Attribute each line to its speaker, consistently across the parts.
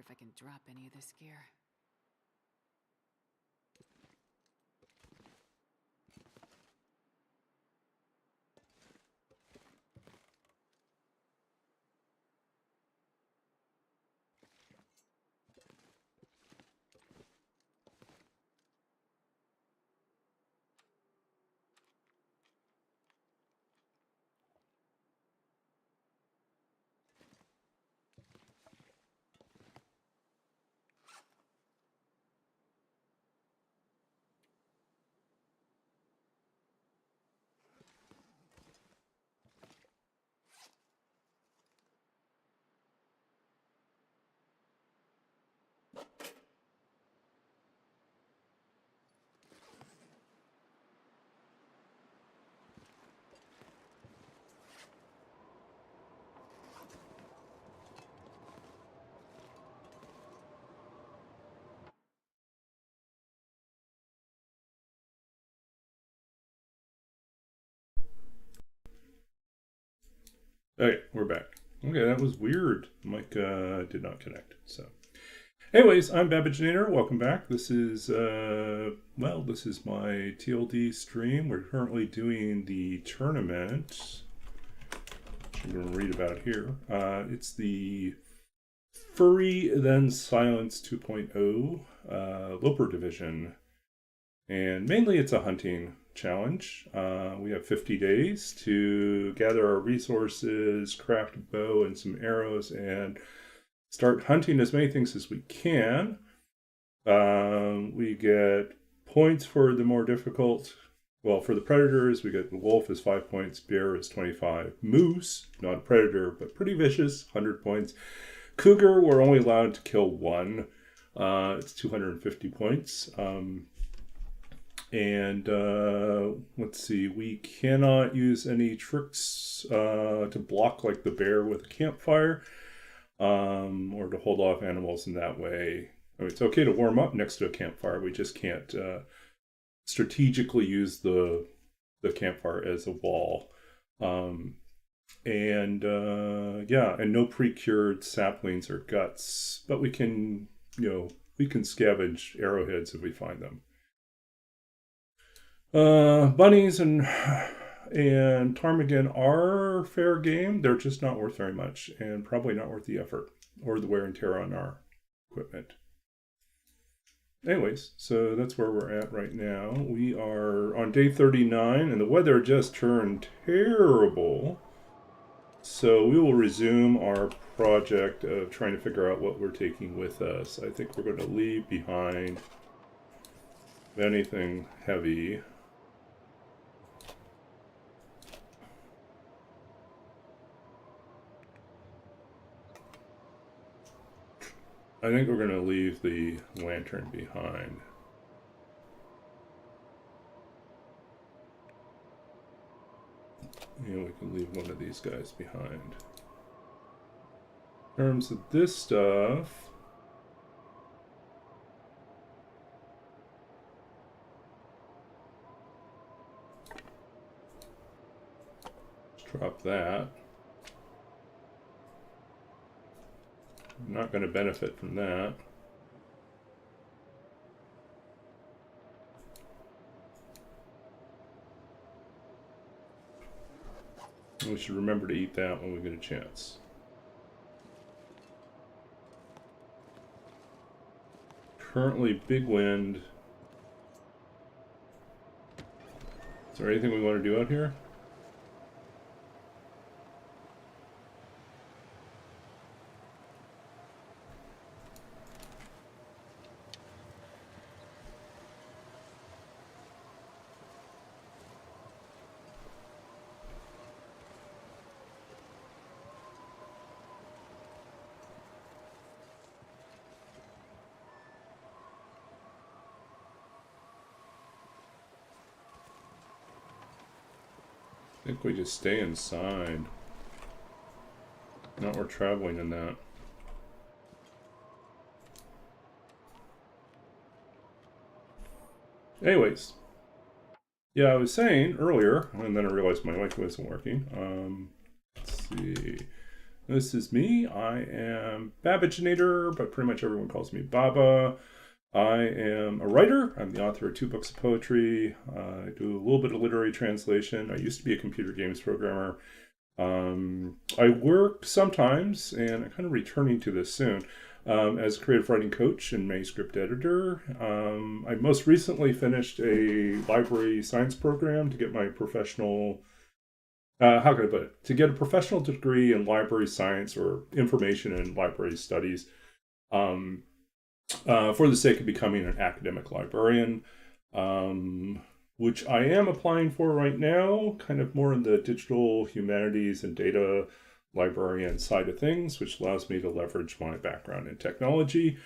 Speaker 1: if I can drop any of this gear.
Speaker 2: Okay, we're back. Okay, that was weird. Mic did not connect. So, anyways, I'm Babbaginator. Welcome back. This is this is my TLD stream. We're currently doing the tournament, which I'm going to read about here. It's the Furry Then Silence 2.0 Loper division, and mainly it's a hunting challenge. We have 50 days to gather our resources, craft a bow and some arrows, and start hunting as many things as we can. We get points for the more difficult. Well, for the predators, we get the wolf is 5 points, bear is 25, moose, not a predator, but pretty vicious, 100 points. Cougar, we're only allowed to kill one. It's 250 points. Let's see, we cannot use any tricks to block like the bear with a campfire, or to hold off animals in that way. I mean, it's okay to warm up next to a campfire. We just can't strategically use the campfire as a wall. And no pre-cured saplings or guts, but we can scavenge arrowheads if we find them. Bunnies and ptarmigan are fair game. They're just not worth very much, and probably not worth the effort or the wear and tear on our equipment. Anyways, so that's where we're at right now. We are on day 39, and the weather just turned terrible. So we will resume our project of trying to figure out what we're taking with us. I think we're going to leave behind anything heavy. I think we're going to leave the lantern behind. And we can leave one of these guys behind. In terms of this stuff, let's drop that. I'm not going to benefit from that. We should remember to eat that when we get a chance. Currently big wind. Is there anything we want to do out here? I think we just stay inside. Not we're traveling in that. Anyways. Yeah, I was saying earlier, and then I realized my mic wasn't working. Let's see. This is me. I am Babbaginator, but pretty much everyone calls me Baba. I am a writer. I'm the author of 2 books of poetry. I do a little bit of literary translation. I used to be a computer games programmer. I work sometimes, and I'm kind of returning to this soon, as a creative writing coach and manuscript editor. I most recently finished a library science program to get my professional, how can I put it? To get a professional degree in library science or information and library studies, for the sake of becoming an academic librarian, which I am applying for right now, kind of more in the digital humanities and data librarian side of things, which allows me to leverage my background in technology.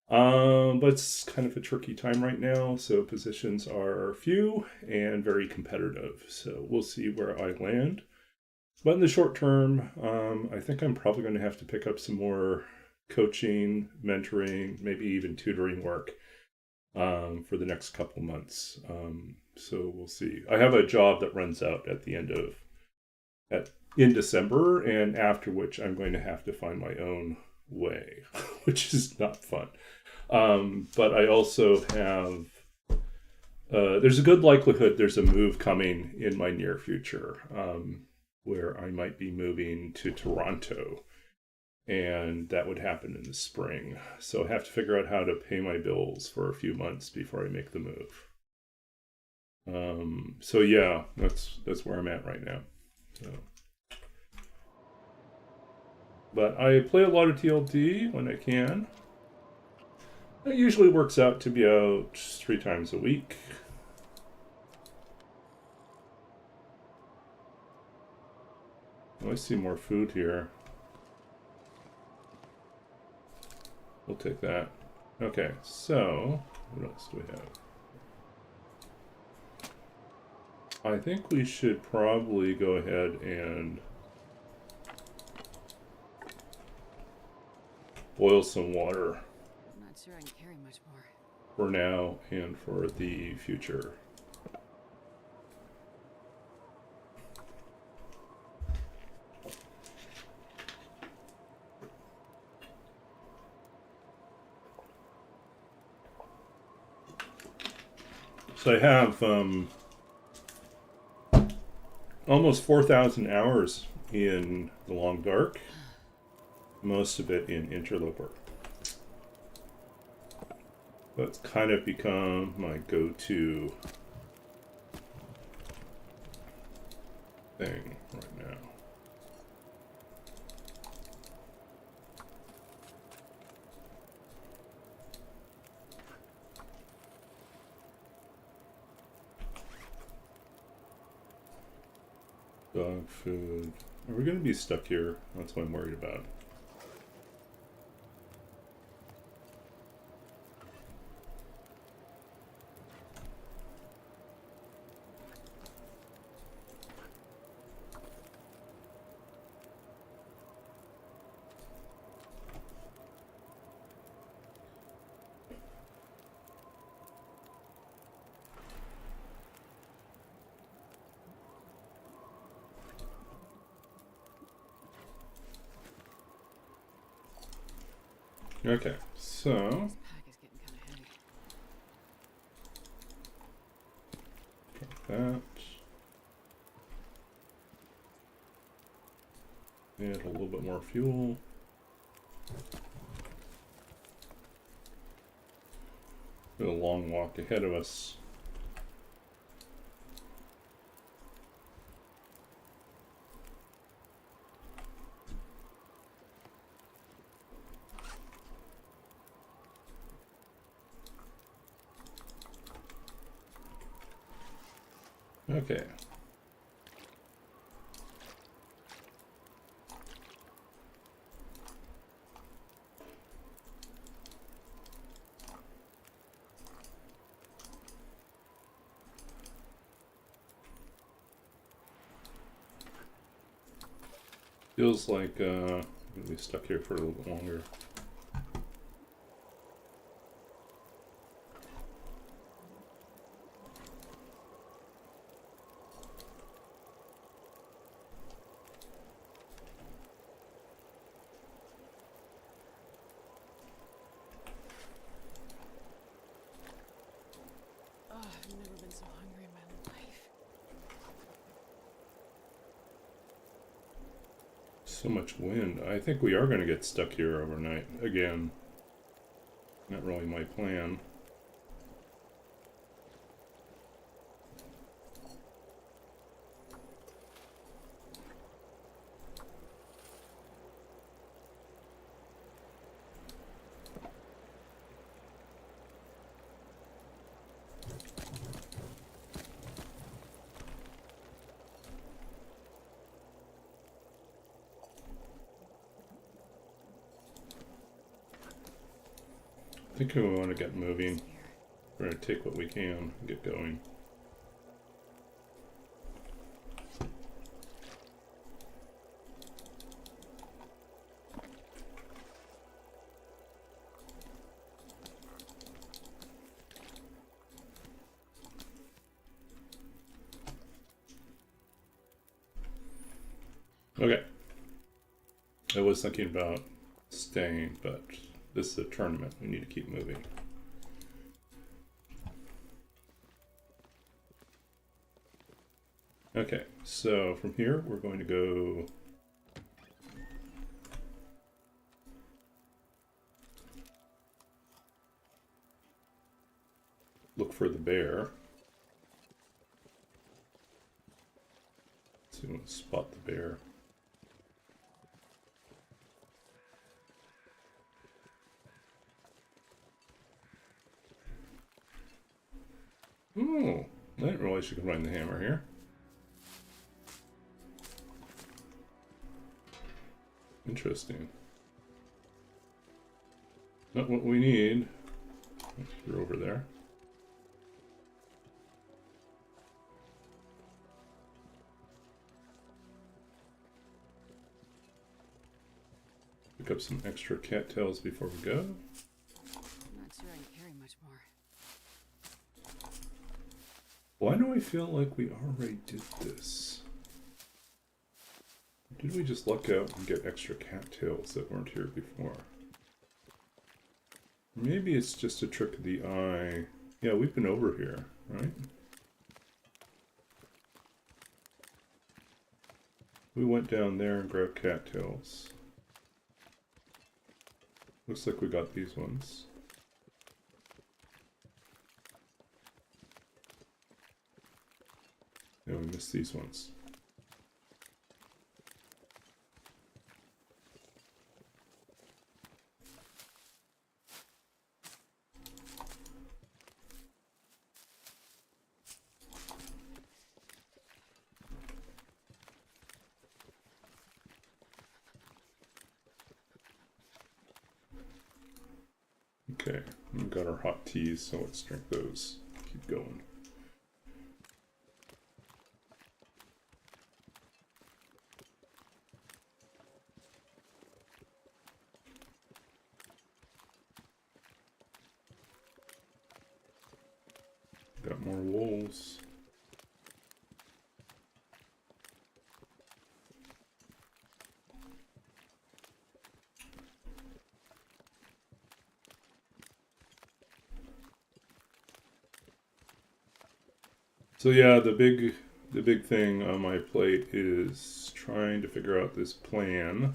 Speaker 2: But it's kind of a tricky time right now, so positions are few and very competitive. So we'll see where I land. But in the short term, I think I'm probably going to have to pick up some more coaching, mentoring, maybe even tutoring work for the next couple months. So we'll see. I have a job that runs out at the end of in December, and after which I'm going to have to find my own way, which is not fun. But I also have there's a good likelihood there's a move coming in my near future, where I might be moving to Toronto, and that would happen in the spring. So I have to figure out how to pay my bills for a few months before I make the move. So yeah, that's where I'm at right now. So. But I play a lot of TLD when I can. It usually works out to be out 3 times a week. Oh, I see more food here. We'll take that. Okay, so what else do we have? I think we should probably go ahead and boil some water.
Speaker 1: I'm not sure I can carry much more.
Speaker 2: For now and for the future. So I have almost 4,000 hours in The Long Dark, most of it in Interloper. That's kind of become my go-to thing right now. Dog food. Are we going to be stuck here? That's what I'm worried about. Okay, so
Speaker 1: This pack is getting kind of heavy.
Speaker 2: that. Add a little bit more fuel. Got a long walk ahead of us. Okay. Feels like I'm gonna be stuck here for a little bit longer. So much wind. I think we are going to get stuck here overnight. Again, not really my plan. I think we want to get moving. We're going to take what we can and get going. Okay. I was thinking about staying, but this is a tournament. We need to keep moving. Okay, so from here we're going to go look for the bear. See if we can spot the bear. Oh, I didn't realize you could find the hammer here. Interesting. Not what we need. You're over there. Pick up some extra cattails before we go.
Speaker 1: I'm not sure I can carry much more.
Speaker 2: Why do I feel like we already did this? Did we just luck out and get extra cattails that weren't here before? Maybe it's just a trick of the eye. Yeah, we've been over here, right? We went down there and grabbed cattails. Looks like we got these ones. Yeah, we missed these ones. Okay, we've got our hot teas, so let's drink those. Keep going. Got more wolves. So yeah, the big thing on my plate is trying to figure out this plan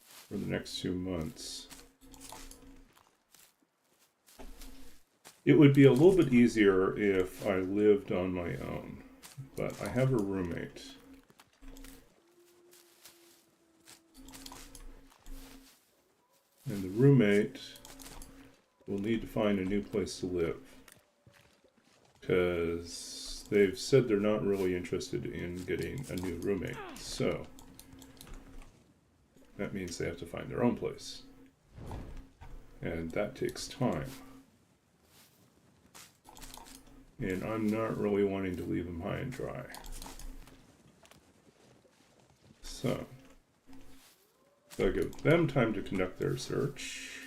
Speaker 2: for the next 2 months. It would be a little bit easier if I lived on my own, but I have a roommate. And the roommate will need to find a new place to live, because they've said they're not really interested in getting a new roommate. So that means they have to find their own place. And that takes time. And I'm not really wanting to leave them high and dry. So I give them time to conduct their search.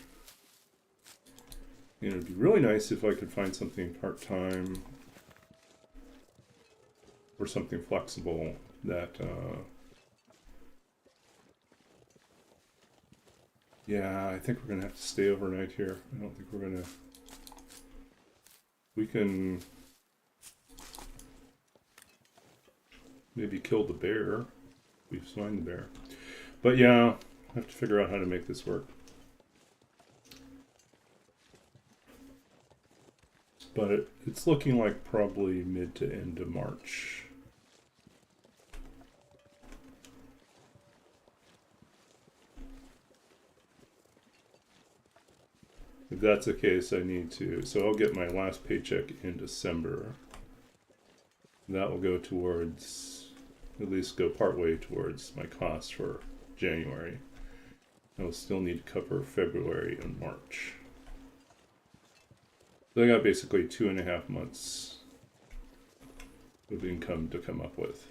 Speaker 2: And it'd be really nice if I could find something part-time or something flexible that, yeah, I think we're going to have to stay overnight here. I don't think we're going to, we can, maybe kill the bear. We've find the bear. But yeah, I have to figure out how to make this work. But it's looking like probably mid to end of March. If that's the case, I need to... So I'll get my last paycheck in December. That will go towards... At least go partway towards my cost for January. I'll still need to cover February and March. So I got basically 2.5 months of income to come up with.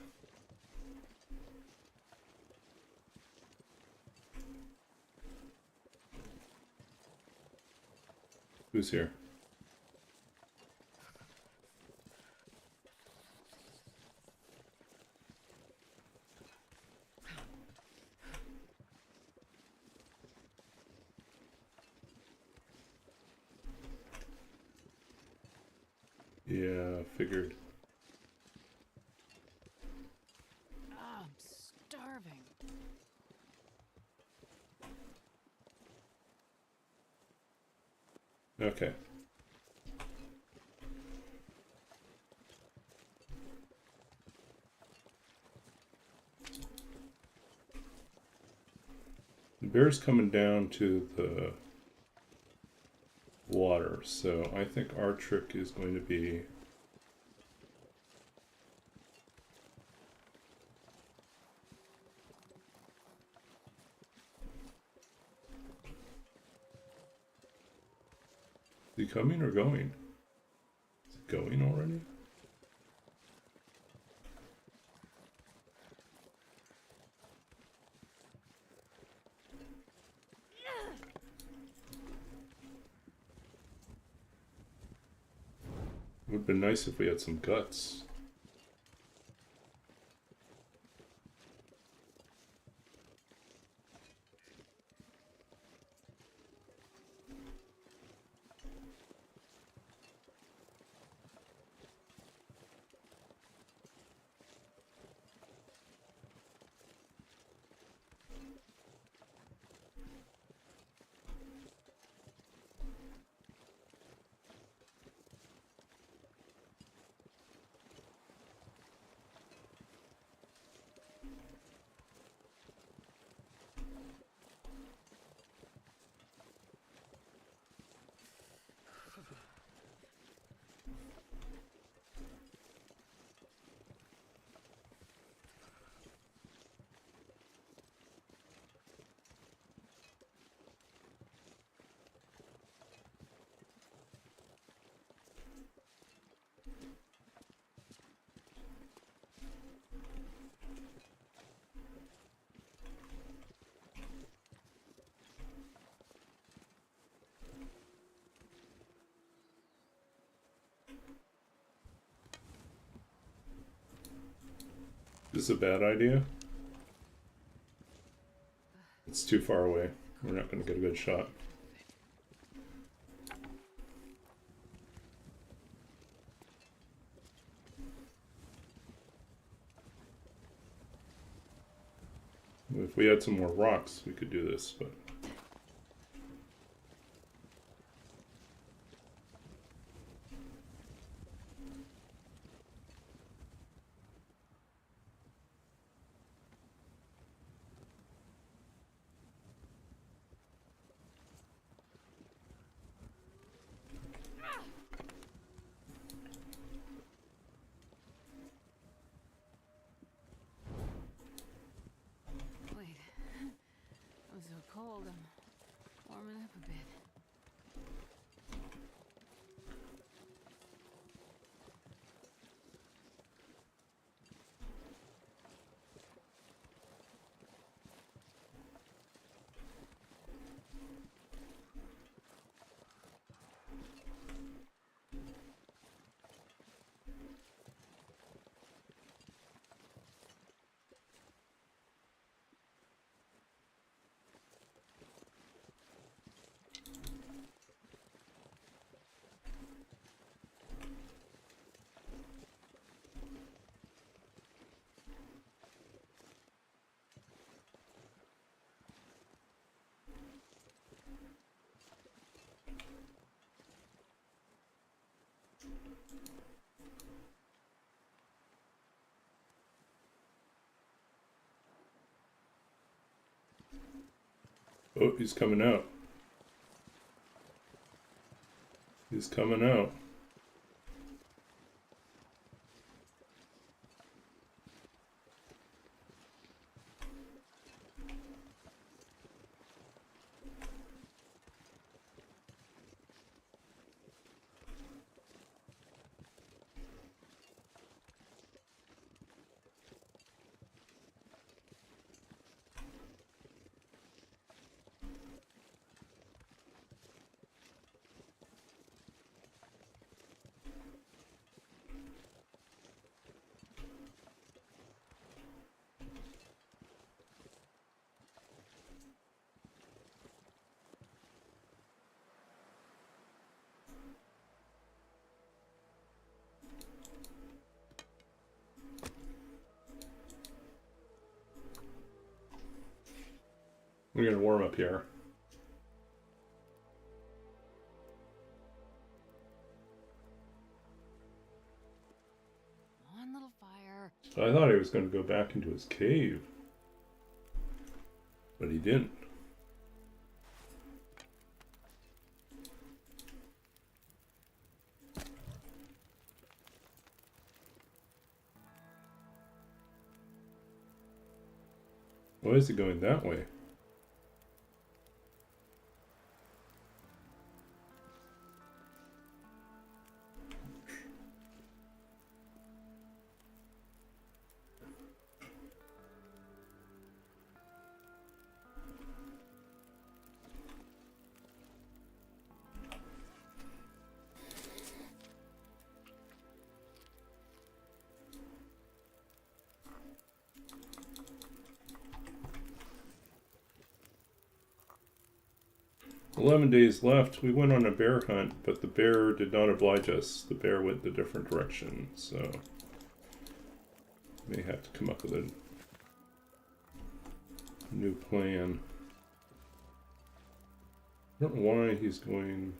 Speaker 2: Who's here? Yeah, figured.
Speaker 1: Oh, I'm starving.
Speaker 2: Okay. The bear's coming down to the water, so I think our trick is going to be is he coming or going? Is it going already? It would have been nice if we had some guts. Is this a bad idea? It's too far away. We're not going to get a good shot. If we had some more rocks, we could do this, but...
Speaker 1: Wait. I'm so cold. I'm warming up a bit.
Speaker 2: Oh, he's coming out. He's coming out. We're gonna warm up here.
Speaker 1: One little fire.
Speaker 2: I thought he was gonna go back into his cave, but he didn't. Why is he going that way? "11 days left. We went on a bear hunt, but the bear did not oblige us. The bear went the different direction, so may have to come up with a new plan." I don't know why he's going.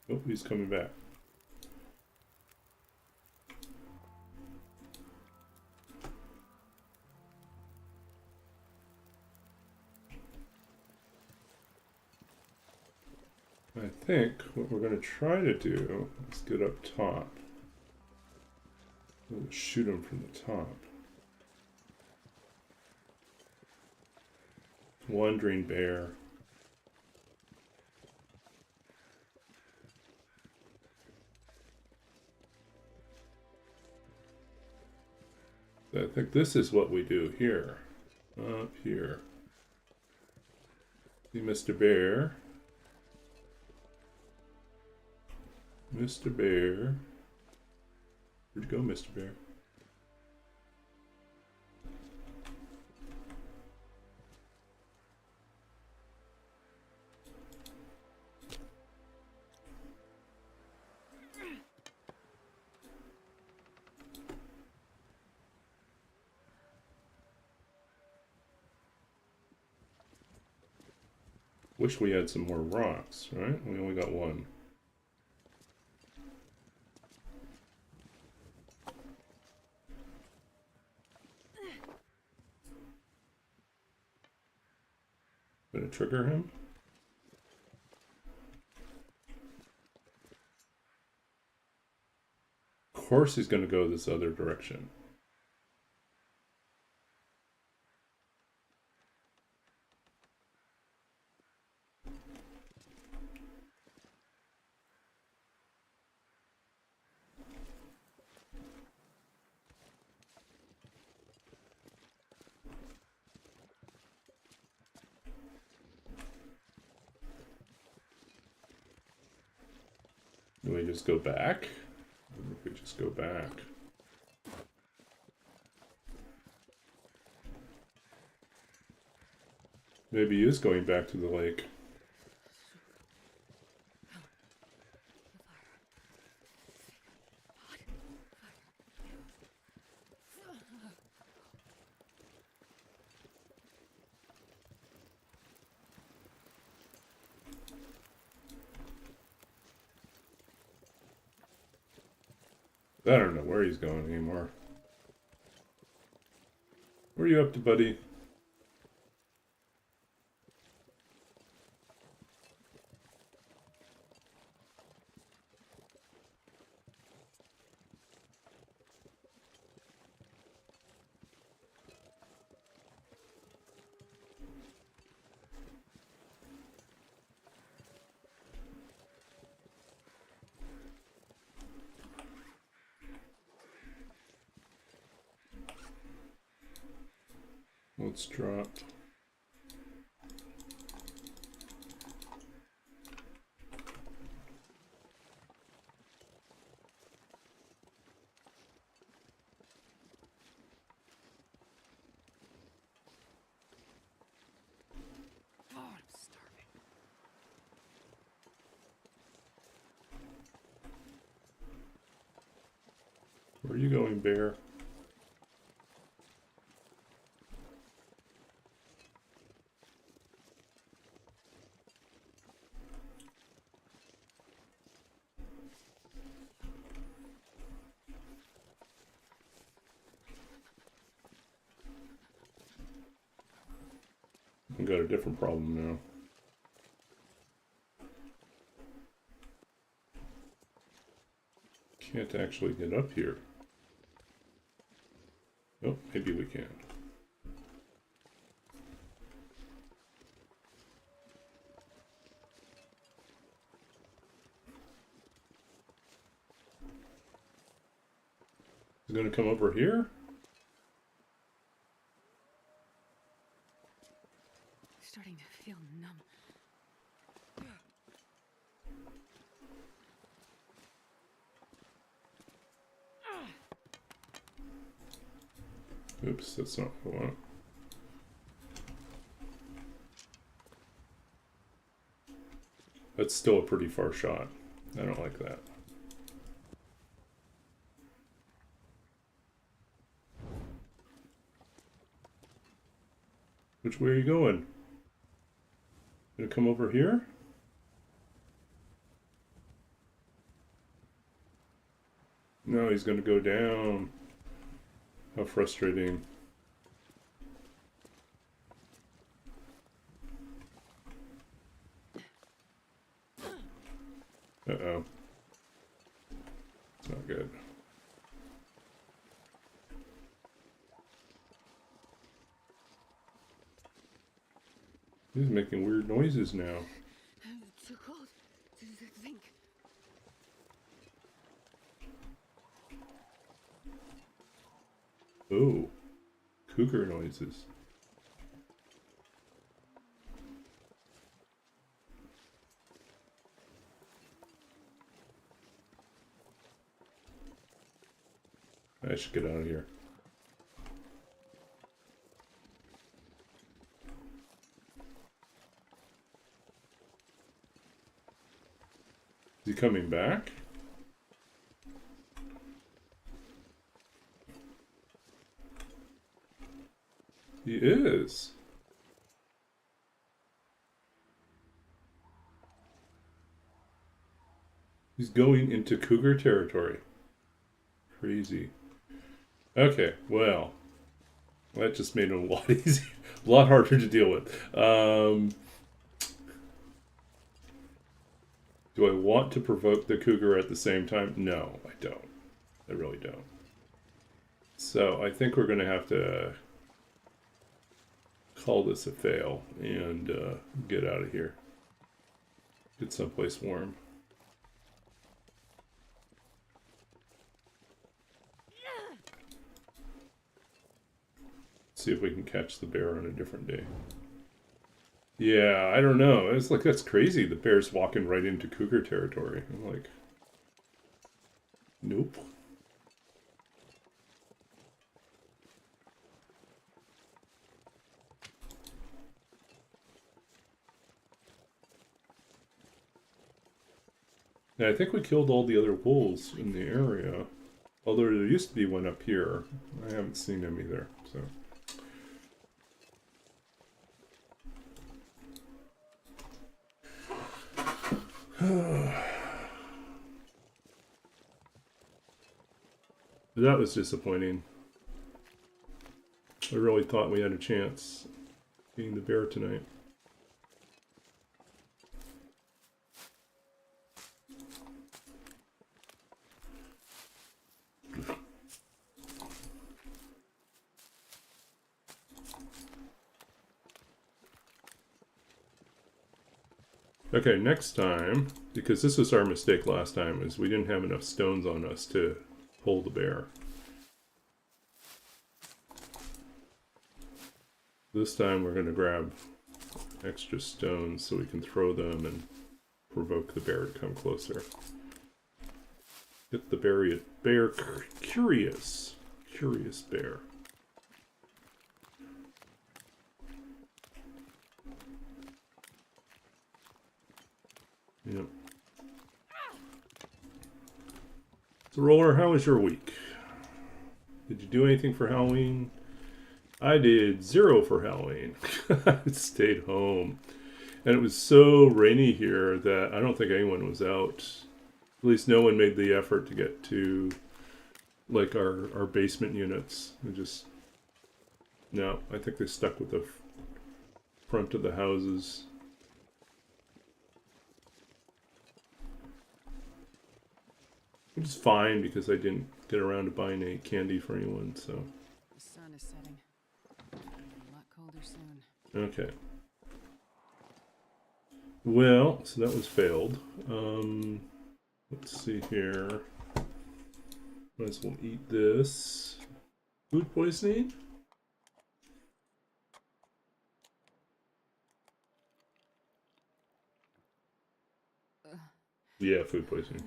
Speaker 2: Oh, he's coming back. I think what we're going to try to do is get up top. We'll shoot him from the top. Wandering bear. I think this is what we do here. Up here. See Mr. Bear. Mr. Bear. Where'd you go, Mr. Bear? Wish we had some more rocks, right? We only got one. Gonna trigger him? Of course he's gonna go this other direction. Do we just go back? I think we just go back. Maybe he is going back to the lake. I don't know where he's going anymore. Where are you up to, buddy? Let's drop.
Speaker 1: Oh, I'm starving.
Speaker 2: Where are you going, bear? I've got a different problem now. Can't actually get up here. Oh, maybe we can. Is it going to come over here?
Speaker 1: Starting to feel numb.
Speaker 2: Oops, that's not what I want. That's still a pretty far shot. I don't like that. Which way are you going? Gonna come over here? No, he's gonna go down. How frustrating. Uh-oh. It's not good. He's making weird noises now.
Speaker 1: It's too cold to think.
Speaker 2: Oh, cougar noises. I should get out of here. Is he coming back? He is. He's going into cougar territory. Crazy. Okay, well, that just made it a lot easier, a lot harder to deal with. Do I want to provoke the cougar at the same time? No, I don't. I really don't. So I think we're going to have to call this a fail and get out of here. Get someplace warm. See if we can catch the bear on a different day. Yeah, I don't know. It's like, that's crazy. The bear's walking right into cougar territory. I'm like, nope. Yeah, I think we killed all the other wolves in the area. Although there used to be one up here. I haven't seen him either, so. That was disappointing. I really thought we had a chance being the bear tonight. Okay, next time, because this was our mistake last time, is we didn't have enough stones on us to pull the bear. This time we're going to grab extra stones so we can throw them and provoke the bear to come closer. Get the bear curious. Curious bear. Yep. So Roller, how was your week? Did you do anything for Halloween? I did 0 for Halloween. I stayed home. And it was so rainy here that I don't think anyone was out. At least no one made the effort to get to like our basement units. No, I think they stuck with the front of the houses. Which is fine because I didn't get around to buying any candy for anyone, so.
Speaker 1: The sun is setting. It'll be a lot colder soon.
Speaker 2: Okay. Well, so that was failed. Let's see here. Might as well eat this. Food poisoning? Yeah, food poisoning.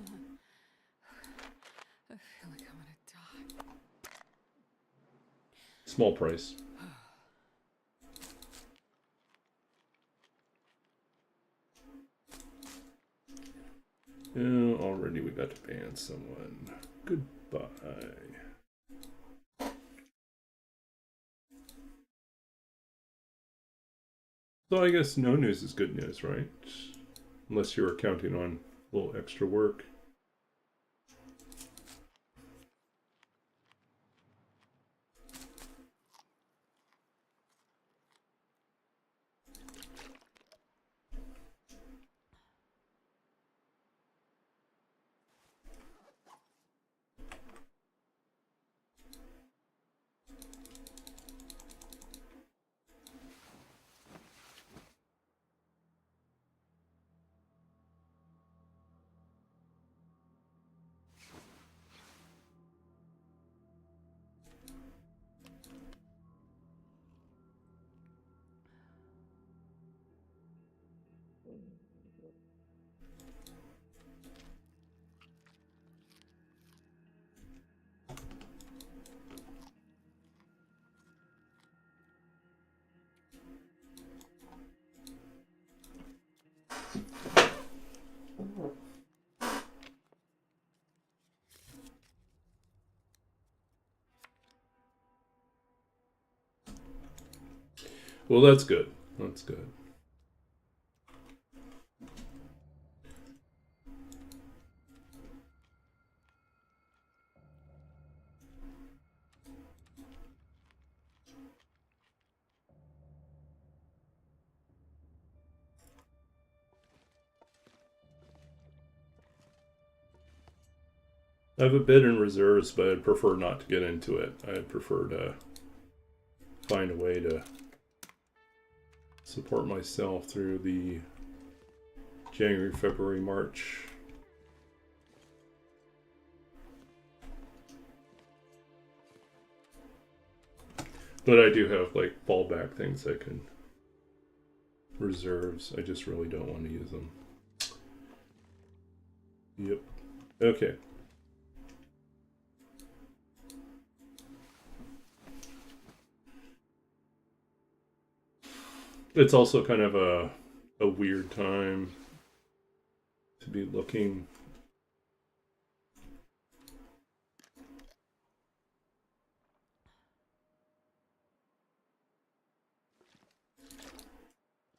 Speaker 1: I feel like I'm gonna die.
Speaker 2: Small price. Already we got to ban someone. Goodbye. So I guess no news is good news, right? Unless you were counting on a little extra work. Well, that's good. That's good. I have a bid in reserves, but I'd prefer not to get into it. I'd prefer to find a way to support myself through the January, February, March. But I do have like fallback things I can reserves. I just really don't want to use them. Yep. Okay. It's also kind of a weird time to be looking.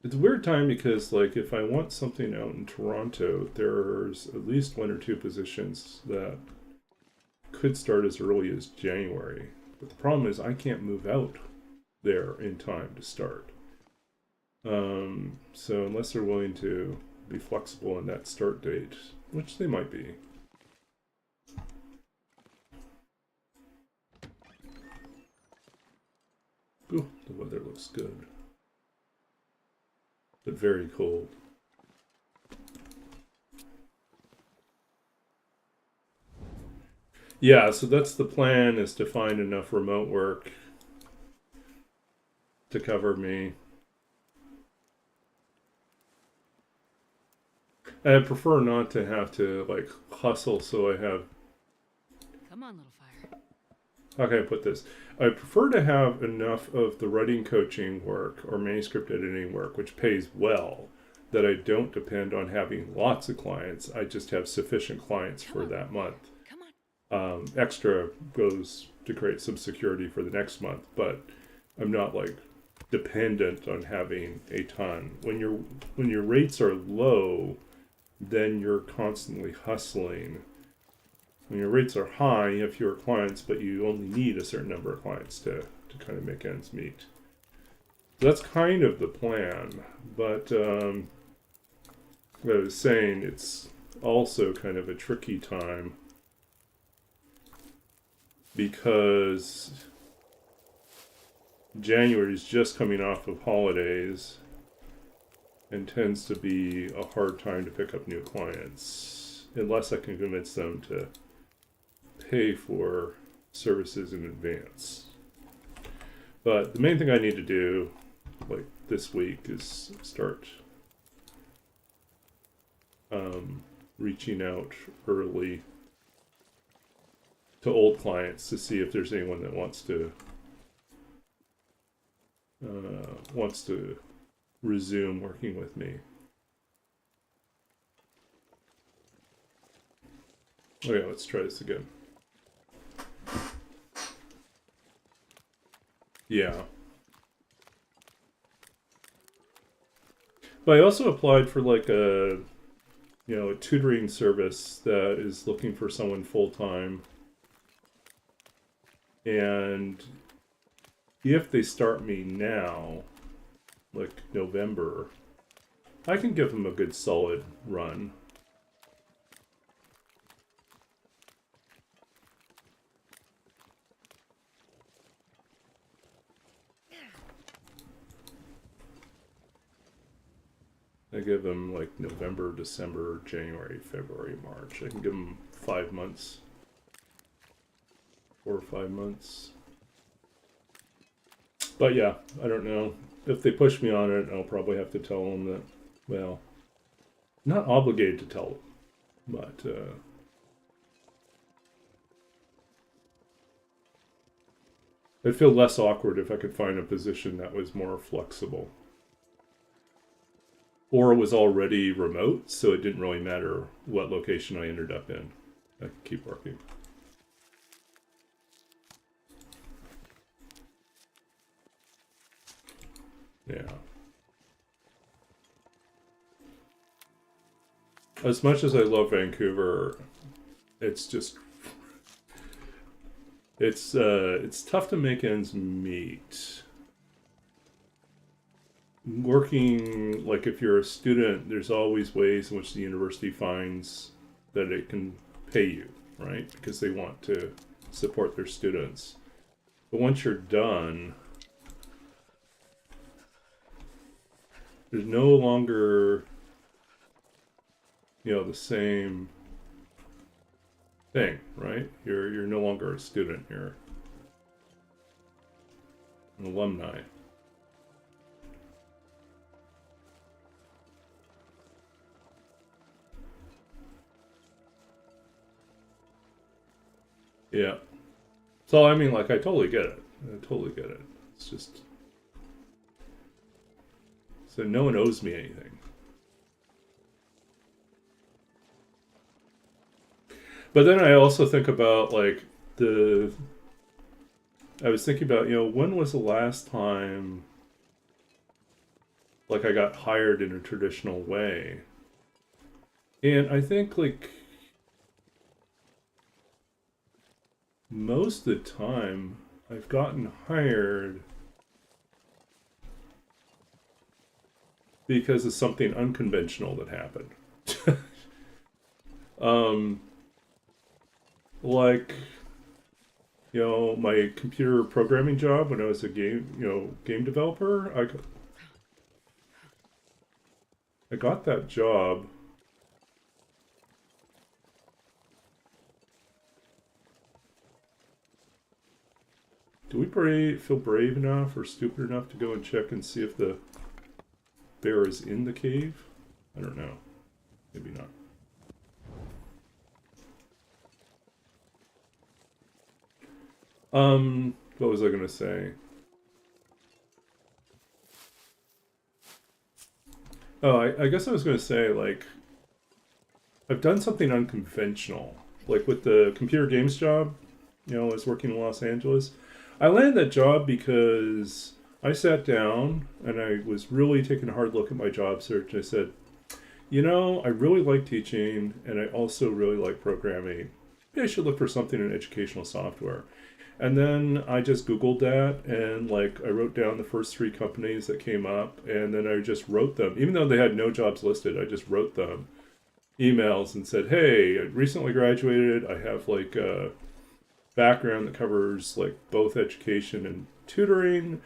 Speaker 2: It's a weird time because, like, if I want something out in Toronto, there's at least 1 or 2 positions that could start as early as January. But the problem is I can't move out there in time to start. So unless they're willing to be flexible in that start date, which they might be. Ooh, the weather looks good. But very cold. Yeah, so that's the plan, is to find enough remote work to cover me. I prefer not to have to like hustle, so I have.
Speaker 1: Come on, little fire.
Speaker 2: How can I put this? I prefer to have enough of the writing coaching work or manuscript editing work, which pays well, that I don't depend on having lots of clients. I just have sufficient clients for that month.
Speaker 1: Come on.
Speaker 2: Extra goes to create some security for the next month, but I'm not like dependent on having a ton. When your rates are low, then you're constantly hustling. When your rates are high, you have fewer clients, but you only need a certain number of clients to kind of make ends meet. So that's kind of the plan, but I was saying it's also kind of a tricky time because January is just coming off of holidays and tends to be a hard time to pick up new clients unless I can convince them to pay for services in advance. But the main thing I need to do like this week is start reaching out early to old clients to see if there's anyone that wants to resume working with me. Okay, let's try this again. Yeah. But I also applied for like a tutoring service that is looking for someone full-time. And if they start me now, like November, I can give them a good solid run. I give them like November, December, January, February, March. I can give them 5 months. 4 or 5 months. But yeah, I don't know. If they push me on it, I'll probably have to tell them that, well, not obligated to tell them, but I'd feel less awkward if I could find a position that was more flexible. Or it was already remote, so it didn't really matter what location I ended up in. I could keep working. Yeah. As much as I love Vancouver, it's just it's tough to make ends meet. Working, like if you're a student, there's always ways in which the university finds that it can pay you, right? Because they want to support their students. But once you're done, there's no longer, the same thing, right? You're no longer a student, you're an alumni. Yeah. So, I mean, like, I totally get it. I totally get it. It's just... So no one owes me anything. But then I also think about, like, I was thinking about, when was the last time, like, I got hired in a traditional way? And I think, like, most of the time, I've gotten hired because of something unconventional that happened. Like, my computer programming job when I was a game developer, I got that job did we feel brave enough or stupid enough to go and check and see if the bear is in the cave? I don't know. Maybe not. What was I gonna say? Oh, I guess I was gonna say, like, I've done something unconventional. Like with the computer games job, I was working in Los Angeles. I landed that job because I sat down and I was really taking a hard look at my job search. I said, I really like teaching and I also really like programming. Maybe I should look for something in educational software. And then I just Googled that and I wrote down the first 3 companies that came up and then I just wrote them. Even though they had no jobs listed, I just wrote them emails and said, hey, I recently graduated. I have a background that covers both education and tutoring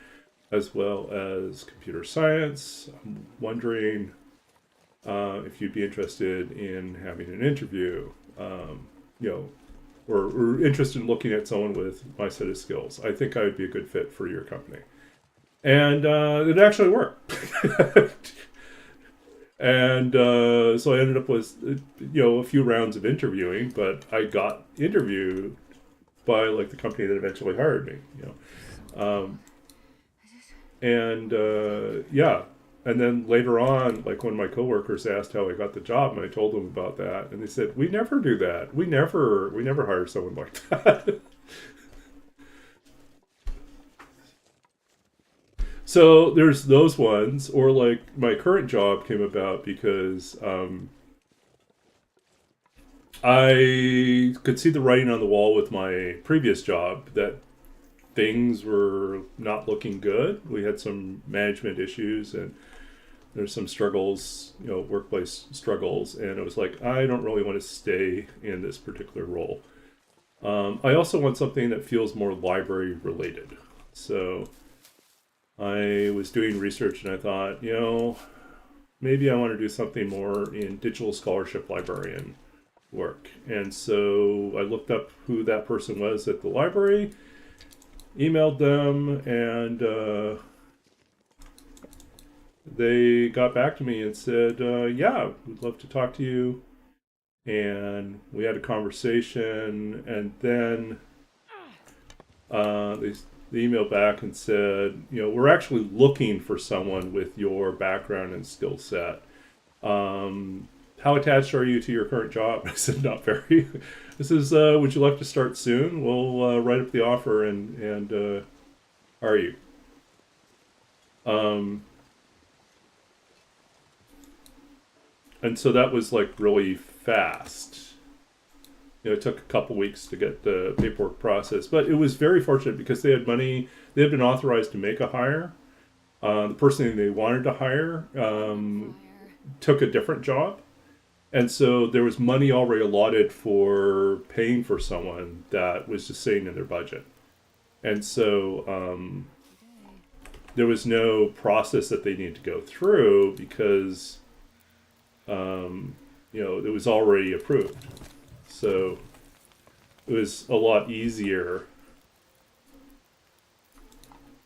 Speaker 2: as well as computer science. I'm wondering if you'd be interested in having an interview, or interested in looking at someone with my set of skills. I think I would be a good fit for your company. And it actually worked. And so I ended up with, a few rounds of interviewing, but I got interviewed by the company that eventually hired me, yeah. And then later on, when my coworkers asked how I got the job, and I told them about that, and they said, "We never do that. We never hire someone like that." So there's those ones, or my current job came about because I could see the writing on the wall with my previous job that things were not looking good. We had some management issues and there's some struggles, workplace struggles. And it was I don't really want to stay in this particular role. I also want something that feels more library related. So I was doing research and I thought, maybe I want to do something more in digital scholarship librarian work. And so I looked up who that person was at the library, emailed them, and they got back to me and said, yeah, we'd love to talk to you. And we had a conversation, and then they emailed back and said, we're actually looking for someone with your background and skill set. How attached are you to your current job? I said, not very. This is, would you like to start soon? We'll write up the offer and hire you. And so that was really fast. It took a couple weeks to get the paperwork processed, but it was very fortunate because they had money. They had been authorized to make a hire. The person they wanted to hire took a different job. And so there was money already allotted for paying for someone that was just sitting in their budget. And so there was no process that they needed to go through because, it was already approved. So it was a lot easier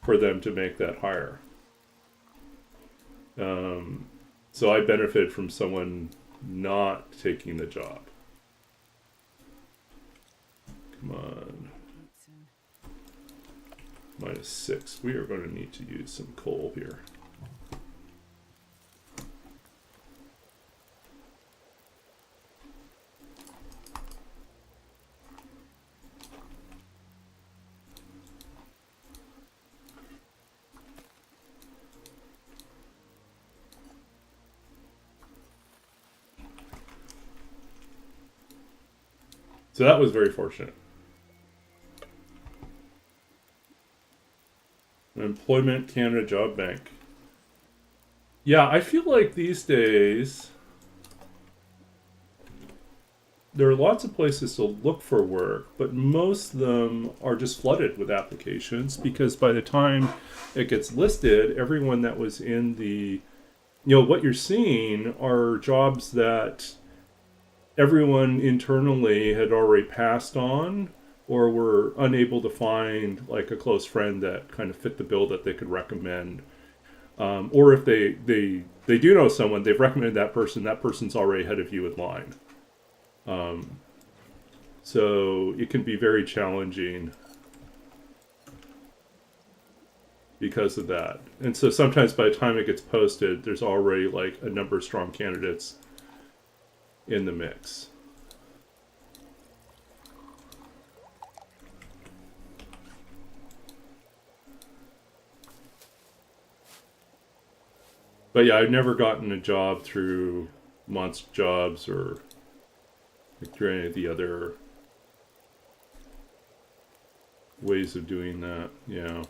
Speaker 2: for them to make that hire. So I benefited from someone not taking the job. Come on. -6. We are going to need to use some coal here. So that was very fortunate. Employment Canada Job Bank. Yeah, I feel like these days there are lots of places to look for work, but most of them are just flooded with applications because by the time it gets listed, everyone that was in the, what you're seeing are jobs that everyone internally had already passed on, or were unable to find like a close friend that kind of fit the bill that they could recommend. Or if they do know someone, they've recommended that person's already ahead of you in line. So it can be very challenging because of that. And so sometimes by the time it gets posted, there's already like a number of strong candidates in the mix. But yeah, I've never gotten a job through Monster Jobs or through any of the other ways of doing that. Yeah.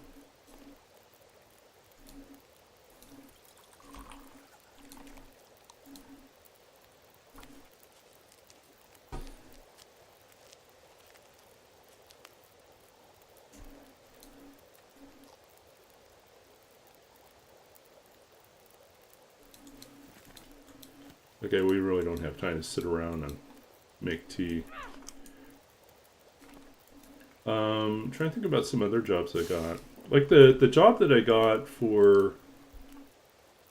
Speaker 2: Okay, we really don't have time to sit around and make tea. Trying to think about some other jobs I got. Like the job that I got for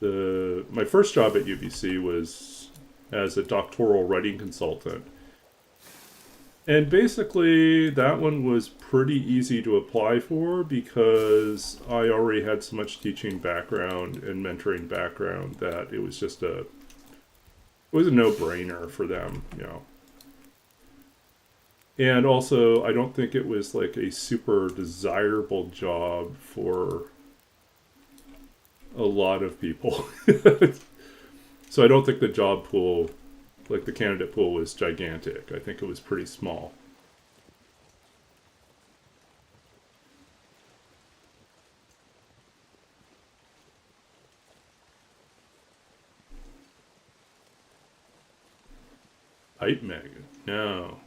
Speaker 2: my first job at UBC was as a doctoral writing consultant. And basically that one was pretty easy to apply for because I already had so much teaching background and mentoring background that it was just it was a no-brainer for them, you know. And also, I don't think it was like a super desirable job for a lot of people. So I don't think the job pool, like the candidate pool, was gigantic. I think it was pretty small. Hype Magnet? No.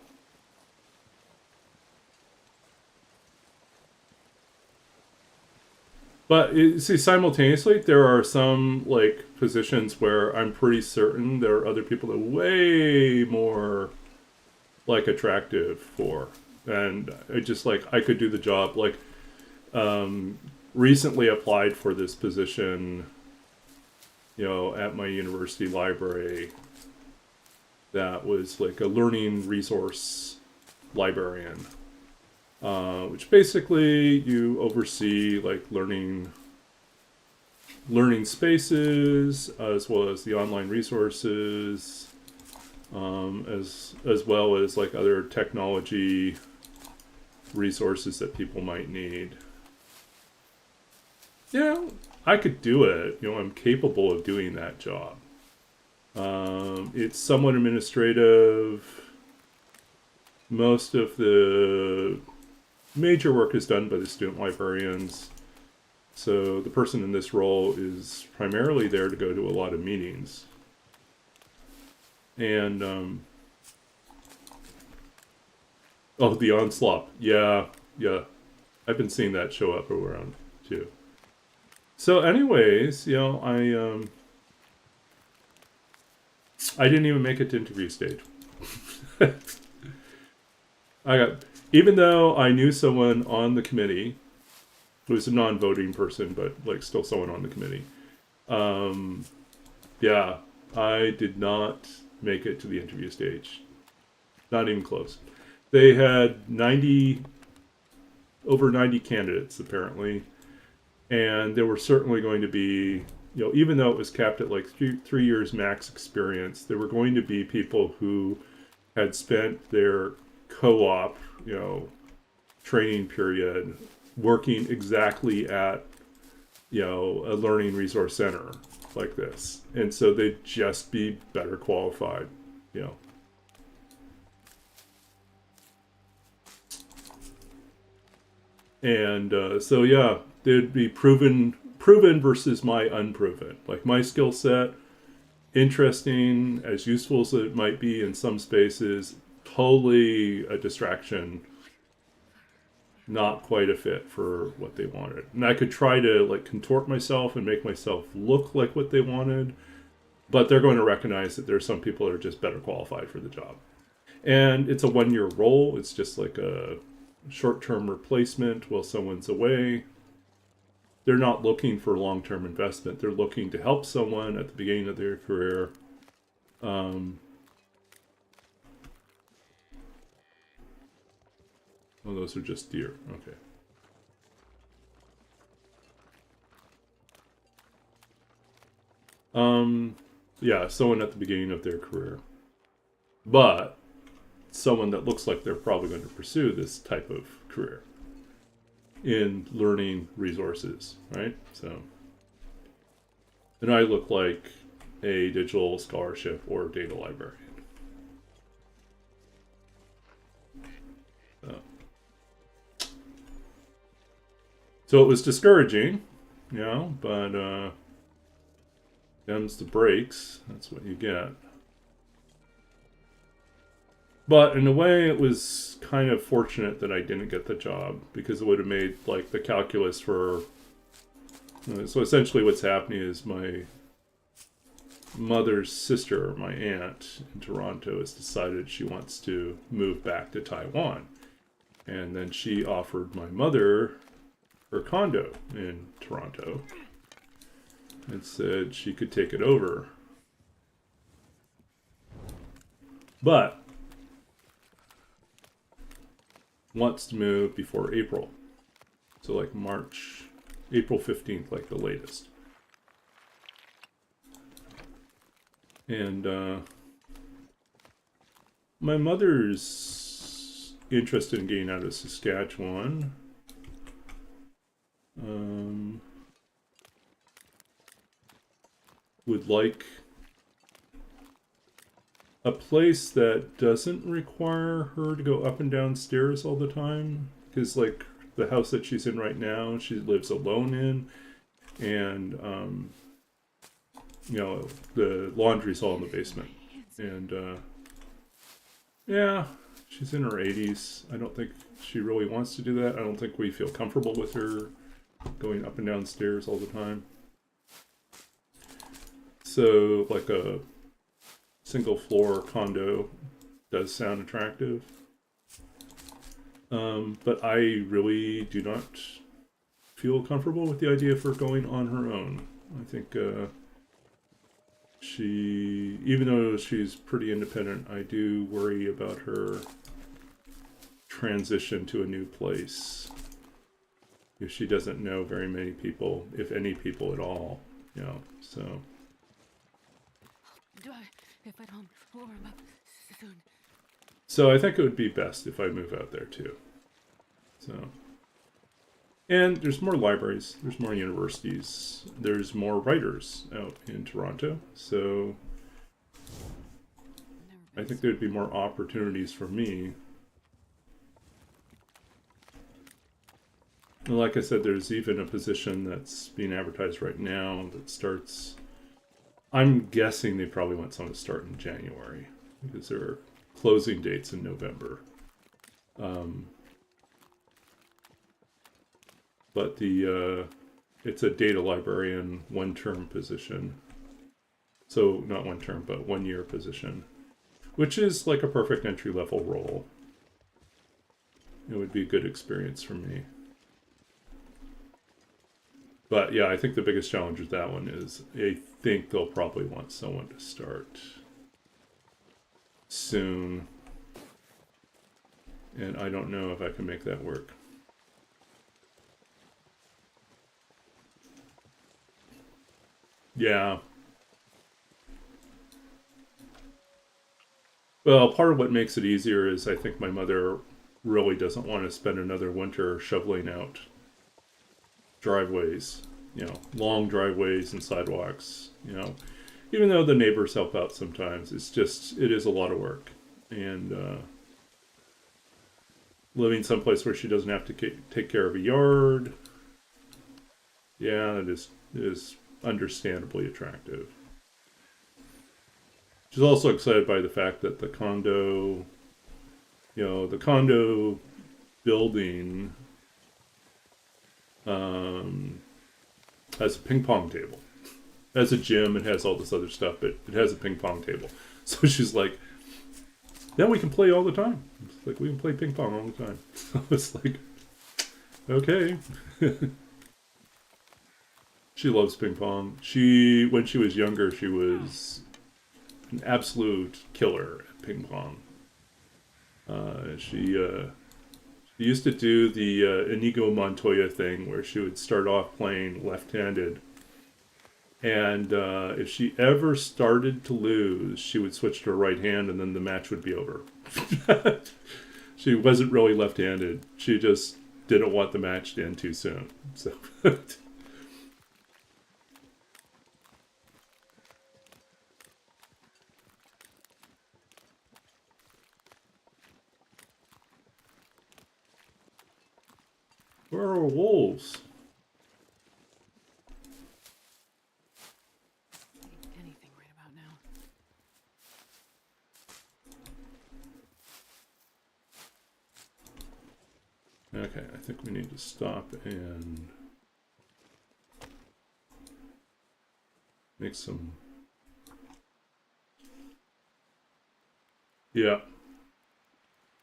Speaker 2: But see, simultaneously, there are some like positions where I'm pretty certain there are other people that are way more like attractive for, and I just like I could do the job. Like, recently applied for this position, you know, at my university library. That was like a learning resource librarian. Which basically you oversee like learning spaces as well as the online resources, as well as like other technology resources that people might need. Yeah, I could do it. You know, I'm capable of doing that job. It's somewhat administrative. Most of the major work is done by the student librarians. So the person in this role is primarily there to go to a lot of meetings. And, oh, the Onslaught. Yeah. I've been seeing that show up around too. So anyways, you know, I didn't even make it to interview stage. Even though I knew someone on the committee who was a non-voting person, but like still someone on the committee. Yeah, I did not make it to the interview stage. Not even close. They had over 90 candidates apparently, and there were certainly going to be, you know, even though it was capped at like three years max experience, there were going to be people who had spent their co-op, you know, training period working exactly at, you know, a learning resource center like this, and so they'd just be better qualified, you know. And so yeah, they'd be proven versus my unproven. Like my skill set, interesting, as useful as it might be in some spaces, totally a distraction, not quite a fit for what they wanted. And I could try to like contort myself and make myself look like what they wanted, but they're going to recognize that there's some people that are just better qualified for the job. And it's a 1-year role. It's just like a short-term replacement while someone's away. They're not looking for long-term investment. They're looking to help someone at the beginning of their career. Oh, those are just deer. Okay. Yeah, someone at the beginning of their career. But someone that looks like they're probably going to pursue this type of career in learning resources, right? So, and I look like a digital scholarship or data librarian. So it was discouraging, but them's the breaks. That's what you get. But in a way, it was kind of fortunate that I didn't get the job, because it would have made like the calculus for. So essentially, what's happening is my mother's sister, my aunt in Toronto, has decided she wants to move back to Taiwan, and then she offered my mother her condo in Toronto and said she could take it over. But wants to move before April. So like April 15th, like the latest. And my mother's interested in getting out of Saskatchewan. Would like a place that doesn't require her to go up and down stairs all the time, because like the house that she's in right now, she lives alone in, and the laundry's all in the basement, and yeah, she's in her 80s. I don't think she really wants to do that. I don't think we feel comfortable with her going up and down stairs all the time. So like a single floor condo does sound attractive. But I really do not feel comfortable with the idea of her going on her own. I think even though she's pretty independent, I do worry about her transition to a new place. If she doesn't know very many people, if any people at all, so.
Speaker 1: If I don't warm up soon.
Speaker 2: So I think it would be best if I move out there too. So, and there's more libraries, there's more universities, there's more writers out in Toronto. So I think there'd be more opportunities for me. And like I said, there's even a position that's being advertised right now that starts. I'm guessing they probably want someone to start in January, because there are closing dates in November. But it's a data librarian 1-term position. So not 1 term, but 1-year position, which is like a perfect entry-level role. It would be a good experience for me. But yeah, I think the biggest challenge with that one is I think they'll probably want someone to start soon. And I don't know if I can make that work. Yeah. Well, part of what makes it easier is I think my mother really doesn't want to spend another winter shoveling out driveways, long driveways and sidewalks, even though the neighbors help out sometimes. It is a lot of work. And living someplace where she doesn't have to take care of a yard, yeah, it is understandably attractive. She's also excited by the fact that the condo building has a ping pong table. It has a gym, it has all this other stuff, but it has a ping pong table. So she's like, then we can play all the time. It's like we can play ping pong all the time. So it's like, okay. She loves ping pong. When she was younger, she was an absolute killer at ping pong. She used to do the Inigo Montoya thing where she would start off playing left-handed. And if she ever started to lose, she would switch to her right hand and then the match would be over. She wasn't really left-handed. She just didn't want the match to end too soon. So... Where are wolves?
Speaker 1: Anything right about now.
Speaker 2: Okay, I think we need to stop and make some... Yeah.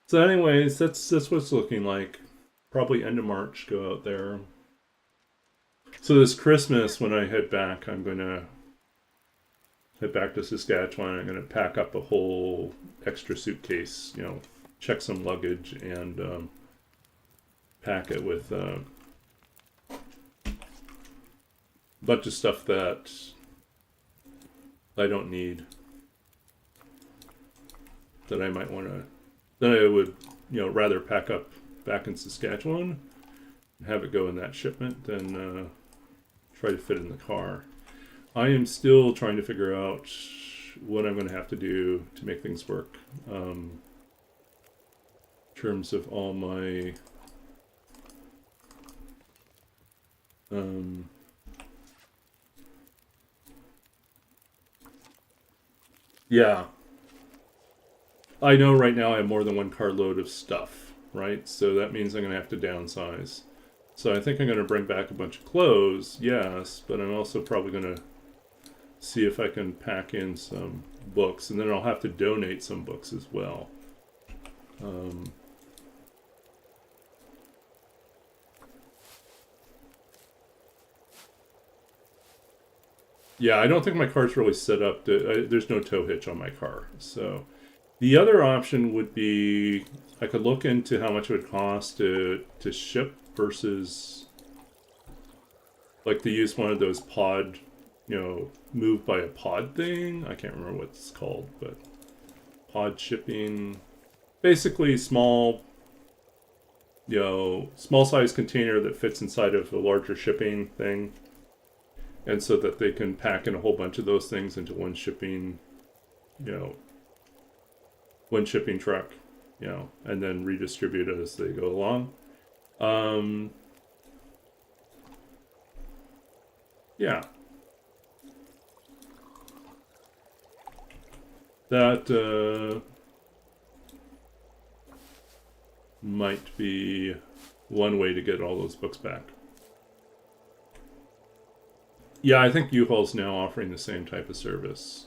Speaker 2: So anyways, that's what it's looking like. Probably end of March, go out there. So this Christmas, when I head back, I'm going to head back to Saskatchewan. I'm going to pack up a whole extra suitcase, you know, check some luggage and pack it with a bunch of stuff that I don't need, that I might want to, that I would, you know, rather pack up back in Saskatchewan and have it go in that shipment than try to fit in the car. I am still trying to figure out what I'm going to have to do to make things work. In terms of all my yeah. I know right now I have more than one carload of stuff. Right, so that means I'm going to have to downsize. So I think I'm going to bring back a bunch of clothes, yes, but I'm also probably going to see if I can pack in some books, and then I'll have to donate some books as well. Yeah, I don't think my car's really set up to... there's no tow hitch on my car, so... The other option would be I could look into how much it would cost to ship versus like to use one of those pod, you know, moved by a pod thing. I can't remember what it's called, but pod shipping. Basically small, you know, small size container that fits inside of a larger shipping thing. And so that they can pack in a whole bunch of those things into one shipping, you know, one shipping truck, you know, and then redistribute it as they go along. Yeah. That might be one way to get all those books back. Yeah, I think U-Haul's now offering the same type of service.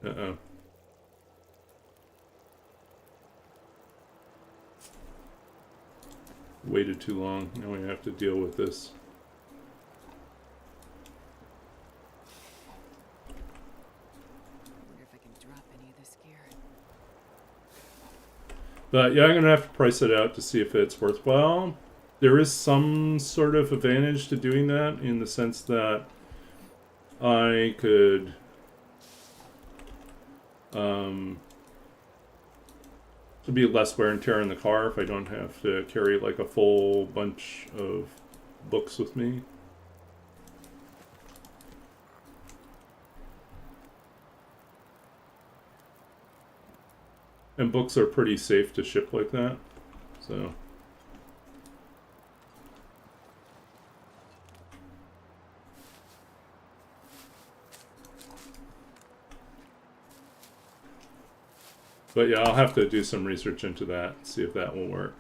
Speaker 2: Uh-oh. Waited too long. Now we have to deal with this.
Speaker 1: I wonder if I can drop any of this gear.
Speaker 2: But yeah, I'm going to have to price it out to see if it's worthwhile. There is some sort of advantage to doing that in the sense that I could... it'll be less wear and tear in the car if I don't have to carry like a full bunch of books with me. And books are pretty safe to ship like that, so... But yeah, I'll have to do some research into that, see if that will work.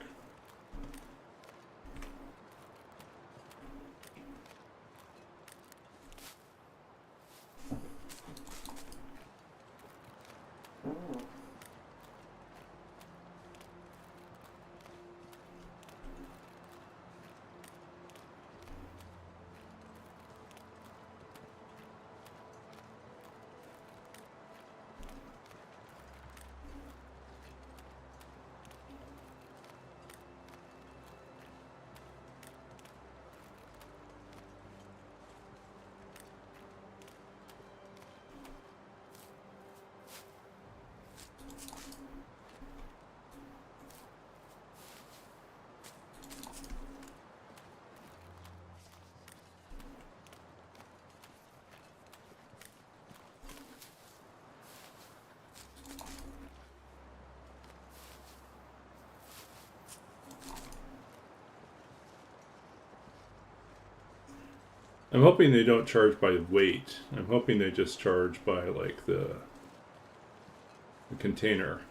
Speaker 2: I'm hoping they don't charge by weight. I'm hoping they just charge by like the container.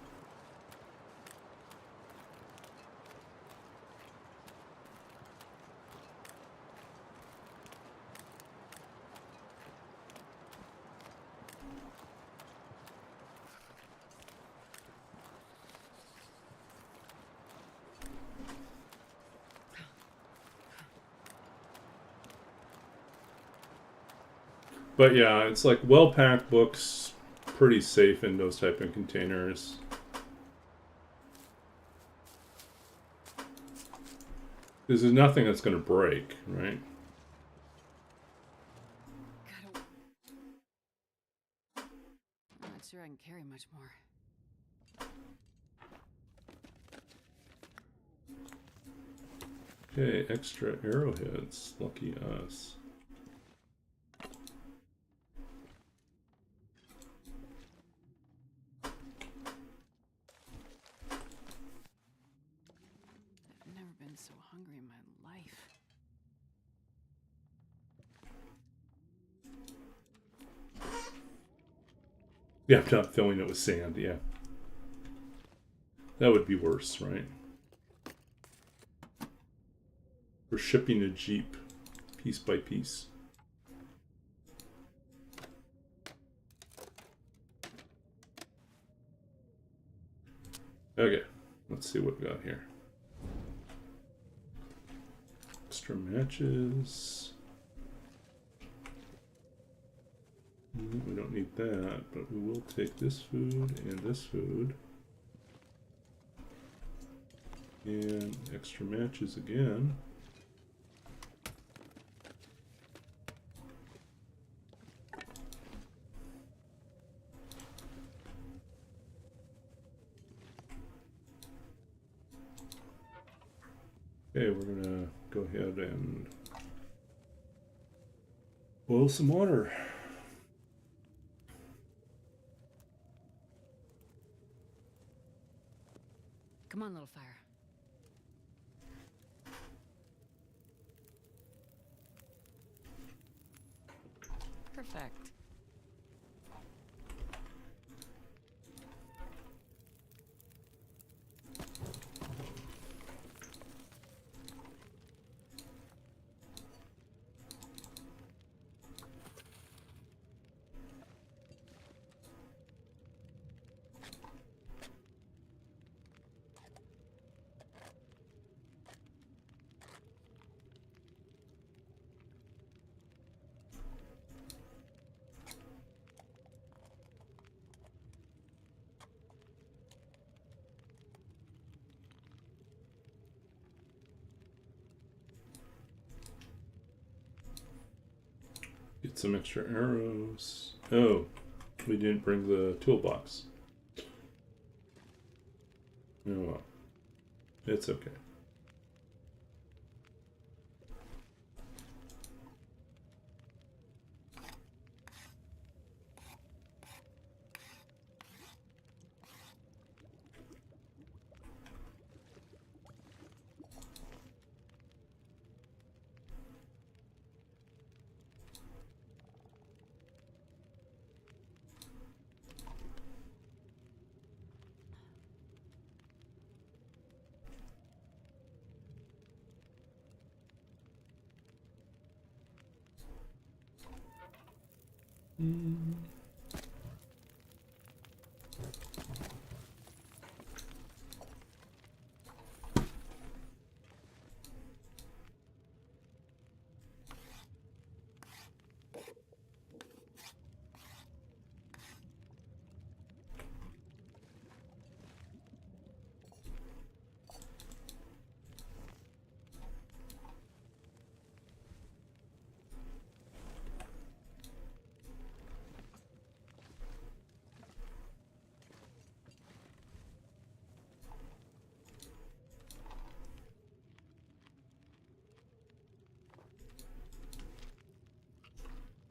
Speaker 2: But yeah, it's like well-packed books, pretty safe in those type of containers. This is nothing that's going to break, right?
Speaker 1: I'm not sure I can carry much more.
Speaker 2: Okay, extra arrowheads. Lucky us.
Speaker 1: I've never been so hungry in my life.
Speaker 2: Yeah, I'm not filling it with sand, yeah. That would be worse, right? We're shipping a Jeep piece by piece. Okay, let's see what we got here. Extra matches. We don't need that, but we will take this food and this food. And extra matches again. Okay, we're gonna go ahead and boil some water.
Speaker 1: Come on, little fire. Perfect.
Speaker 2: Get some extra arrows. Oh, we didn't bring the toolbox. Oh well. It's okay.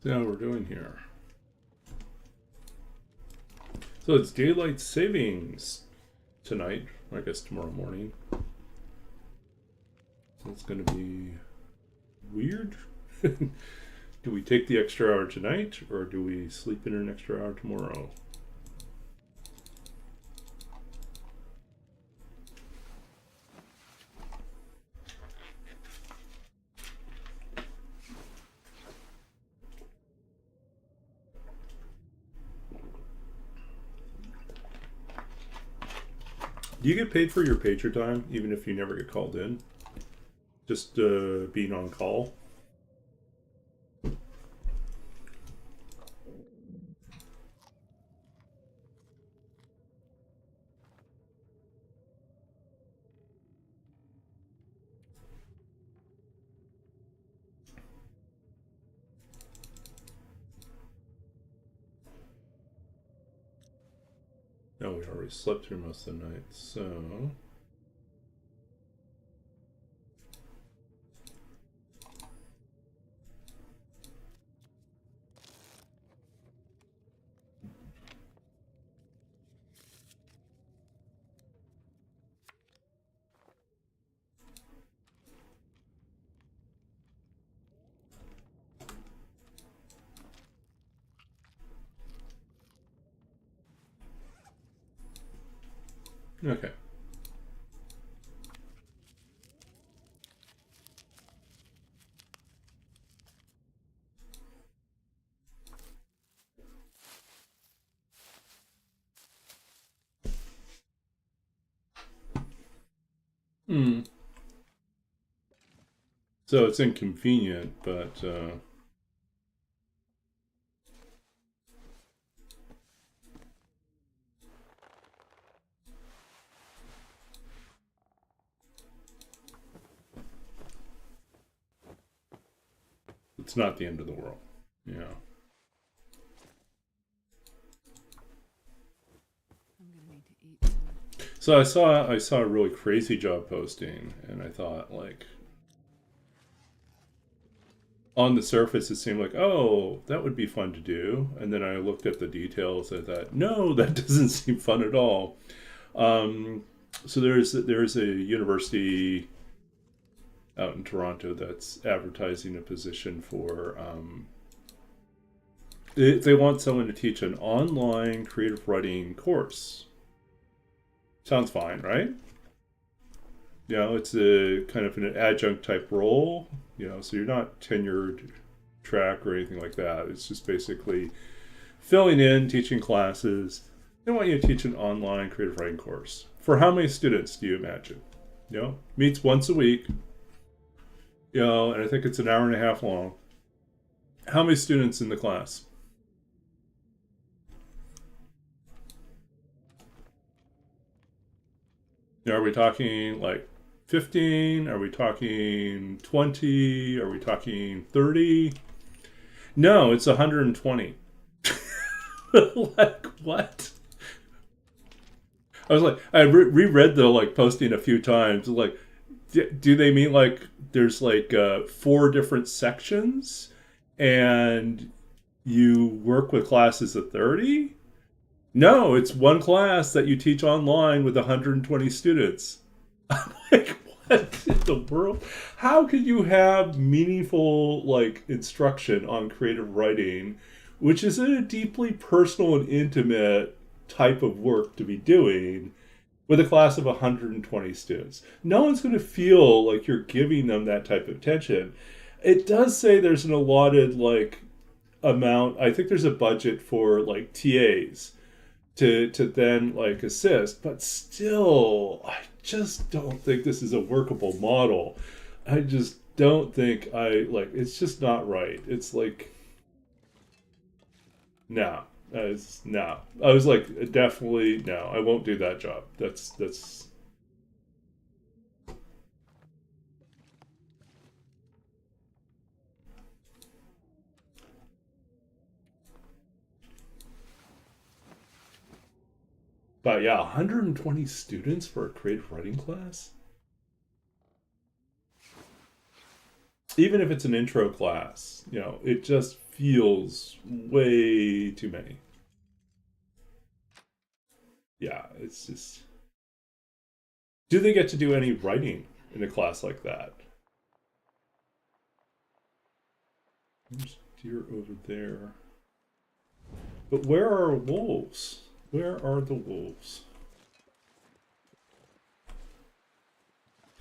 Speaker 2: See how we're doing here. So it's daylight savings tonight, or I guess tomorrow morning. So it's going to be weird. Do we take the extra hour tonight, or do we sleep in an extra hour tomorrow? Do you get paid for your pager time, even if you never get called in? Just being on call? No, we already slept through most of the night, so... Okay. Hmm. So it's inconvenient, but it's not the end of the world. Yeah.
Speaker 1: I'm gonna need to eat some.
Speaker 2: So I saw a really crazy job posting, and I thought, like, on the surface it seemed like, oh, that would be fun to do, and then I looked at the details and thought, no, that doesn't seem fun at all. So there's a university out in Toronto that's advertising a position for they want someone to teach an online creative writing course. Sounds fine, right? You know, it's a kind of an adjunct type role, you know, so you're not tenured track or anything like that. It's just basically filling in, teaching classes. They want you to teach an online creative writing course. For how many students do you imagine? You know, meets once a week, you know, and I think it's an hour and a half long. How many students in the class? You know, are we talking like 15? Are we talking 20? Are we talking 30? No, it's 120. Like, what? I was like, I reread the like posting a few times. Like, do they mean like there's like 4 different sections and you work with classes of 30? No, it's one class that you teach online with 120 students. I'm like, what in the world? How could you have meaningful like instruction on creative writing, which is a deeply personal and intimate type of work to be doing, with a class of 120 students? No one's going to feel like you're giving them that type of attention. It does say there's an allotted like amount. I think there's a budget for like TAs to then like assist, but still, I just don't think this is a workable model. I just don't think it's just not right. It's like, no. No. I was like, definitely no. I won't do that job. That's. But yeah, 120 students for a creative writing class. Even if it's an intro class, you know, it just feels way too many. Yeah, it's just. Do they get to do any writing in a class like that? deer over there. But where are wolves? Where are the wolves?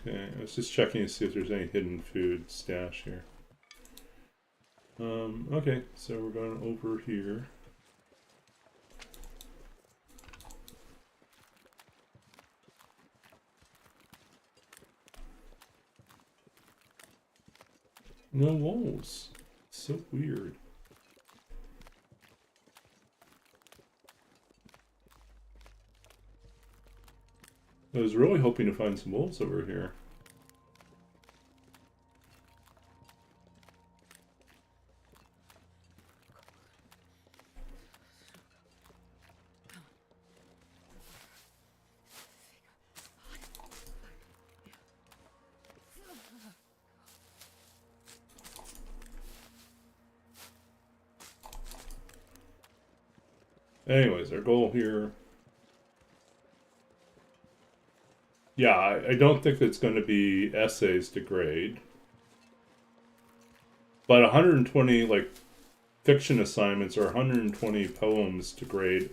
Speaker 2: Okay, I was just checking to see if there's any hidden food stash here. Okay, so we're going over here. No wolves. So weird. I was really hoping to find some wolves over here. Anyways, our goal here. Yeah, I don't think it's going to be essays to grade. But 120, like, fiction assignments or 120 poems to grade,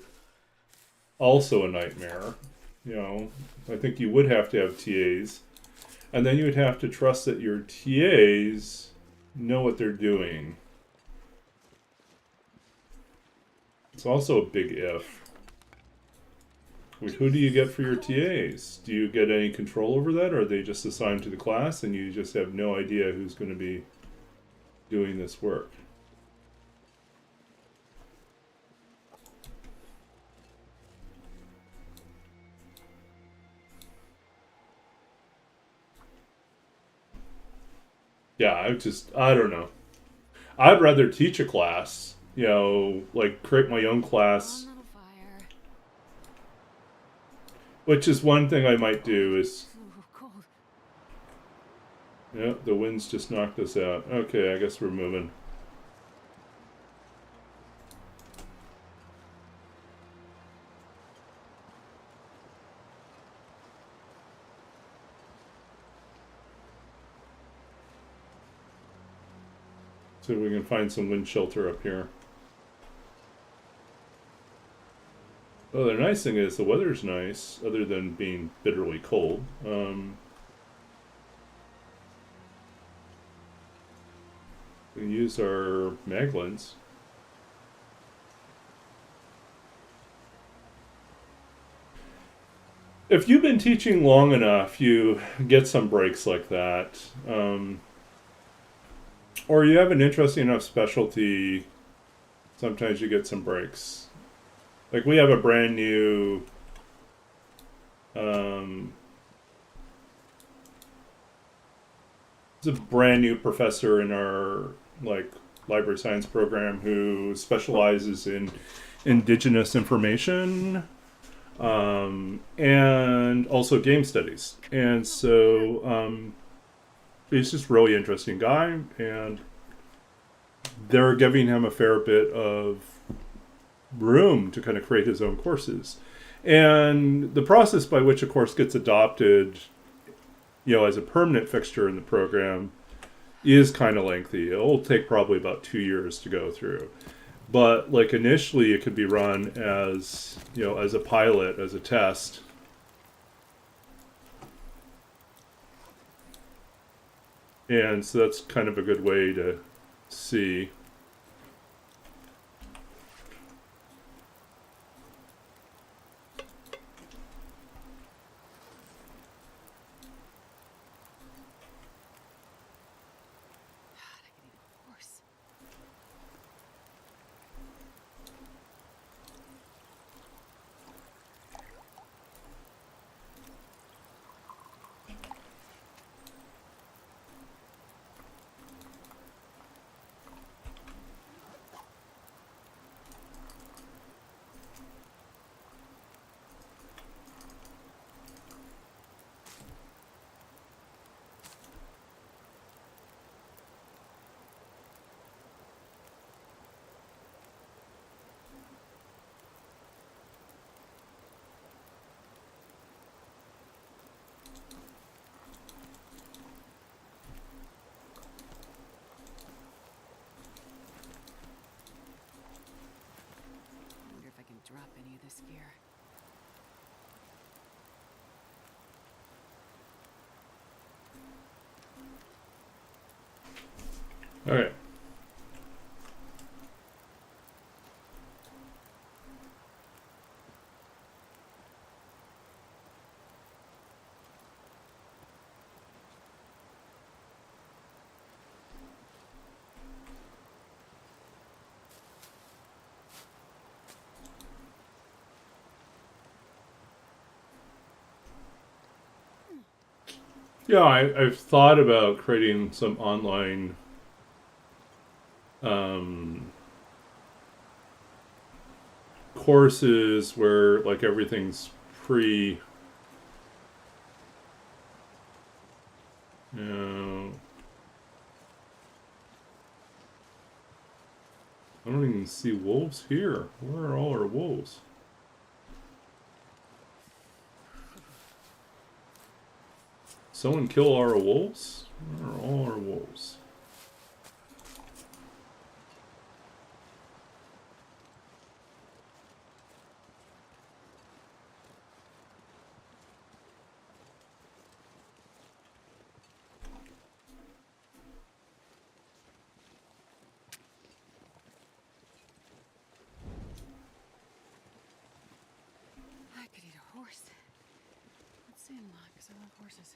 Speaker 2: also a nightmare. You know, I think you would have to have TAs. And then you would have to trust that your TAs know what they're doing. It's also a big if. Wait, who do you get for your TAs? Do you get any control over that, or are they just assigned to the class and you just have no idea who's going to be doing this work? Yeah, I don't know. I'd rather teach a class, you know, like create my own class. Which is one thing I might do is... Yeah, the winds just knocked us out. Okay, I guess we're moving. See if we can find some wind shelter up here. Well, the nice thing is the weather's nice, other than being bitterly cold. We can use our maglins. If you've been teaching long enough, you get some breaks like that. Or you have an interesting enough specialty, sometimes you get some breaks. Like we have a brand new there's a brand new professor in our like library science program who specializes in indigenous information and also game studies. And so he's just a really interesting guy, and they're giving him a fair bit of room to kind of create his own courses. And the process by which a course gets adopted, you know, as a permanent fixture in the program is kind of lengthy. It'll take probably about 2 years to go through. But like initially it could be run as, you know, as a pilot, as a test. And so that's kind of a good way to see. Okay. Yeah, I've thought about creating some online courses where like everything's free. You know, I don't even see wolves here. Where are all our wolves? Someone kill our wolves? Where are all our wolves?
Speaker 1: I could eat a horse. Let's see, because I love horses.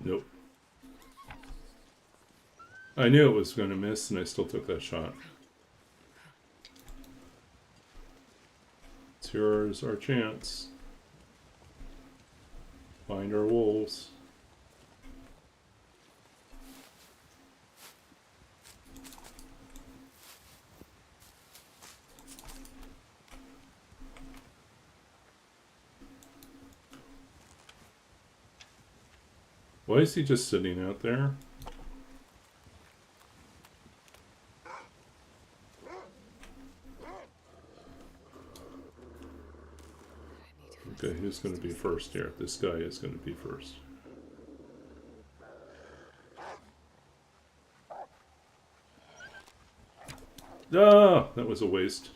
Speaker 2: Nope. I knew it was going to miss, and I still took that shot. Here's our chance. Find our wolves. Why is he just sitting out there? Okay, who's going to be first here? This guy is going to be first. Ah, that was a waste.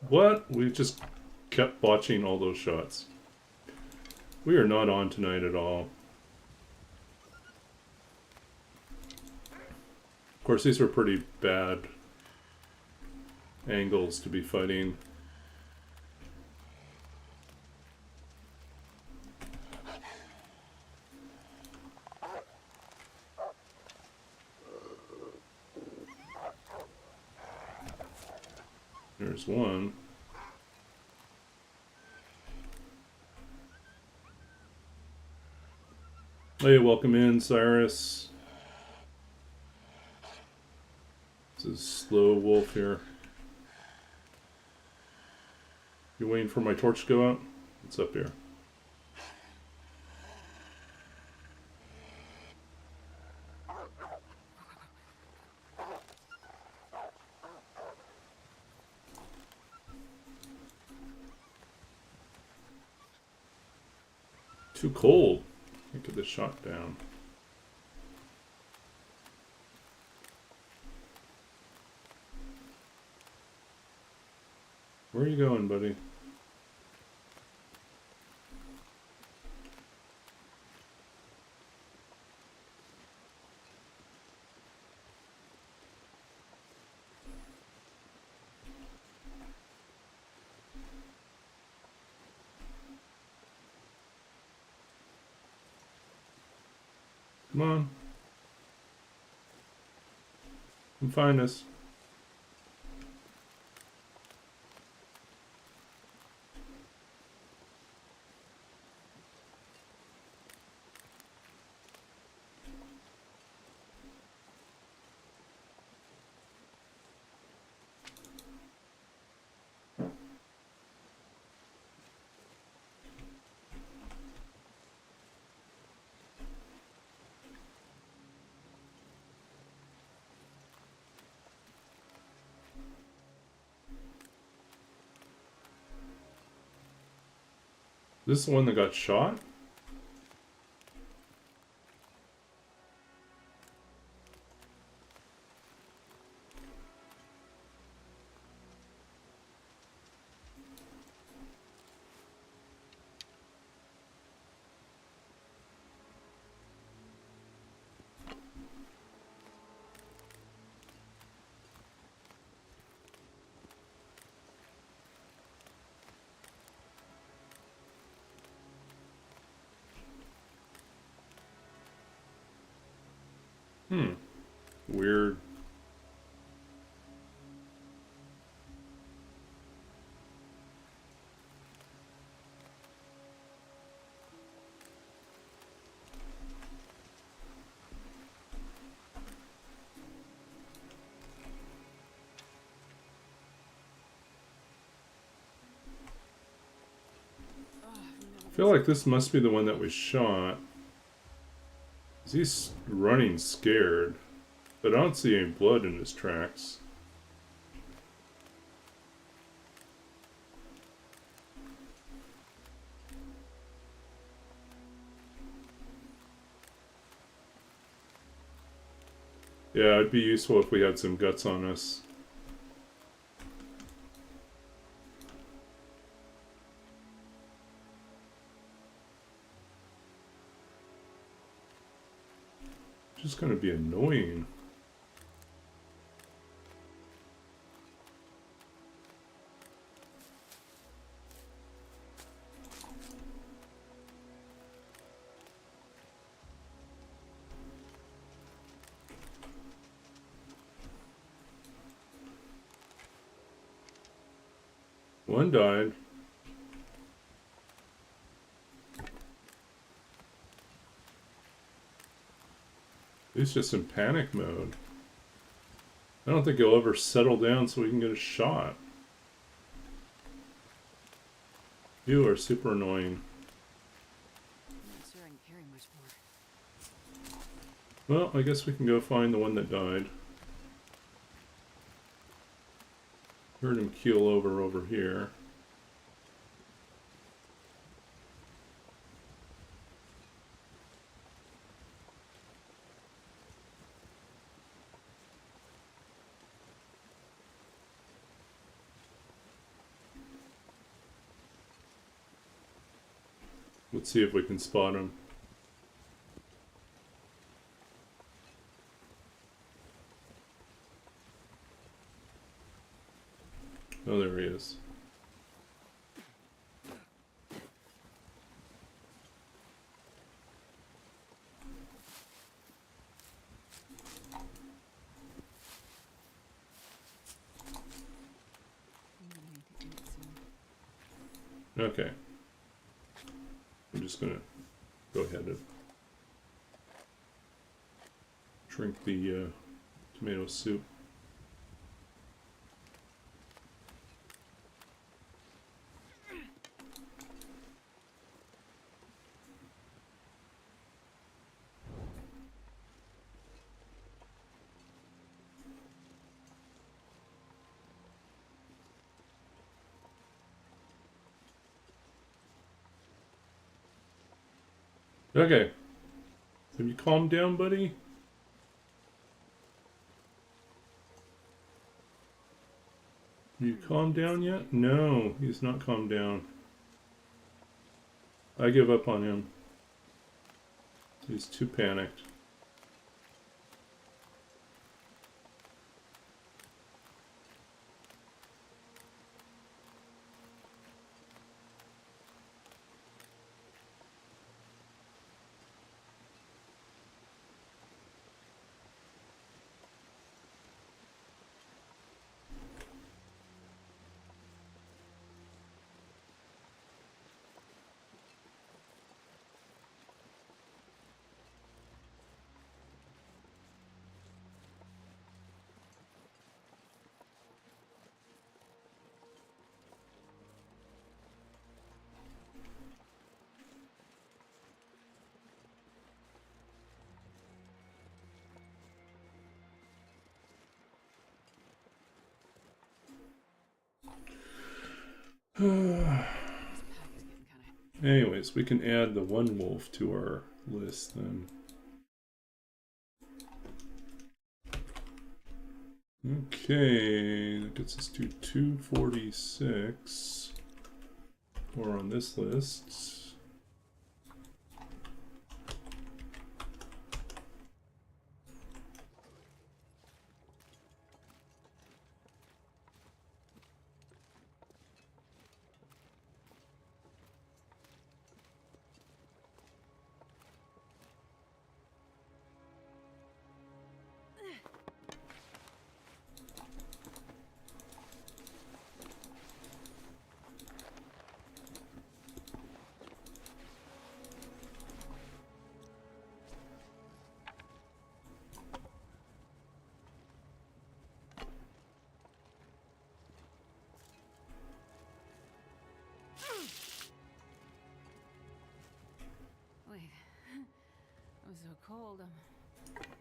Speaker 2: What? We just kept botching all those shots. We are not on tonight at all. Of course, these were pretty bad angles to be fighting. There's one. Hey, welcome in, Cyrus. This is Slow Wolf here. You waiting for my torch to go out? It's up here. Too cold. Get this shot down. Where are you going, buddy? Come on. Come find us. This is the one that got shot? Weird. I feel like this must be the one that we shot. He's running scared, but I don't see any blood in his tracks. Yeah, it'd be useful if we had some guts on us. Just gonna be annoying. One died. He's just in panic mode. I don't think he'll ever settle down so we can get a shot. You are super annoying.
Speaker 1: I'm not sure I can carry much more.
Speaker 2: Well, I guess we can go find the one that died. Heard him keel over here. Let's see if we can spot him. Oh, there he is. Okay. I'm just gonna go ahead and drink the tomato soup. Okay. Have you calmed down, buddy? Have you calmed down yet? No, he's not calmed down. I give up on him. He's too panicked. Anyways, we can add the one wolf to our list then. Okay, that gets us to 246. More on this list.
Speaker 1: Wait. I'm so cold. I'm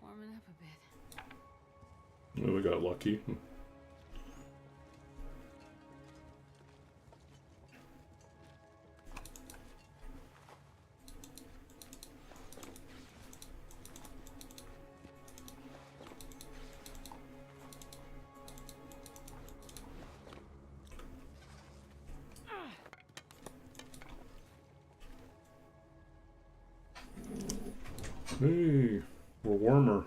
Speaker 1: warming up a bit.
Speaker 2: Well, we got lucky. Hey, we're warmer.
Speaker 1: I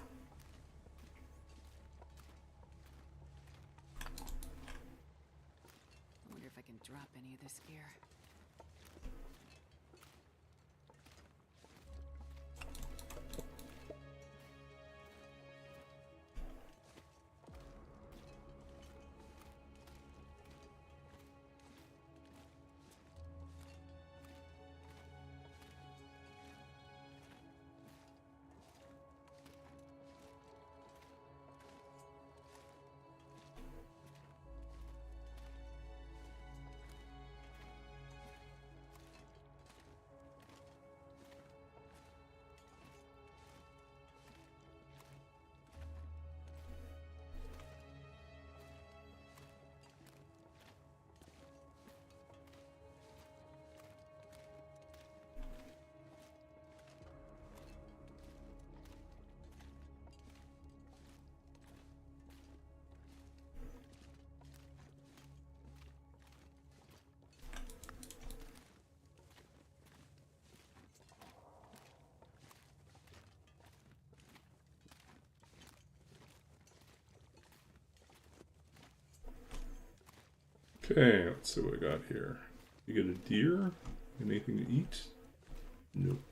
Speaker 1: wonder if I can drop any of this gear.
Speaker 2: Okay, let's see what we got here. You get a deer? Anything to eat? Nope.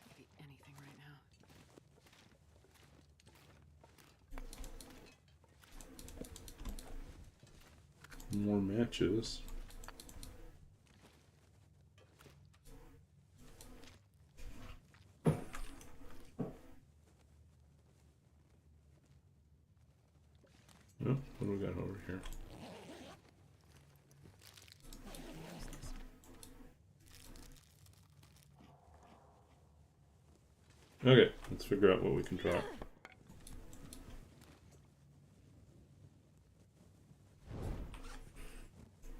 Speaker 1: I could eat anything right now.
Speaker 2: More matches. Oh, what do we got over here? Okay, let's figure out what we can drop.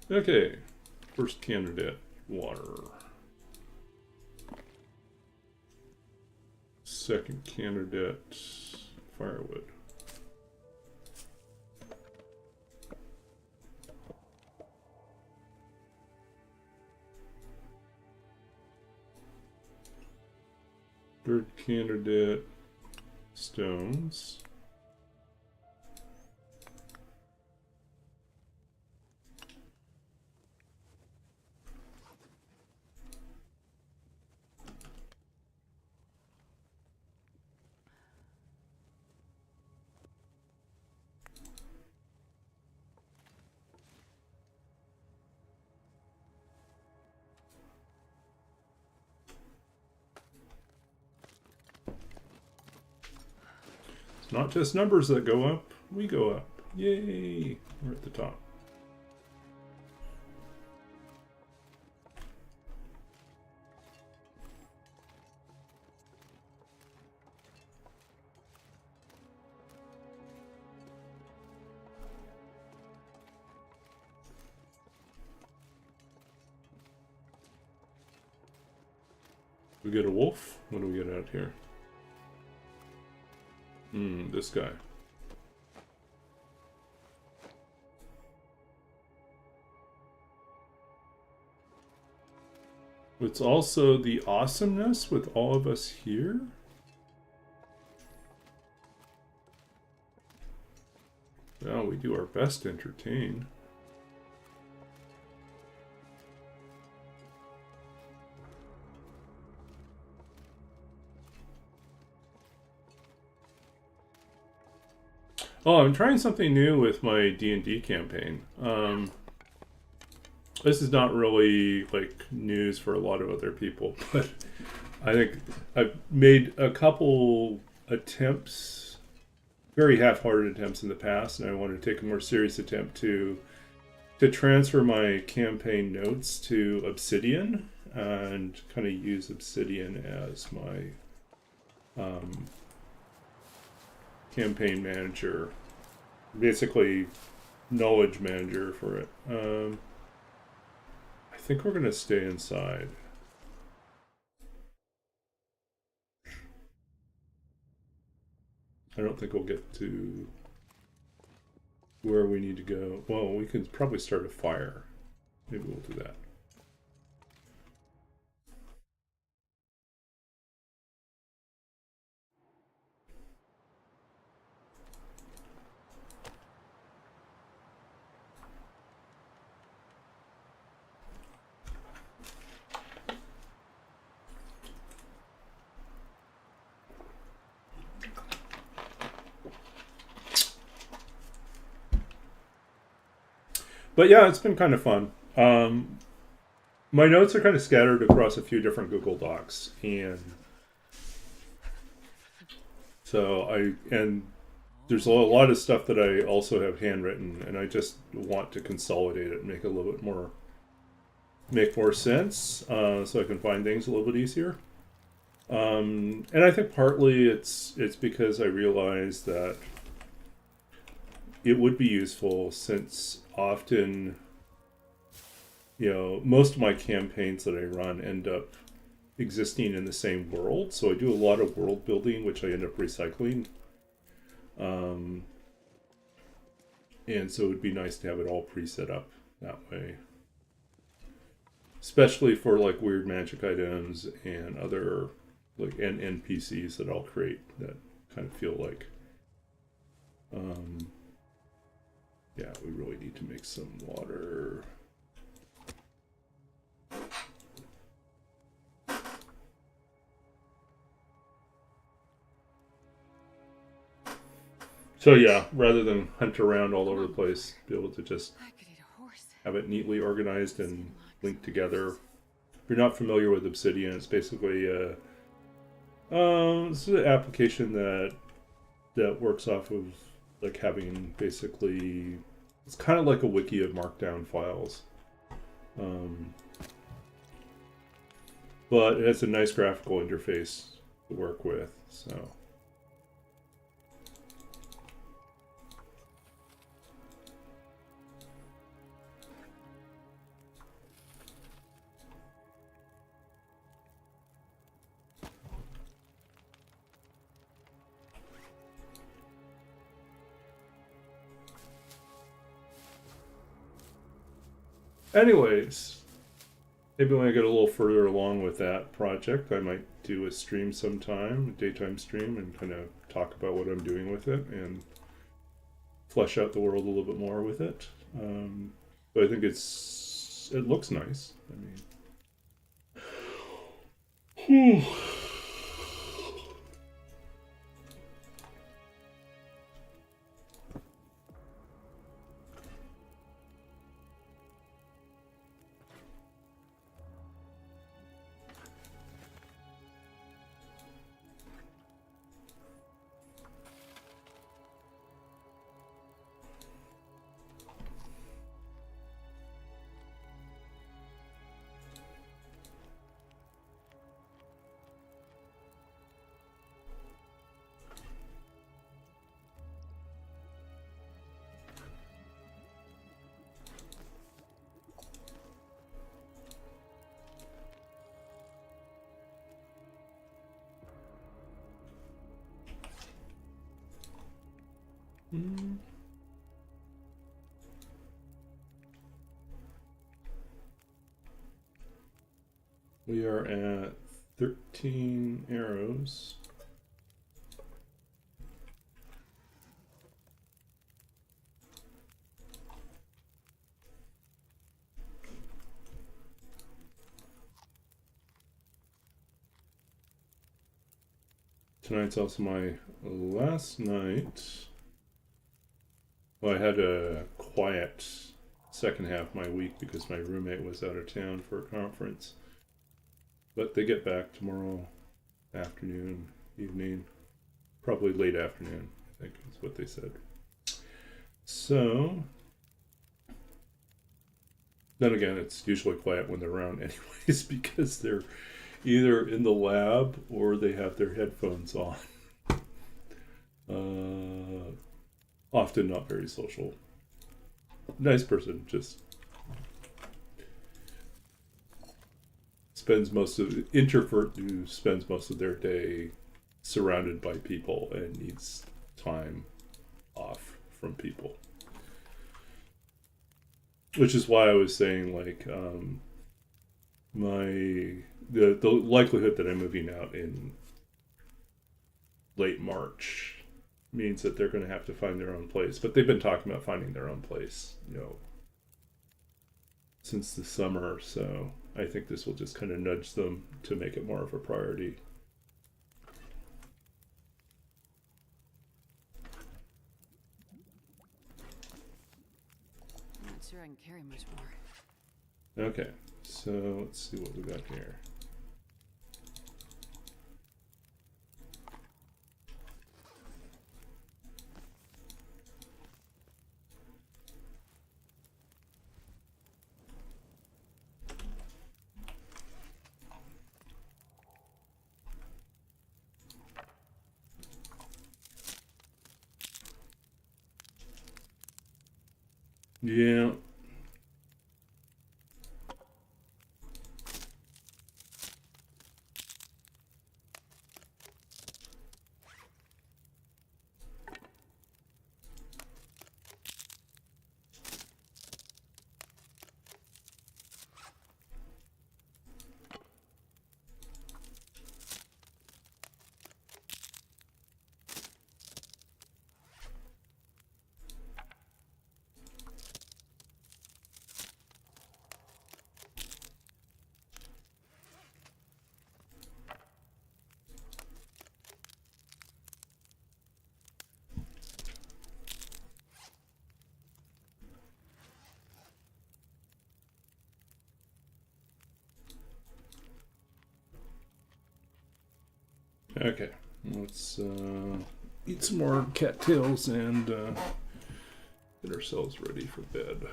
Speaker 2: Okay, first candidate, water. Second candidate, firewood. Third candidate, stones. It's not just numbers that go up, we go up. Yay! We're at the top. We get a wolf? What do we get out here? This guy. It's also the awesomeness with all of us here. Well, we do our best to entertain. Oh, I'm trying something new with my D&D campaign. This is not really like news for a lot of other people, but I think I've made a couple attempts, very half-hearted attempts in the past, and I want to take a more serious attempt to transfer my campaign notes to Obsidian and kind of use Obsidian as my campaign manager, basically knowledge manager for it. I think we're going to stay inside. I don't think we'll get to where we need to go. Well, we could probably start a fire. Maybe we'll do that. But yeah, it's been kind of fun. My notes are kind of scattered across a few different Google Docs, and so there's a lot of stuff that I also have handwritten, and I just want to consolidate it and make it a little bit more, make more sense, so I can find things a little bit easier. And I think partly it's because I realized that it would be useful, since often, most of my campaigns that I run end up existing in the same world. So I do a lot of world building, which I end up recycling. And so it would be nice to have it all pre-set up that way. Especially for like weird magic items and other like NPCs that I'll create that kind of feel like yeah, we really need to make some water. So yeah, rather than hunt around all over the place, be able to just have it neatly organized and linked together. If you're not familiar with Obsidian, it's basically it's an application that works off of like having basically, it's kind of like a wiki of markdown files, but it has a nice graphical interface to work with. So anyways, maybe when I get a little further along with that project, I might do a stream sometime, a daytime stream, and kind of talk about what I'm doing with it and flesh out the world a little bit more with it. But I think it looks nice. I mean, Mm. We are at 13 arrows. Tonight's also my last night. Well, I had a quiet second half of my week because my roommate was out of town for a conference. But they get back tomorrow afternoon, evening, probably late afternoon, I think is what they said. So, then again, it's usually quiet when they're around anyways because they're either in the lab or they have their headphones on. Often not very social. Nice person, just spends most of introvert who spends most of their day surrounded by people and needs time off from people. Which is why I was saying, like, the likelihood that I'm moving out in late March means that they're going to have to find their own place. But they've been talking about finding their own place, since the summer. So I think this will just kind of nudge them to make it more of a priority.
Speaker 1: I'm not sure I can carry much more.
Speaker 2: Okay, so let's see what we got here. Yeah. Okay, let's eat some more cattails and get ourselves ready for bed.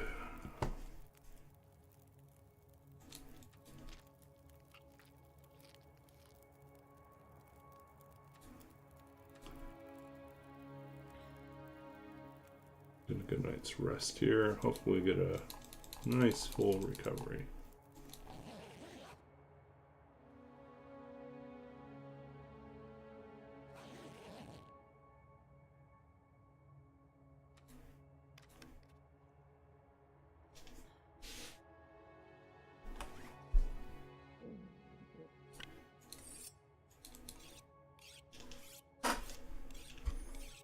Speaker 2: Get a good night's rest here. Hopefully get a nice full recovery.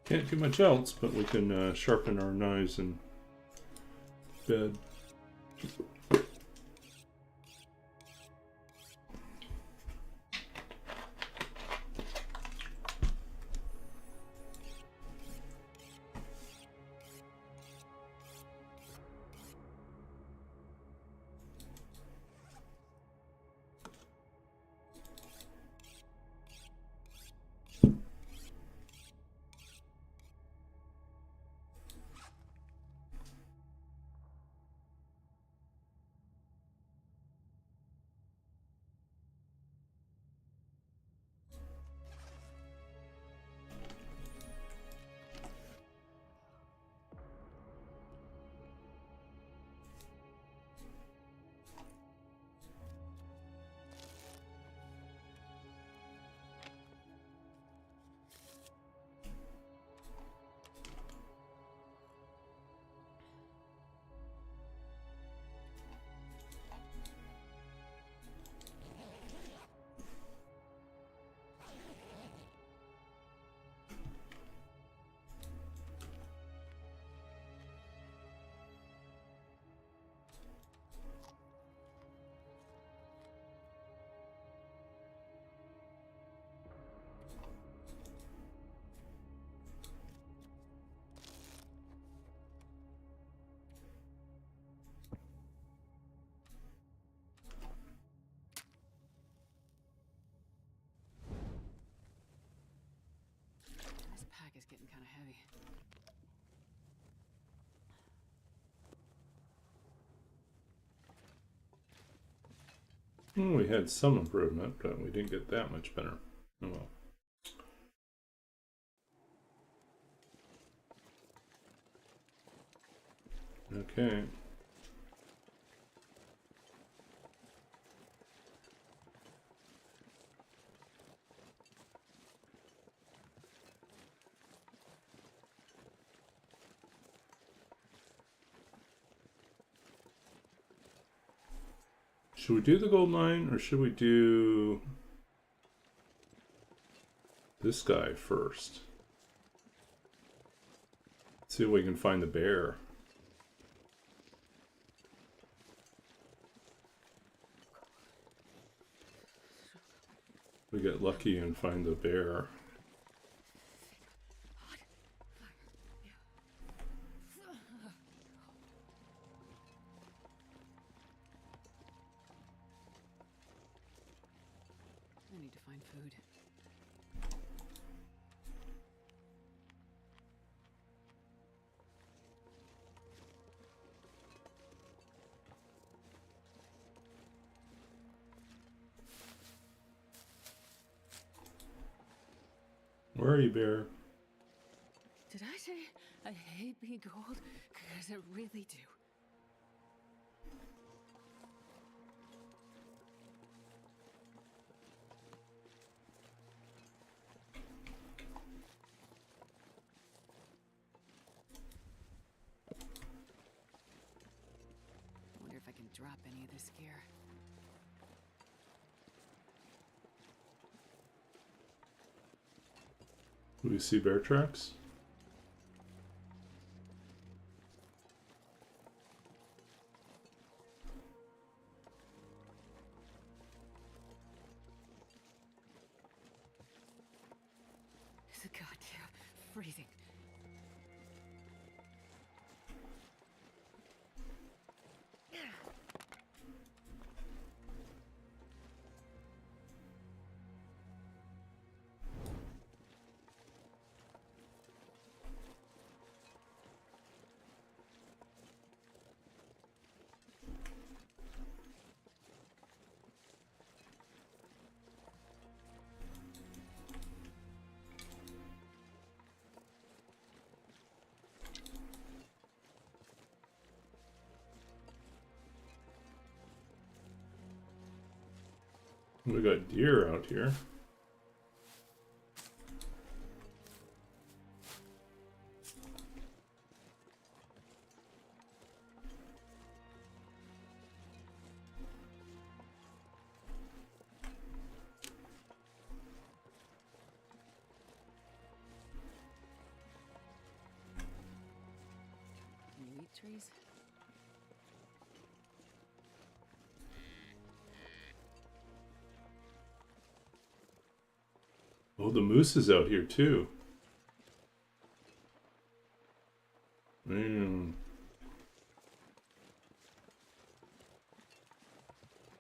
Speaker 2: Can't do much else, but we can sharpen our knives in bed. Well, we had some improvement, but we didn't get that much better. Oh well. Okay. Should we do the gold mine or should we do this guy first? See if we can find the bear. We get lucky and find the bear.
Speaker 1: I need to find food.
Speaker 2: Where are you, bear?
Speaker 1: Did I say I hate being cold? Because I really do. I wonder if I can drop any of this gear.
Speaker 2: Do we see bear tracks?
Speaker 1: It's a goddamn freezing.
Speaker 2: We got deer out here.
Speaker 1: Can you eat trees?
Speaker 2: Oh, the moose is out here too. Man.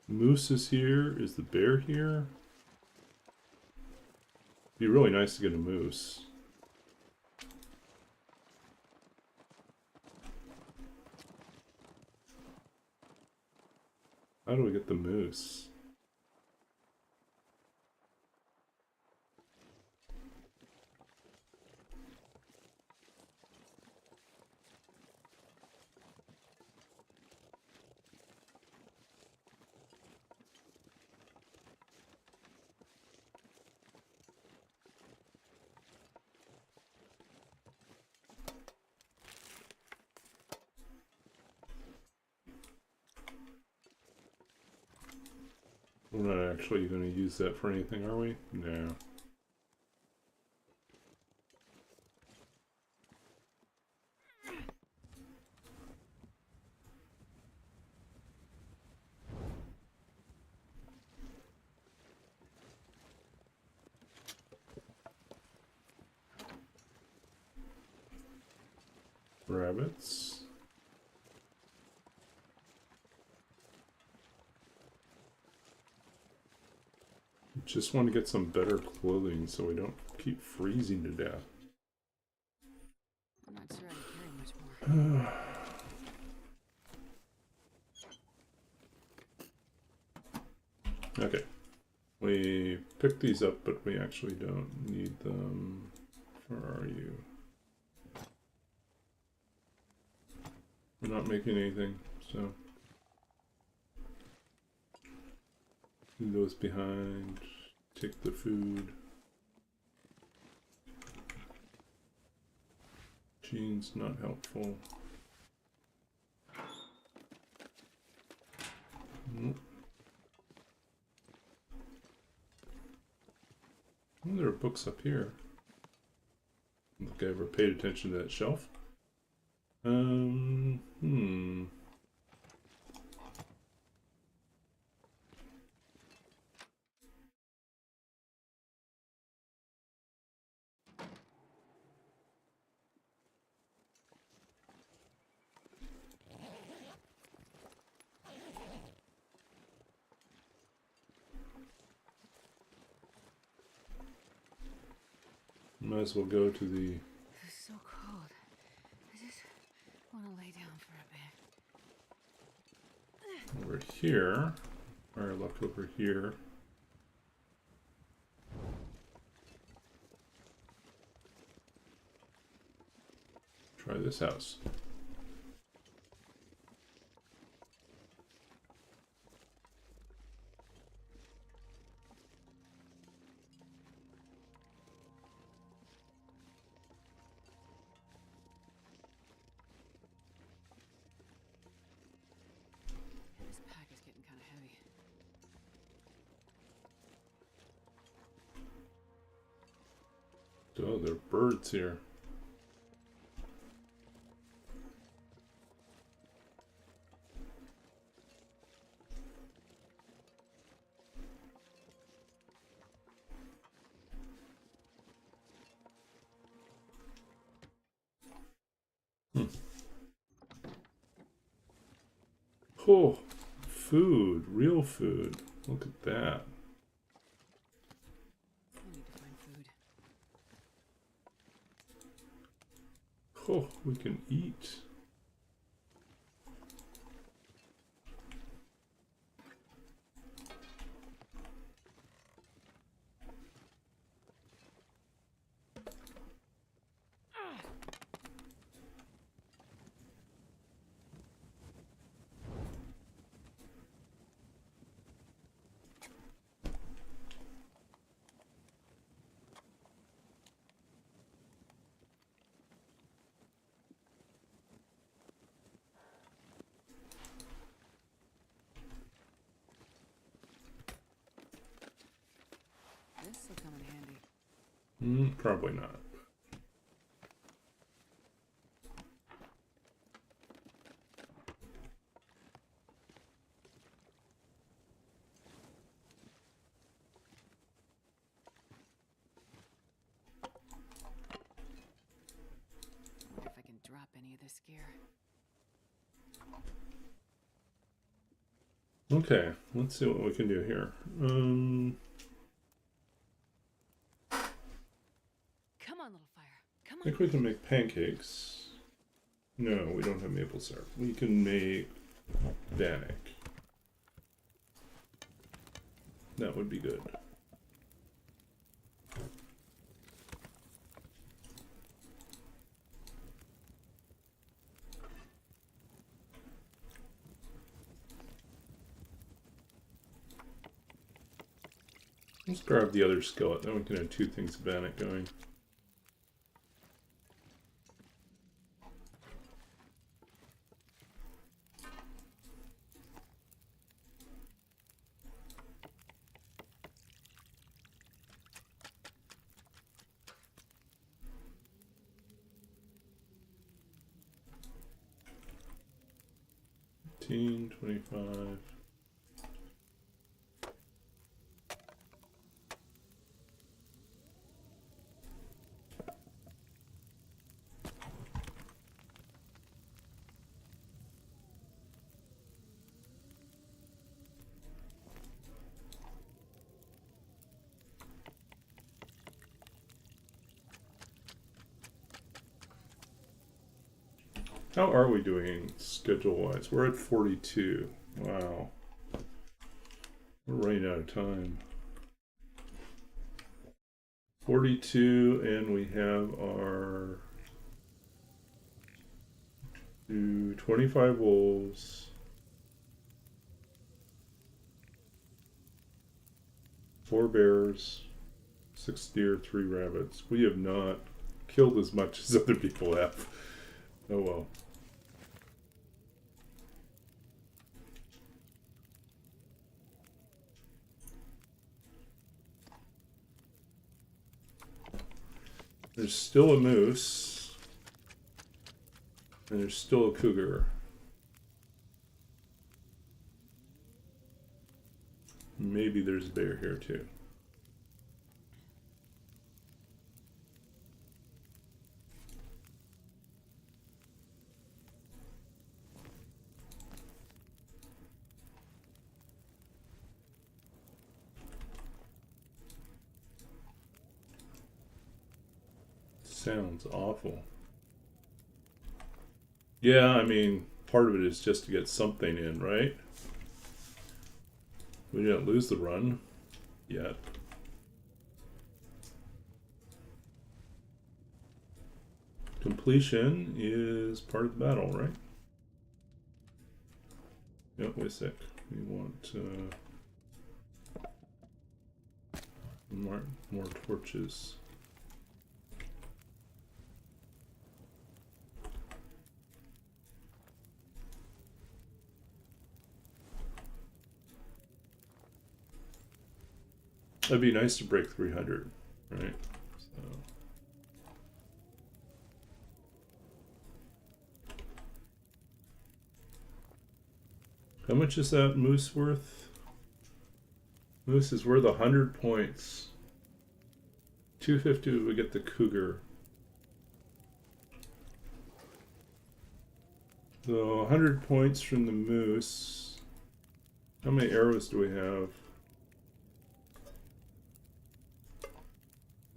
Speaker 2: Moose is here. Is the bear here? Be really nice to get a moose. How do we get the moose? We're not actually going to use that for anything, are we? No. Rabbits. Just want to get some better clothing so we don't keep freezing to death.
Speaker 1: I'm not sure I can carry much more.
Speaker 2: Okay. We picked these up, but we actually don't need them. Where are you? We're not making anything, so leave those behind. Take the food. Jeans not helpful. Nope. Oh, there are books up here. I don't think I ever paid attention to that shelf. Might as well go to the...
Speaker 1: It's so cold. I just want to lay down for a bit.
Speaker 2: over here. Fire luck over here. Try this house.
Speaker 1: This pack is getting kind of heavy.
Speaker 2: Oh, there are birds here. Oh, food, real food. Look at that.
Speaker 1: I need to find food.
Speaker 2: Oh, we can eat.
Speaker 1: This will come in handy.
Speaker 2: Probably not.
Speaker 1: I wonder if I can drop any of this gear.
Speaker 2: Okay, let's see what we can do here.
Speaker 1: Come on, little fire. Come
Speaker 2: I
Speaker 1: on.
Speaker 2: think we can make pancakes. No, we don't have maple syrup. We can make bannock. That would be good. Let's grab the other skillet, then we can have two things of bannock going. $15.25. How are we doing schedule-wise? We're at 42. Wow. We're running out of time. 42, and we have our 25 wolves, 4 bears, 6 deer, 3 rabbits. We have not killed as much as other people have. Oh well. There's still a moose. And there's still a cougar. Maybe there's a bear here too. Sounds awful. Yeah, I mean, part of it is just to get something in, right? We didn't lose the run yet. Completion is part of the battle, right? Yep, wait a sec. We want more torches. It'd be nice to break 300, right? So. How much is that moose worth? Moose is worth 100 points. 250 we get the cougar. So 100 points from the moose. How many arrows do we have?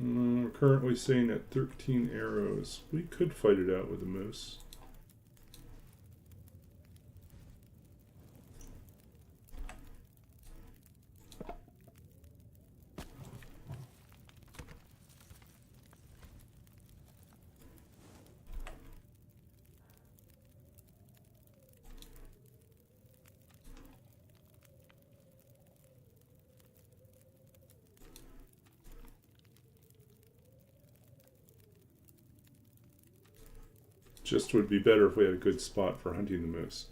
Speaker 2: We're currently sitting at 13 arrows. We could fight it out with the moose. Just would be better if we had a good spot for hunting the moose.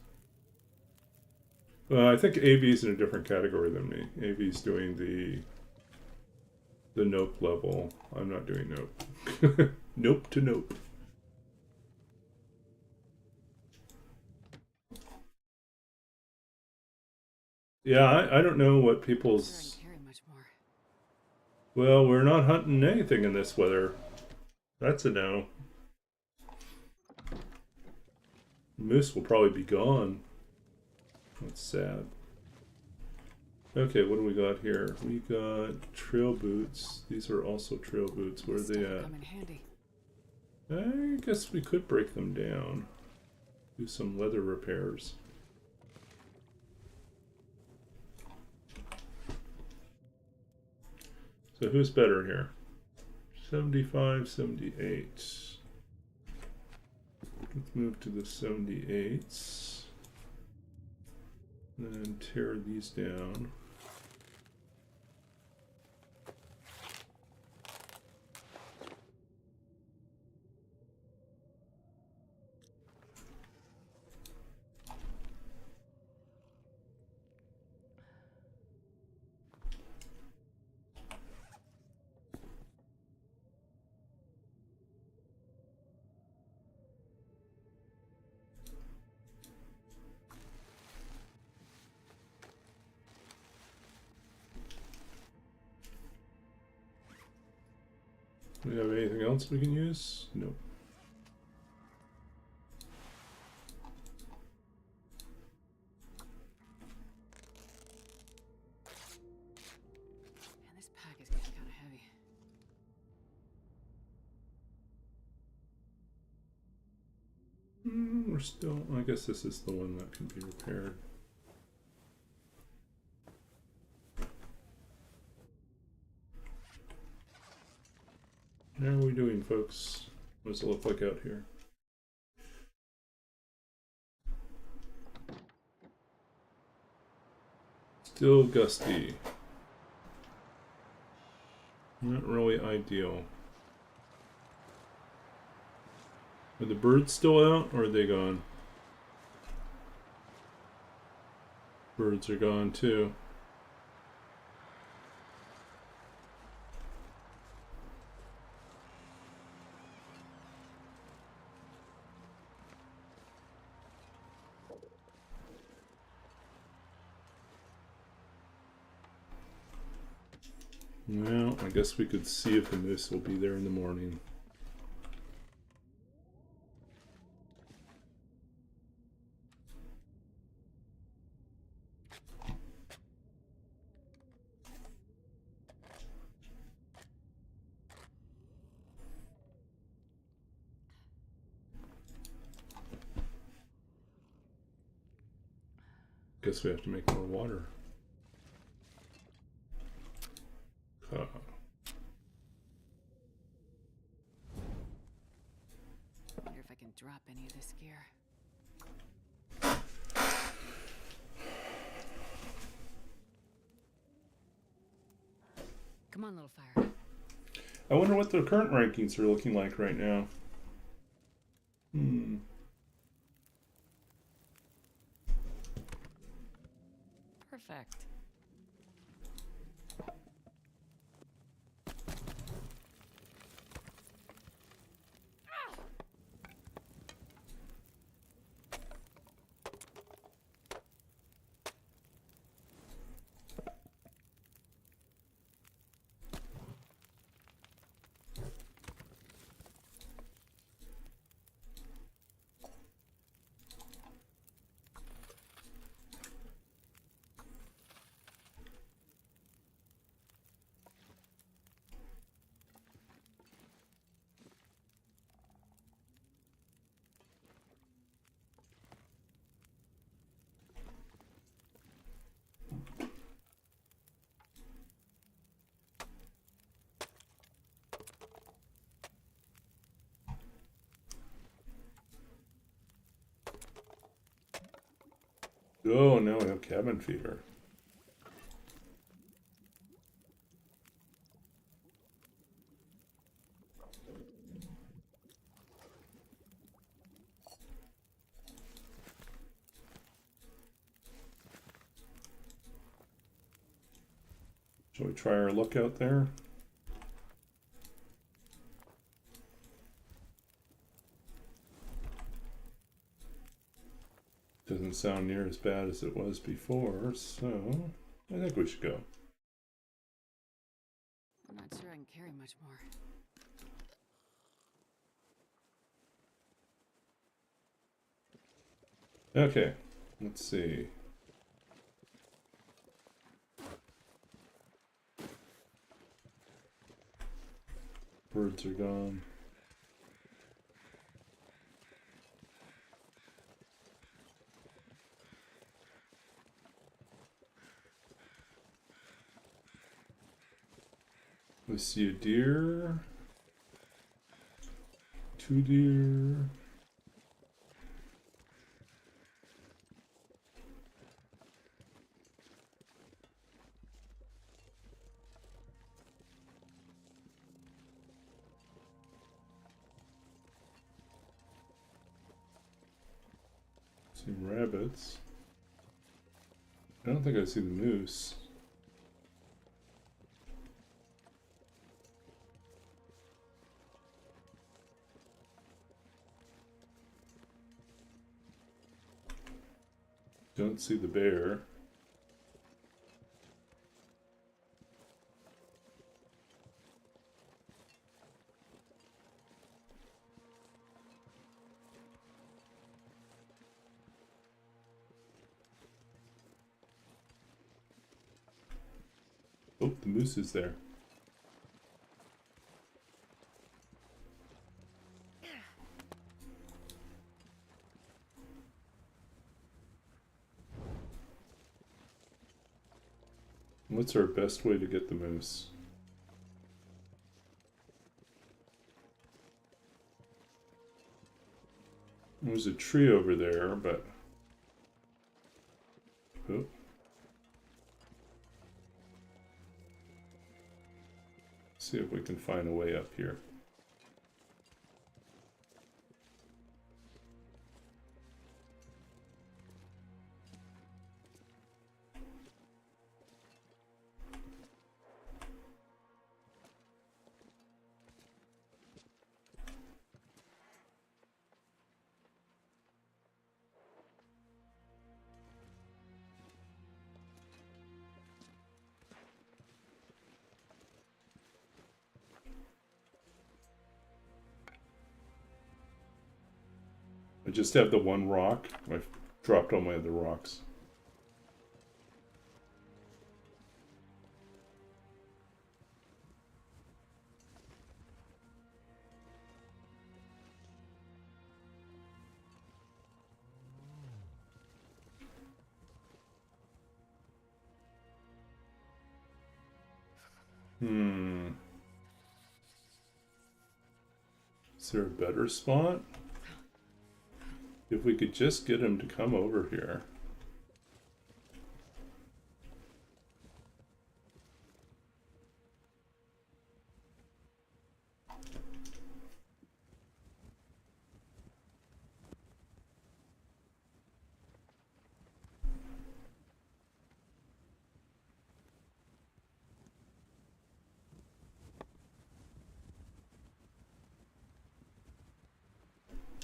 Speaker 2: I think AV's in a different category than me. AV's doing the nope level. I'm not doing nope. Nope to nope. Yeah, I don't know what people's... Well, we're not hunting anything in this weather. That's a no. Moose will probably be gone. That's sad. Okay, what do we got here? We got trail boots. These are also trail boots. Where are they at? I guess we could break them down. Do some leather repairs. So who's better here? 75, 78. Let's move to the 78s. And then tear these down. Do we have anything else we can use? Nope.
Speaker 1: Man, this pack is getting kind of heavy.
Speaker 2: We're still... I guess this is the one that can be repaired. doing, folks? What does it look like out here? Still gusty. Not really ideal. Are the birds still out, or are they gone? Birds are gone too. Well, I guess we could see if the moose will be there in the morning. Guess we have to make more water.
Speaker 1: Wonder if I can drop any of this gear. Come on, little fire.
Speaker 2: I wonder what the current rankings are looking like right now.
Speaker 1: Perfect.
Speaker 2: Oh, now we have cabin feeder. Shall we try our luck out there? Doesn't sound near as bad as it was before, so I think we should go.
Speaker 1: I'm not sure I can carry much more.
Speaker 2: Okay, let's see. Birds are gone. We see a deer. 2 deer. See rabbits. I don't think I see the moose. Don't see the bear. Oh, the moose is there. What's our best way to get the moose? There's a tree over there, but... Oh. See if we can find a way up here. I just have the one rock. I've dropped all my other rocks. Is there a better spot? If we could just get him to come over here.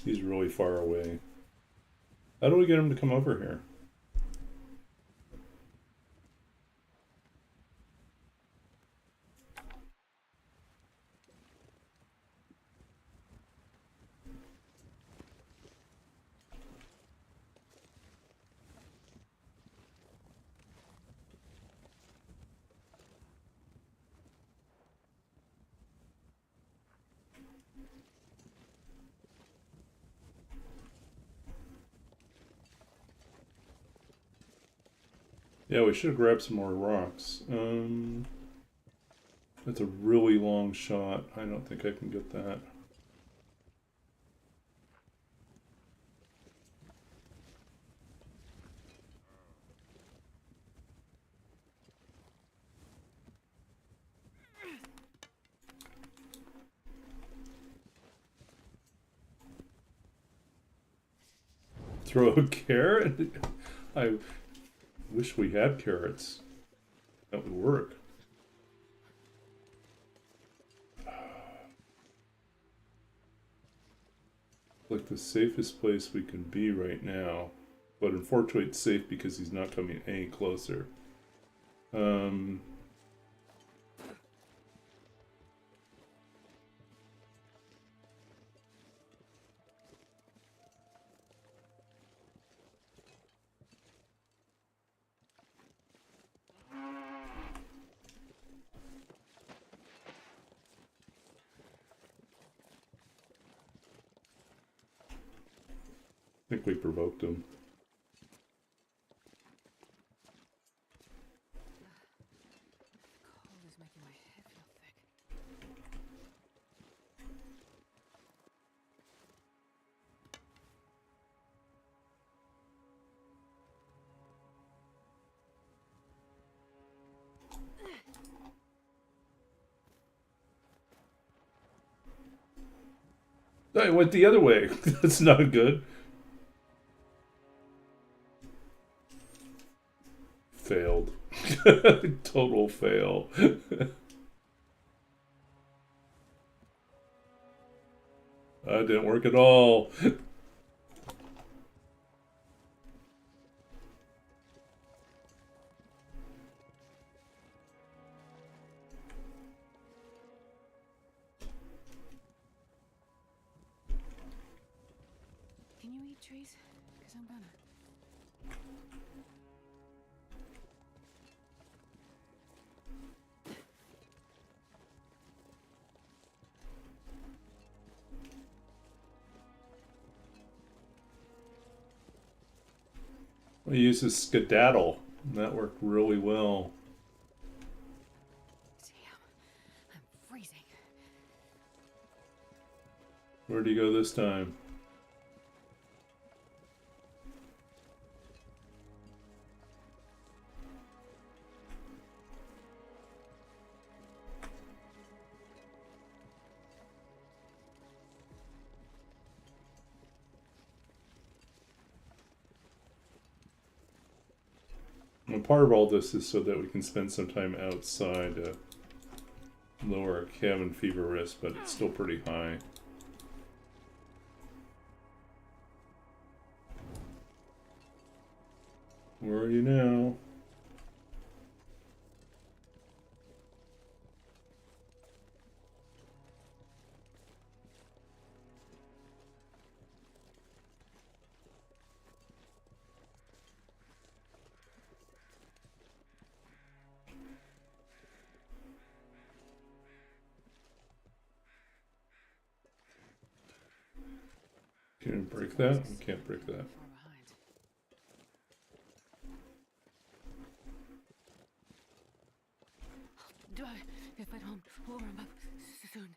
Speaker 2: He's really far away. How do we get him to come over here? Yeah, we should have grabbed some more rocks. That's a really long shot. I don't think I can get that. Throw a carrot? I wish we had carrots. That would work. Like the safest place we can be right now. But unfortunately it's safe because he's not coming any closer. I think we provoked him.
Speaker 1: Cold is making my head feel thick.
Speaker 2: I went the other way. That's not good. Failed. Total fail. That didn't work at all.
Speaker 1: Can you eat trees? Because I'm gonna.
Speaker 2: I used a skedaddle. And that worked really well.
Speaker 1: Damn, I'm freezing.
Speaker 2: Where'd he go this time? And part of all this is so that we can spend some time outside to lower our cabin fever risk, but it's still pretty high. Where are you now? Can you break that? We can't break that.
Speaker 1: Far behind. Do I? If I don't warm up soon.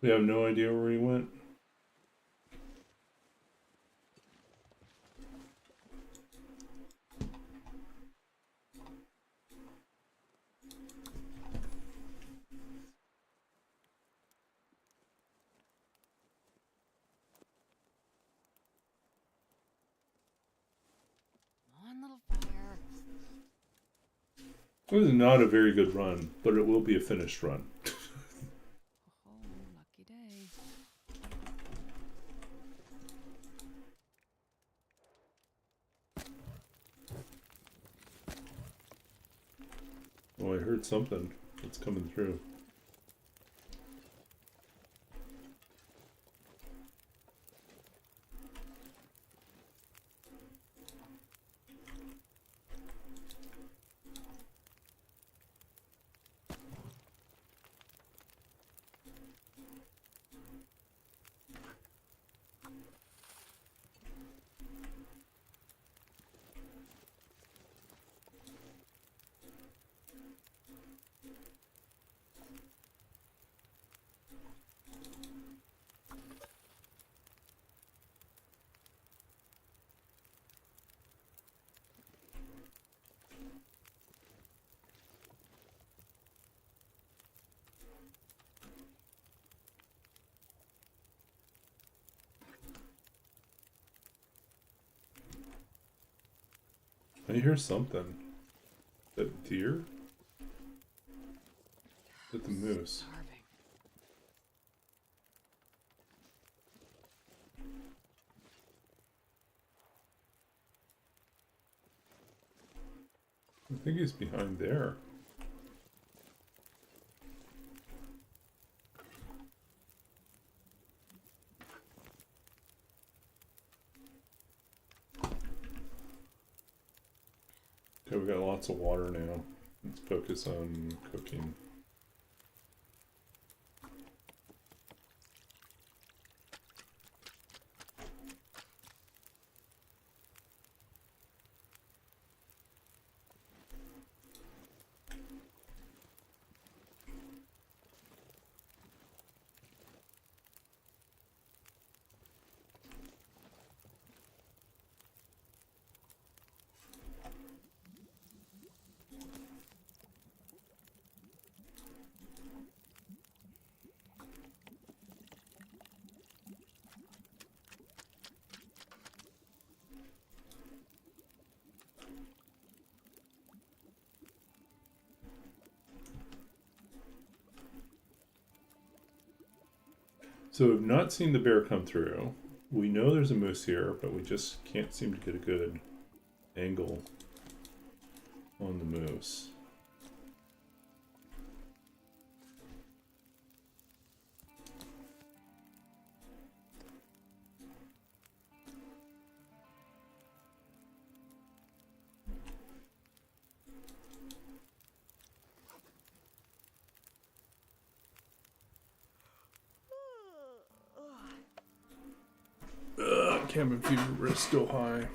Speaker 2: We have no idea where he went.
Speaker 1: One little fire.
Speaker 2: It was not a very good run, but it will be a finished run.
Speaker 1: Oh, lucky day.
Speaker 2: Oh, I heard something. It's coming through. I hear something. That deer? Is that the moose?
Speaker 1: Starving.
Speaker 2: I think he's behind there. Okay, we got lots of water now. Let's focus on cooking. So we've not seen the bear come through. We know there's a moose here, but we just can't seem to get a good angle on the moose. Cabin fever is still high.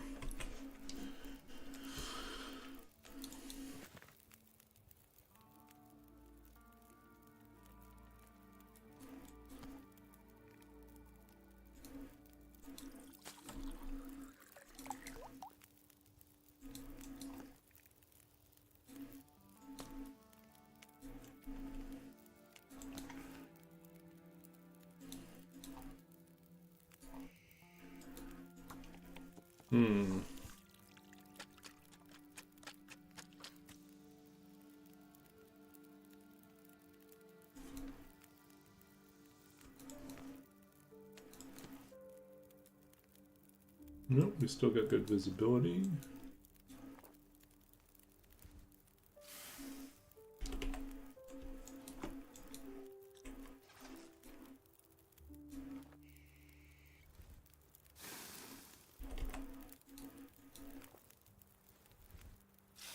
Speaker 2: Hmm. Nope, we still got good visibility.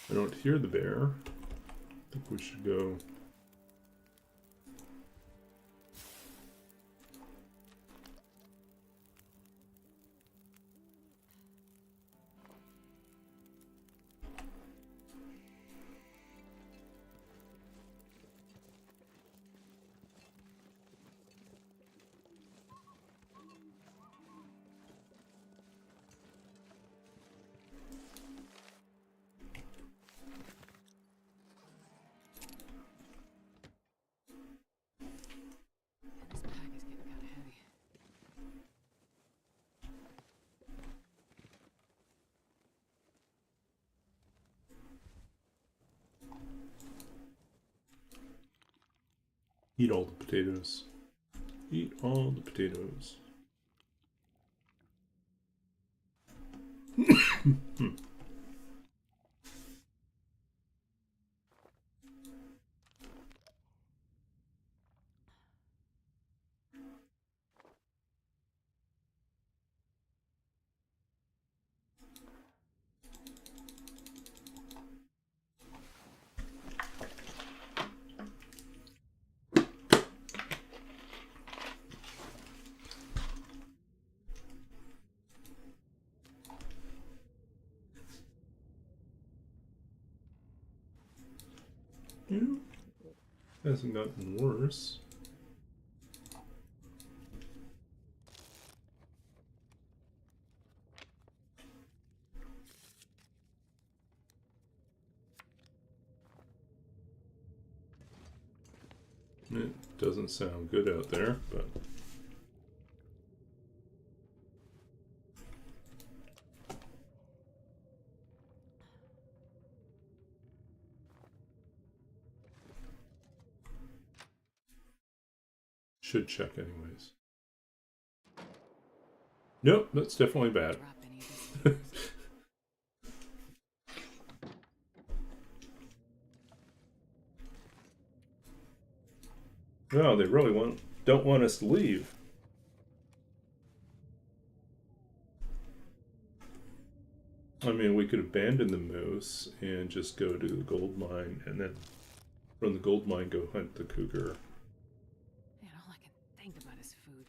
Speaker 2: I don't hear the bear. I think we should go.
Speaker 1: This pack is getting kind of heavy.
Speaker 2: Eat all the potatoes. Eat all the potatoes. Yeah. Hasn't gotten worse. It doesn't sound good out there, but should check anyways. Nope, that's definitely bad.
Speaker 1: Drop any of this.
Speaker 2: No, they really don't want us to leave. I mean, we could abandon the moose and just go to the gold mine, and then from the gold mine go hunt the cougar.
Speaker 1: Man, all I can think about is food.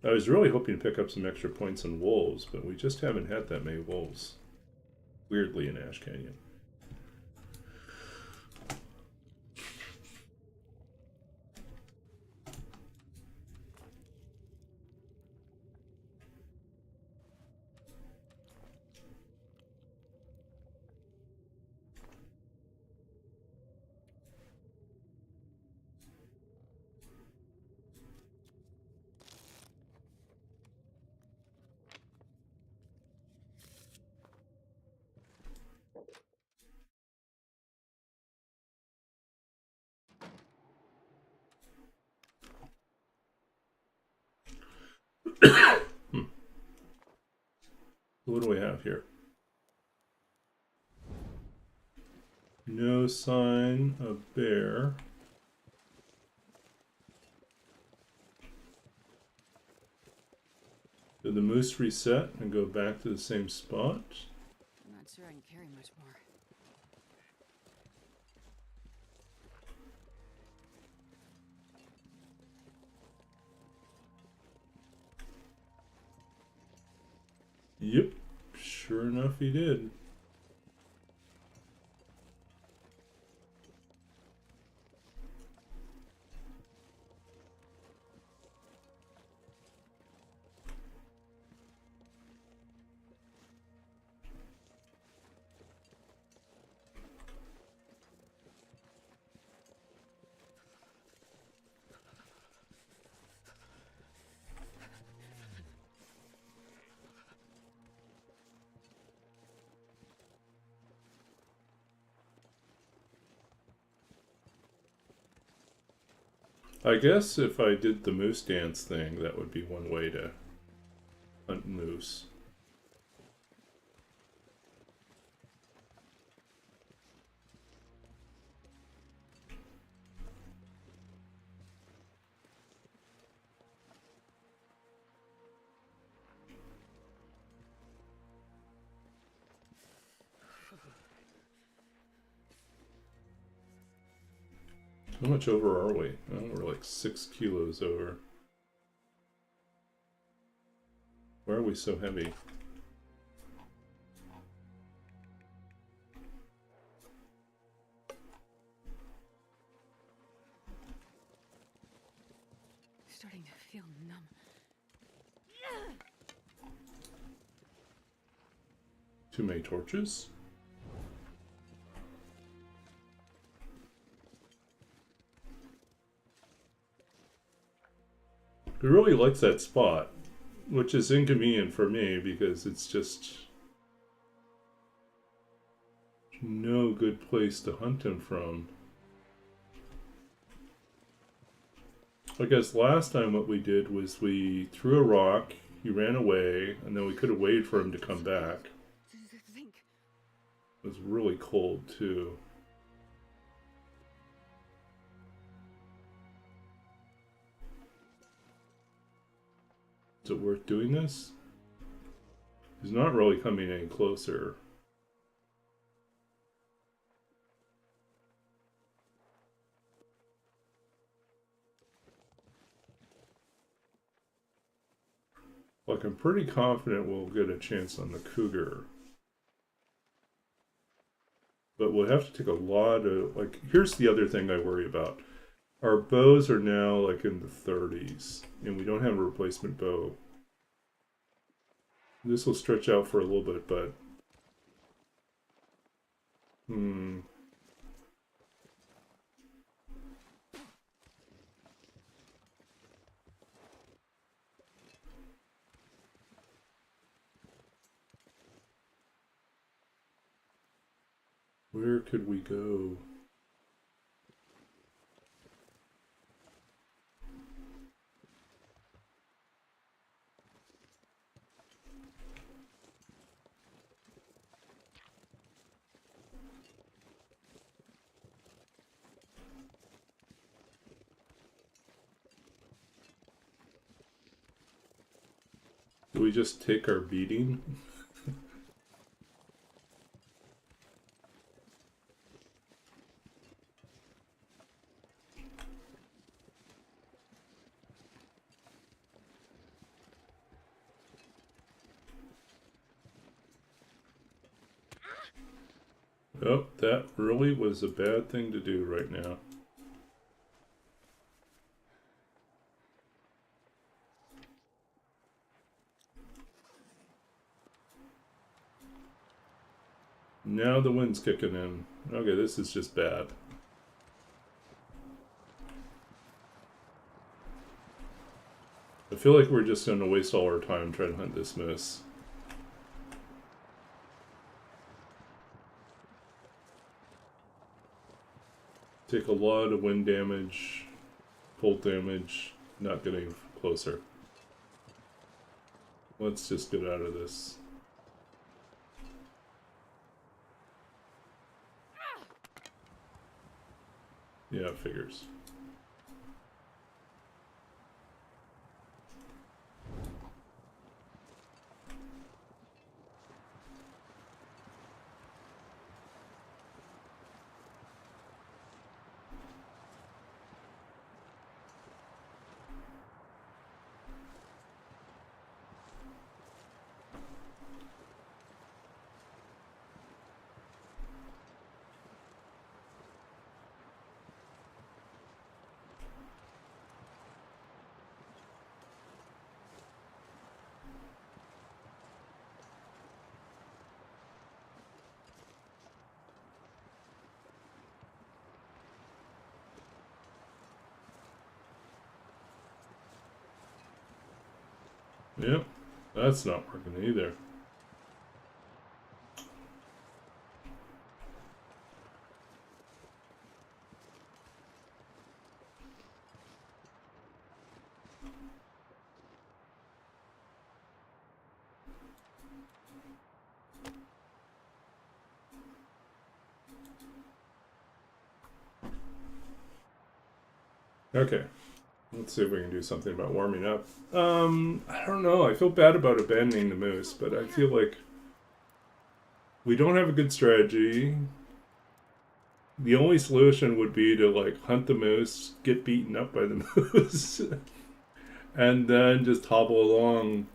Speaker 2: I was really hoping to pick up some extra points on wolves, but we just haven't had that many wolves. Weirdly, in Ash Canyon. What do we have here? No sign of bear. Did the moose reset and go back to the same spot?
Speaker 1: I'm not sure I can carry much more.
Speaker 2: Yep, sure enough he did. I guess if I did the moose dance thing, that would be one way to hunt moose. How much over are we? Oh, we're like 6 kilos over. Why are we so heavy?
Speaker 1: Starting to feel numb.
Speaker 2: Too many torches? He really likes that spot, which is inconvenient for me because it's just no good place to hunt him from. I guess last time what we did was we threw a rock, he ran away, and then we could have waited for him to come back. It was really cold too. Is it worth doing this? He's not really coming any closer. Like, I'm pretty confident we'll get a chance on the cougar. But we'll have to take a lot of, like, here's the other thing I worry about. Our bows are now, like, in the 30s, and we don't have a replacement bow. This will stretch out for a little bit, but... Where could we go? Do we just take our beating? Oh, that really was a bad thing to do right now. Now the wind's kicking in. Okay, this is just bad. I feel like we're just going to waste all our time trying to hunt this moose. Take a lot of wind damage, cold damage, not getting closer. Let's just get out of this. Yeah, it figures. Yep, that's not working either. Okay. Let's see if we can do something about warming up. I don't know. I feel bad about abandoning the moose, but I feel like we don't have a good strategy. The only solution would be to like hunt the moose, get beaten up by the moose, and then just hobble along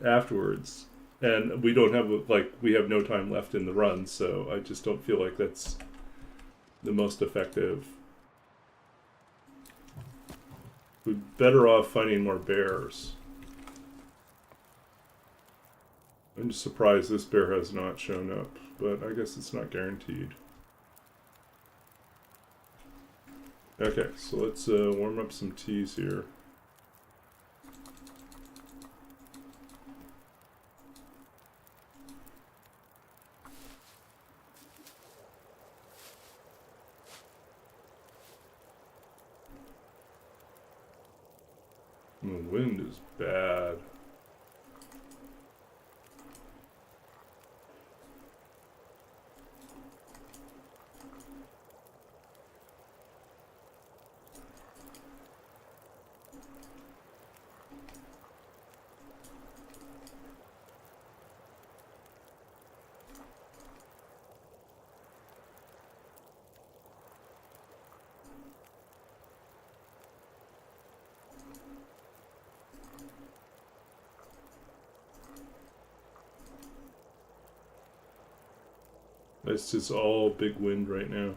Speaker 2: afterwards. And we don't have we have no time left in the run, so I just don't feel like that's the most effective. We're better off finding more bears. I'm just surprised this bear has not shown up, but I guess it's not guaranteed. Okay, so let's warm up some teas here. The wind is bad. It's just all big wind right now.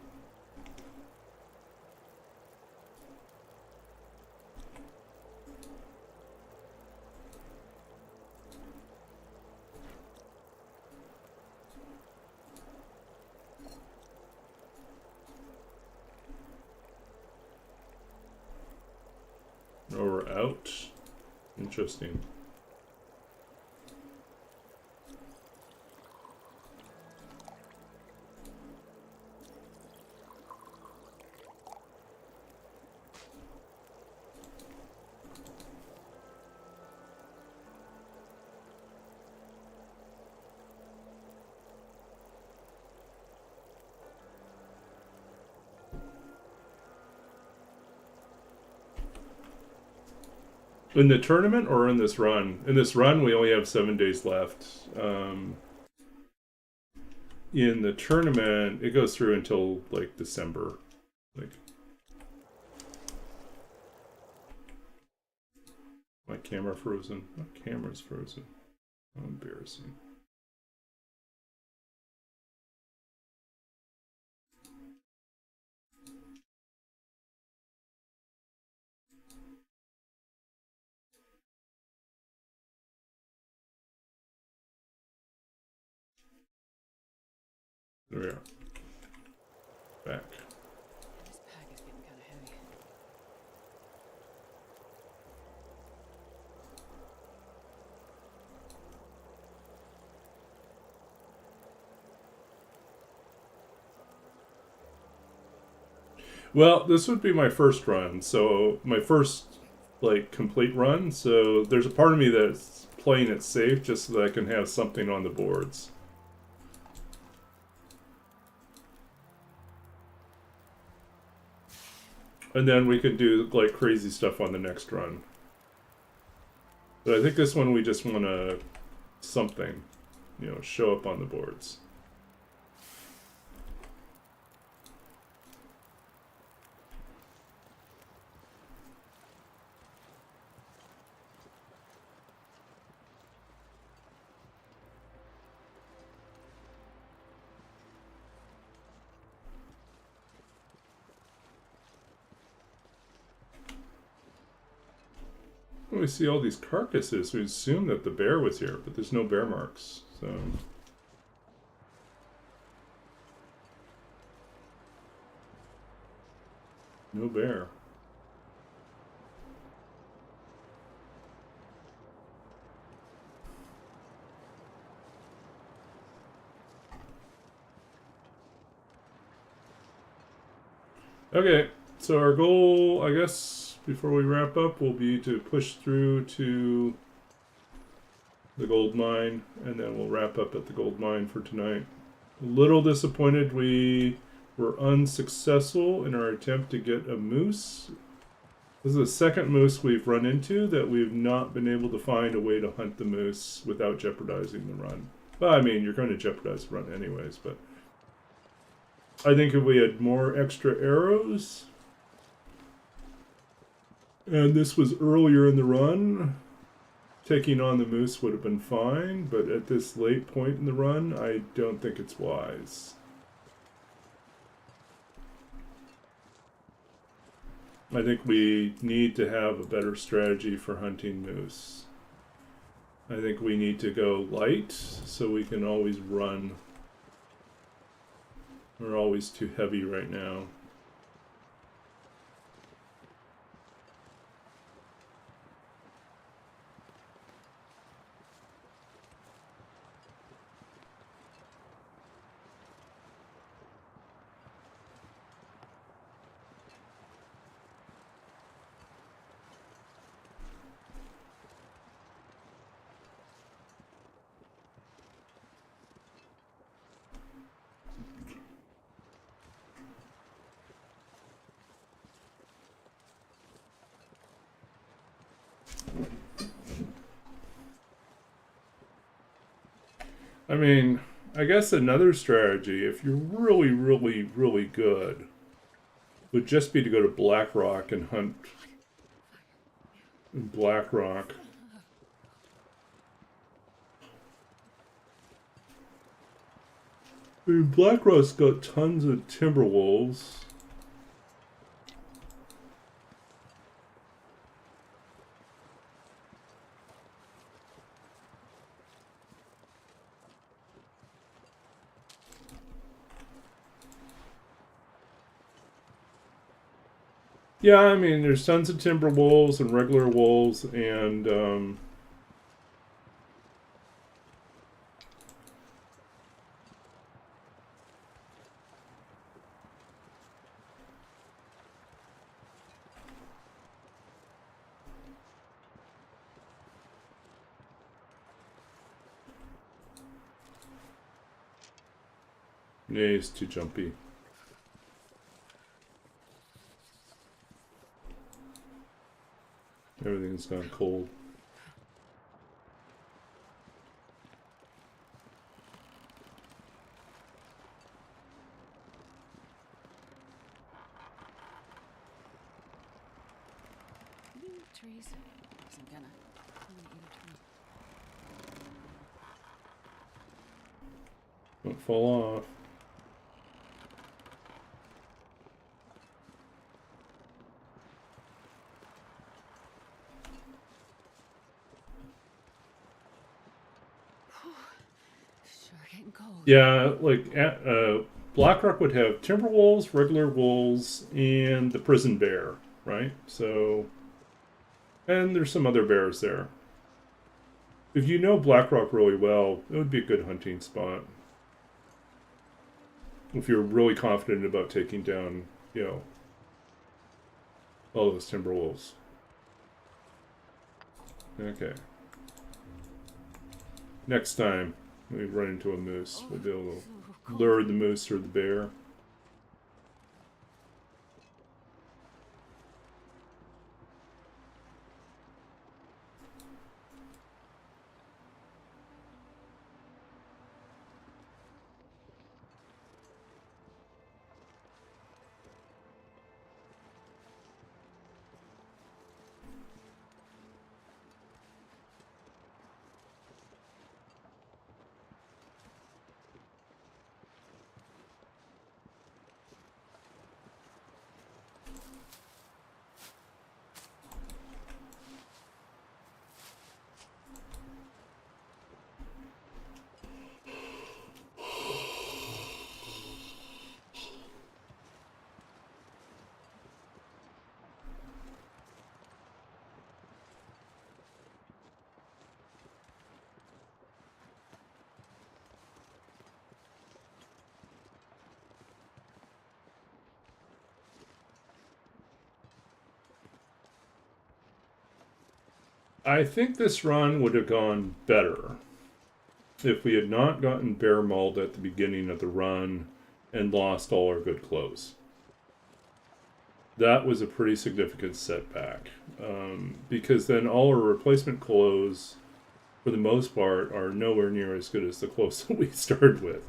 Speaker 2: Oh, we're out? Interesting. In the tournament or in this run? In this run, we only have 7 days left. In the tournament, it goes through until like December. Like, my camera frozen. My camera's frozen. How embarrassing. There we are. Back.
Speaker 1: This pack is getting kind of heavy.
Speaker 2: Well, this would be my first run, so my first like complete run. So there's a part of me that's playing it safe just so that I can have something on the boards. And then we could do like crazy stuff on the next run. But I think this one we just want to something, show up on the boards. We see all these carcasses. We assume that the bear was here, but there's no bear marks, so... No bear. Okay, so our goal, I guess, before we wrap up, will be to push through to the gold mine, and then we'll wrap up at the gold mine for tonight. A little disappointed we We're unsuccessful in our attempt to get a moose. This is the second moose we've run into that we've not been able to find a way to hunt the moose without jeopardizing the run. Well, I mean, you're going to jeopardize the run anyways, but I think if we had more extra arrows, and this was earlier in the run, taking on the moose would have been fine, but at this late point in the run, I don't think it's wise. I think we need to have a better strategy for hunting moose. I think we need to go light so we can always run. We're always too heavy right now. I mean, I guess another strategy, if you're really, really, really good, would just be to go to Black Rock and hunt in Black Rock. I mean, Black Rock's got tons of timber wolves. Yeah, I mean, there's tons of timber wolves and regular wolves, and yeah, he's too jumpy. Everything's gone cold.
Speaker 1: Trees. I'm gonna eat a tree.
Speaker 2: Don't fall off.
Speaker 1: Sure getting cold.
Speaker 2: Yeah, like Blackrock would have timber wolves, regular wolves, and the prison bear, right? So, and there's some other bears there. If you know Blackrock really well, it would be a good hunting spot. If you're really confident about taking down, you know, all those timber wolves. Okay. Next time we run into a moose, we'll be able to lure the moose or the bear. I think this run would have gone better if we had not gotten bear mauled at the beginning of the run and lost all our good clothes. That was a pretty significant setback, because then all our replacement clothes, for the most part, are nowhere near as good as the clothes that we started with.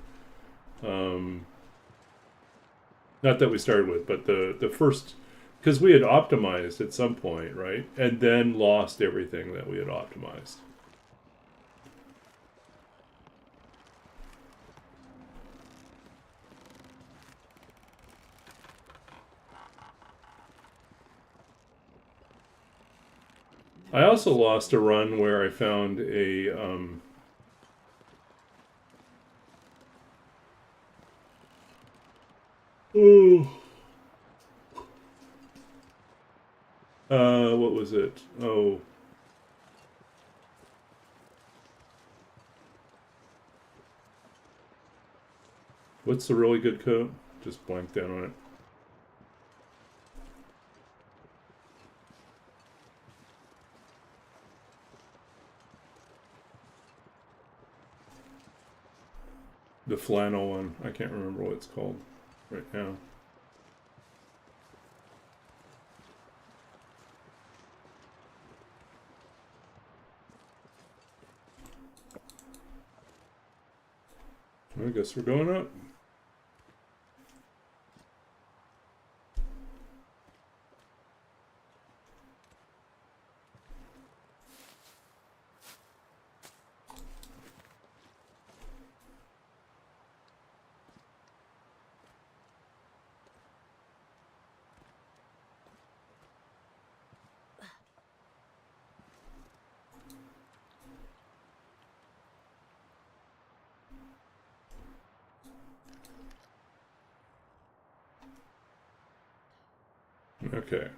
Speaker 2: Not that we started with, but the first, because we had optimized at some point, right? And then lost everything that we had optimized. I also lost a run where I found a what was it? Oh, what's the really good coat? Just blanked out on it. The flannel one. I can't remember what it's called right now. I guess we're going up. Okay.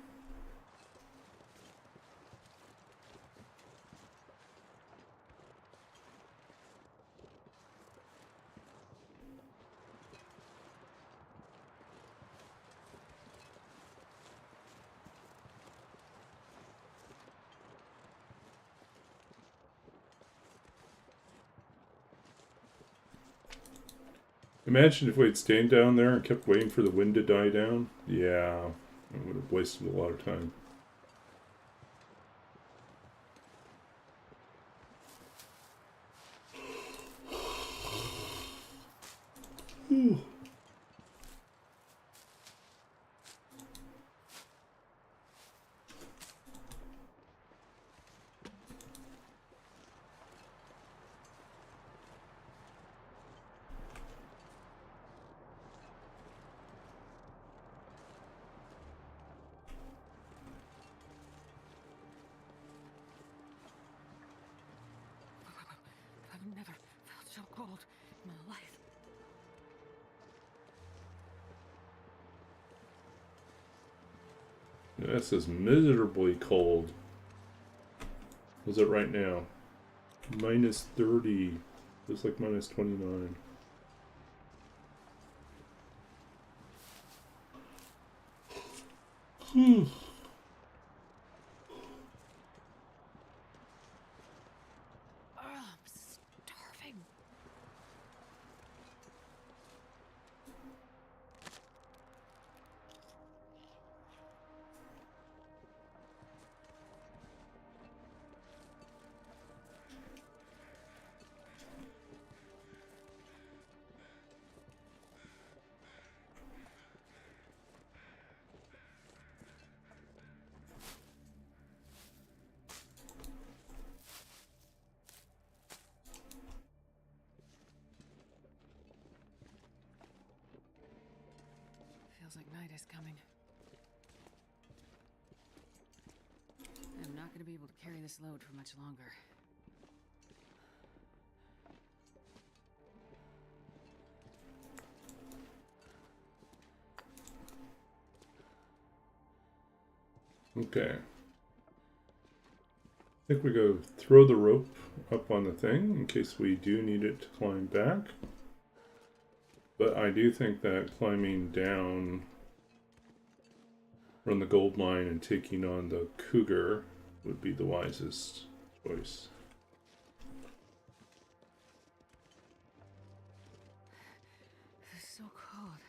Speaker 2: Imagine if we'd stayed down there and kept waiting for the wind to die down. Yeah, I would have wasted a lot of time.
Speaker 1: I've never felt so cold in my life.
Speaker 2: This is miserably cold. What's it right now? Minus 30. It's like minus 29.
Speaker 1: I'm starving. Feels like night is coming. I'm not going to be able to carry this load for much longer.
Speaker 2: Okay. I think we go throw the rope up on the thing in case we do need it to climb back. But I do think that climbing down from the gold mine and taking on the Cougar would be the wisest choice.
Speaker 1: It's so cold.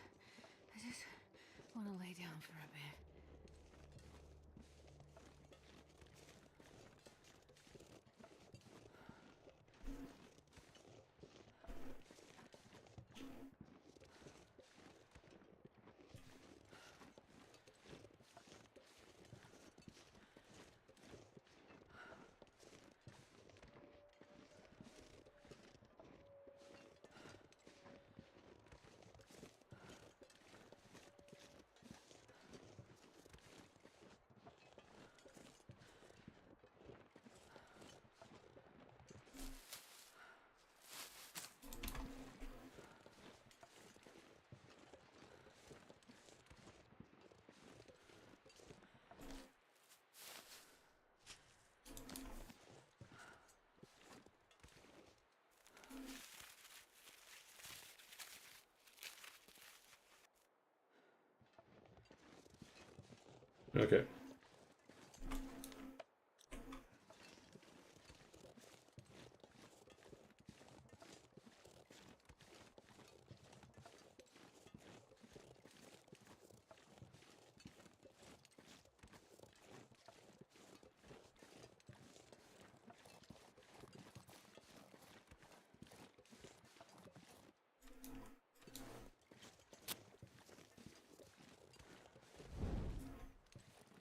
Speaker 2: Okay.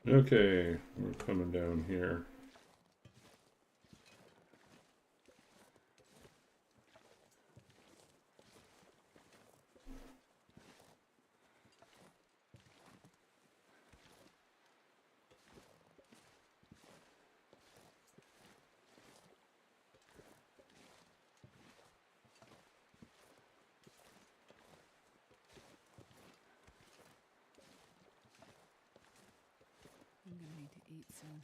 Speaker 2: Okay, we're coming down here.
Speaker 1: I'm gonna need to eat soon.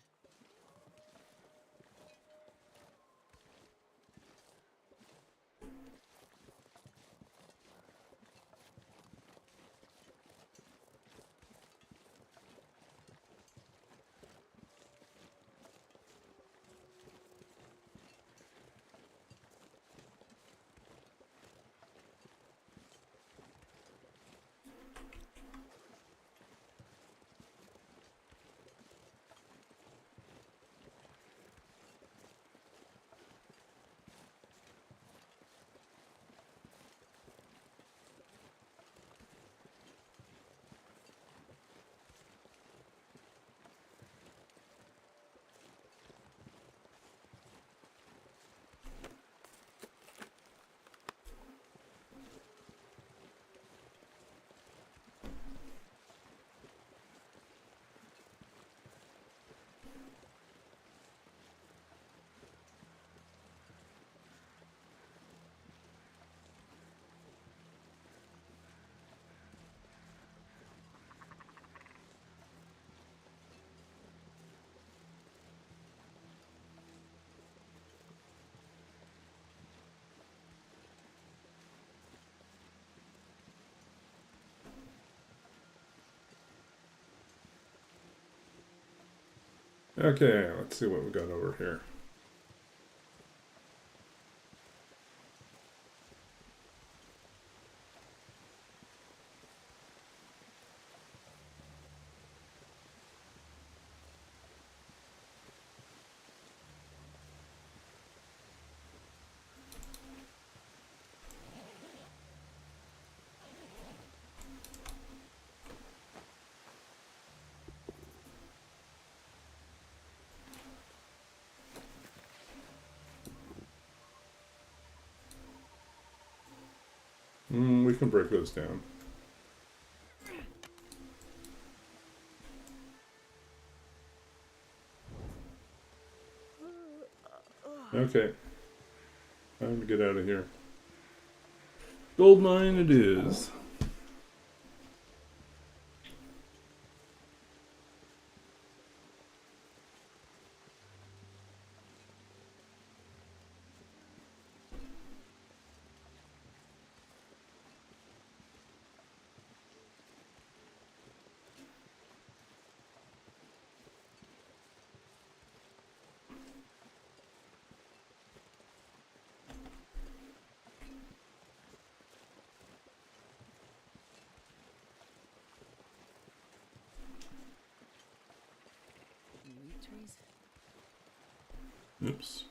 Speaker 2: Okay, let's see what we got over here. We can break those down. Okay. Time to get out of here. Gold mine it is.
Speaker 1: Wheat trees?
Speaker 2: Oops.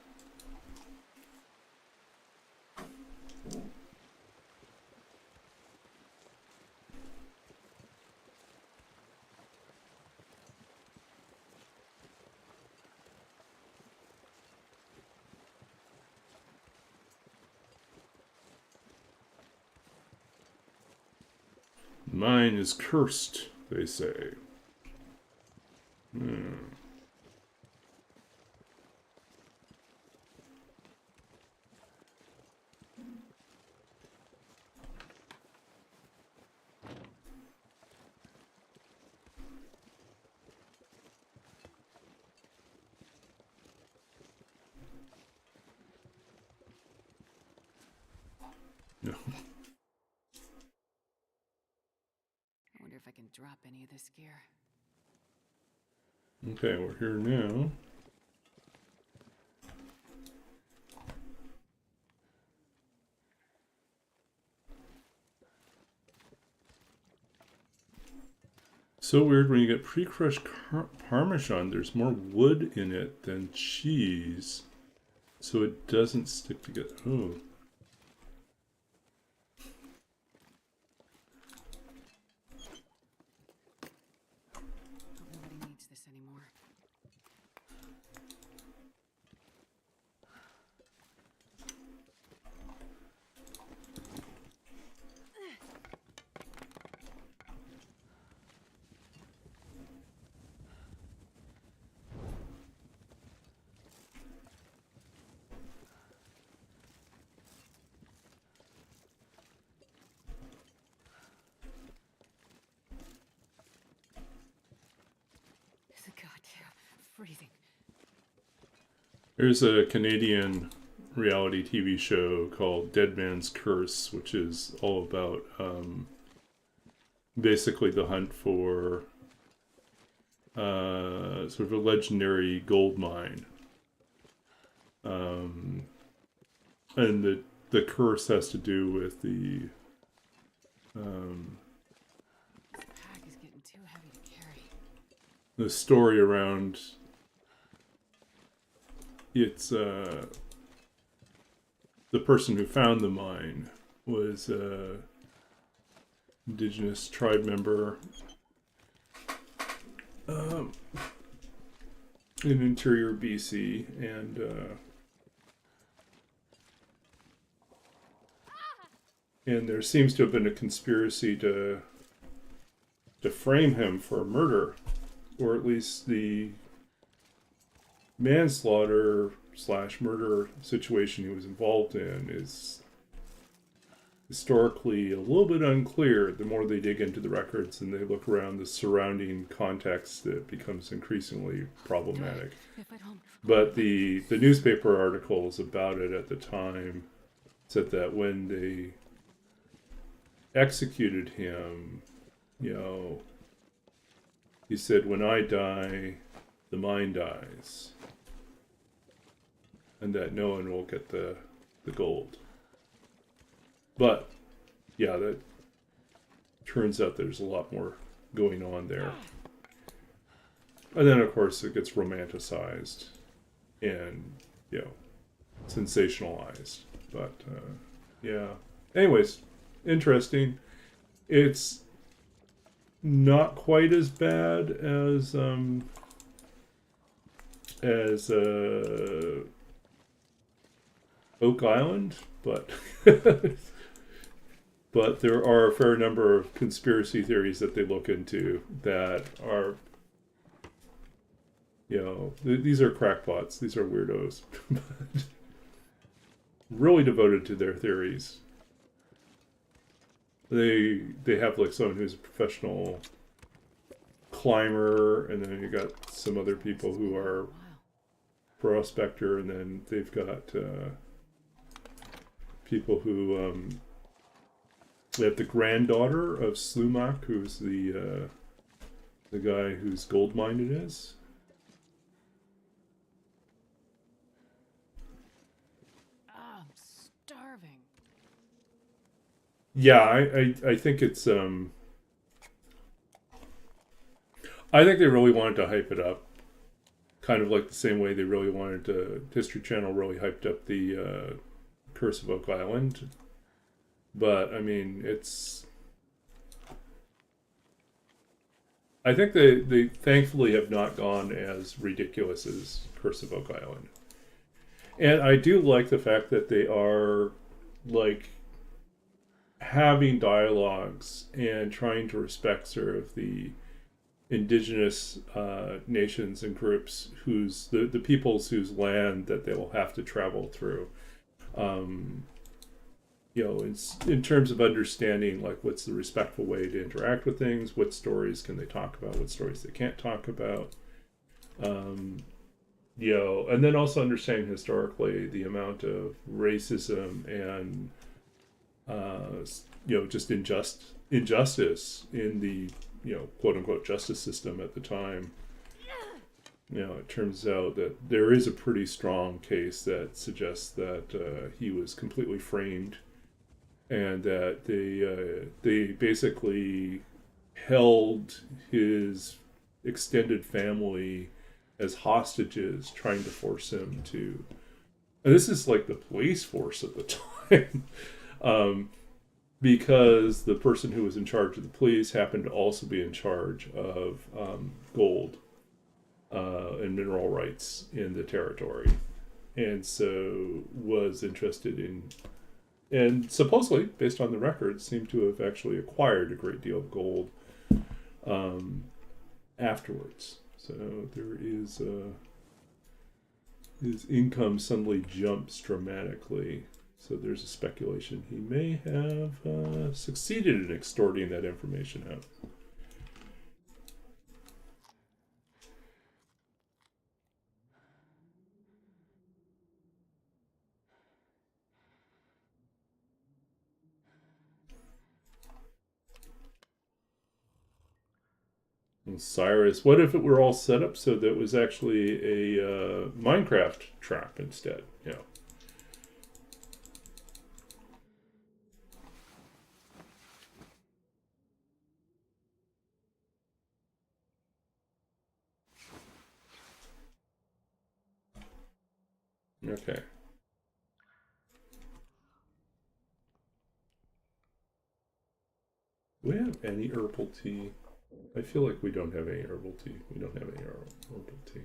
Speaker 2: Mine is cursed, they say. No.
Speaker 1: I wonder if I can drop any of this gear.
Speaker 2: Okay, we're here now. So weird, when you get pre-crushed Parmesan, there's more wood in it than cheese. So it doesn't stick together. Oh.
Speaker 1: Nobody needs this anymore. Goddamn freezing.
Speaker 2: There's a Canadian reality TV show called Dead Man's Curse, which is all about basically the hunt for sort of a legendary gold mine. And the curse has to do with the
Speaker 1: This pack is getting too heavy to carry.
Speaker 2: the story around it's the person who found the mine was indigenous tribe member in interior BC, and there seems to have been a conspiracy to frame him for murder, or at least the manslaughter / murder situation he was involved in is historically a little bit unclear. The more they dig into the records and they look around the surrounding context, it becomes increasingly problematic. But the newspaper articles about it at the time said that when they executed him, you know, he said, "When I die, the mine dies, and that no one will get the gold." But yeah, that turns out there's a lot more going on there. And then of course it gets romanticized and, you know, sensationalized. But yeah. Anyways, interesting. It's not quite as bad as Oak Island, but but there are a fair number of conspiracy theories that they look into that are, you know, these are crackpots, these are weirdos, really devoted to their theories. They have like someone who's a professional climber, and then you got some other people who are prospector, and then they've got people who they have the granddaughter of Slumak, who's the guy whose gold mine it is.
Speaker 1: I'm starving.
Speaker 2: Yeah, I think it's I think they really wanted to hype it up, kind of like the same way they really wanted to. History Channel really hyped up the Curse of Oak Island, but I mean, it's. I think they thankfully have not gone as ridiculous as Curse of Oak Island, and I do like the fact that they are like having dialogues and trying to respect sort of the indigenous nations and groups whose the peoples whose land that they will have to travel through. You know, in terms of understanding, like, what's the respectful way to interact with things, what stories can they talk about, what stories they can't talk about, you know, and then also understanding historically the amount of racism and you know, just injustice in the, you know, quote unquote justice system at the time. it turns out that there is a pretty strong case that suggests that he was completely framed, and that they basically held his extended family as hostages, trying to force him to. And this is like the police force at the time, because the person who was in charge of the police happened to also be in charge of gold and mineral rights in the territory, and so was interested in, and supposedly, based on the records, seemed to have actually acquired a great deal of gold afterwards. So there is his income suddenly jumps dramatically. So there's a speculation he may have succeeded in extorting that information out. And Cyrus, what if it were all set up so that it was actually a Minecraft trap instead? Yeah. Okay. Do we have any herbal tea? I feel like we don't have any herbal tea. We don't have any herbal tea.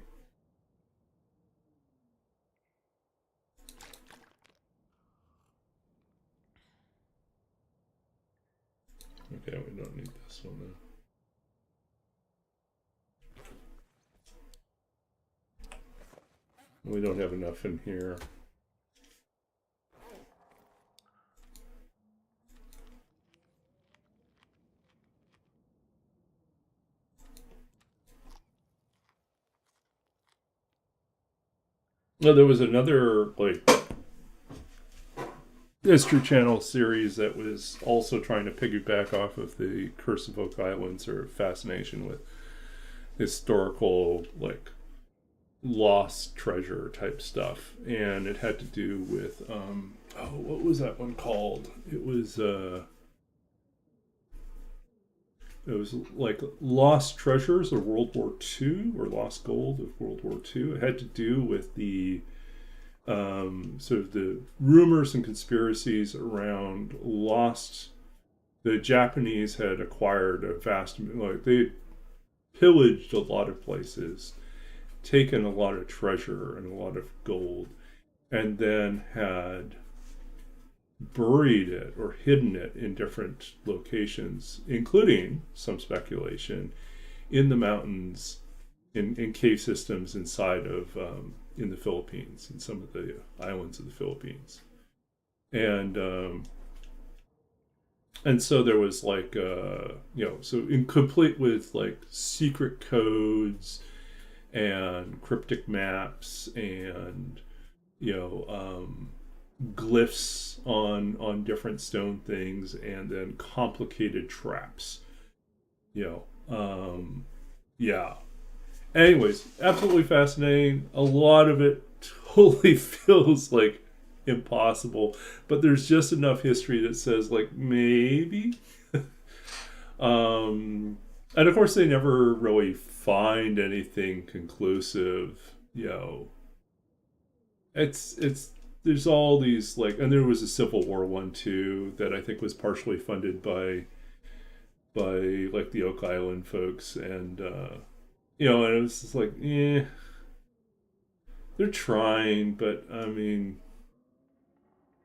Speaker 2: Okay, we don't need this one then. We don't have enough in here. No, there was another like History Channel series that was also trying to piggyback off of the Curse of Oak Islands, or fascination with historical like lost treasure type stuff, and it had to do with what was that one called? It was like Lost Treasures of World War II, or Lost Gold of World War II. It had to do with the sort of the rumors and conspiracies around lost. The Japanese had acquired a vast, like they pillaged a lot of places, taken a lot of treasure and a lot of gold, and then had buried it or hidden it in different locations, including some speculation in the mountains, in cave systems inside of in the Philippines, in some of the islands of the Philippines, and so there was like so incomplete with like secret codes and cryptic maps and glyphs on different stone things, and then complicated traps. Yeah. Anyways, absolutely fascinating. A lot of it totally feels like impossible, but there's just enough history that says like maybe. And of course they never really find anything conclusive. It's there's all these like, and there was a Civil War one too that I think was partially funded by like the Oak Island folks, and and it was just like, they're trying, but I mean,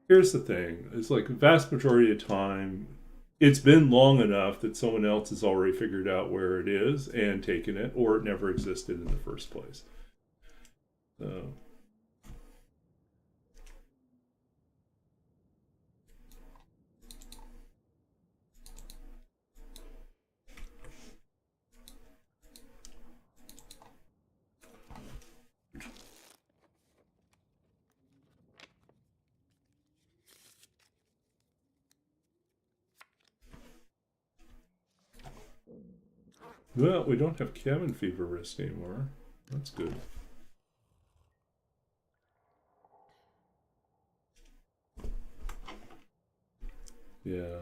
Speaker 2: here's the thing: it's like the vast majority of the time, it's been long enough that someone else has already figured out where it is and taken it, or it never existed in the first place. So. Well, we don't have cabin fever wrist anymore. That's good. Yeah.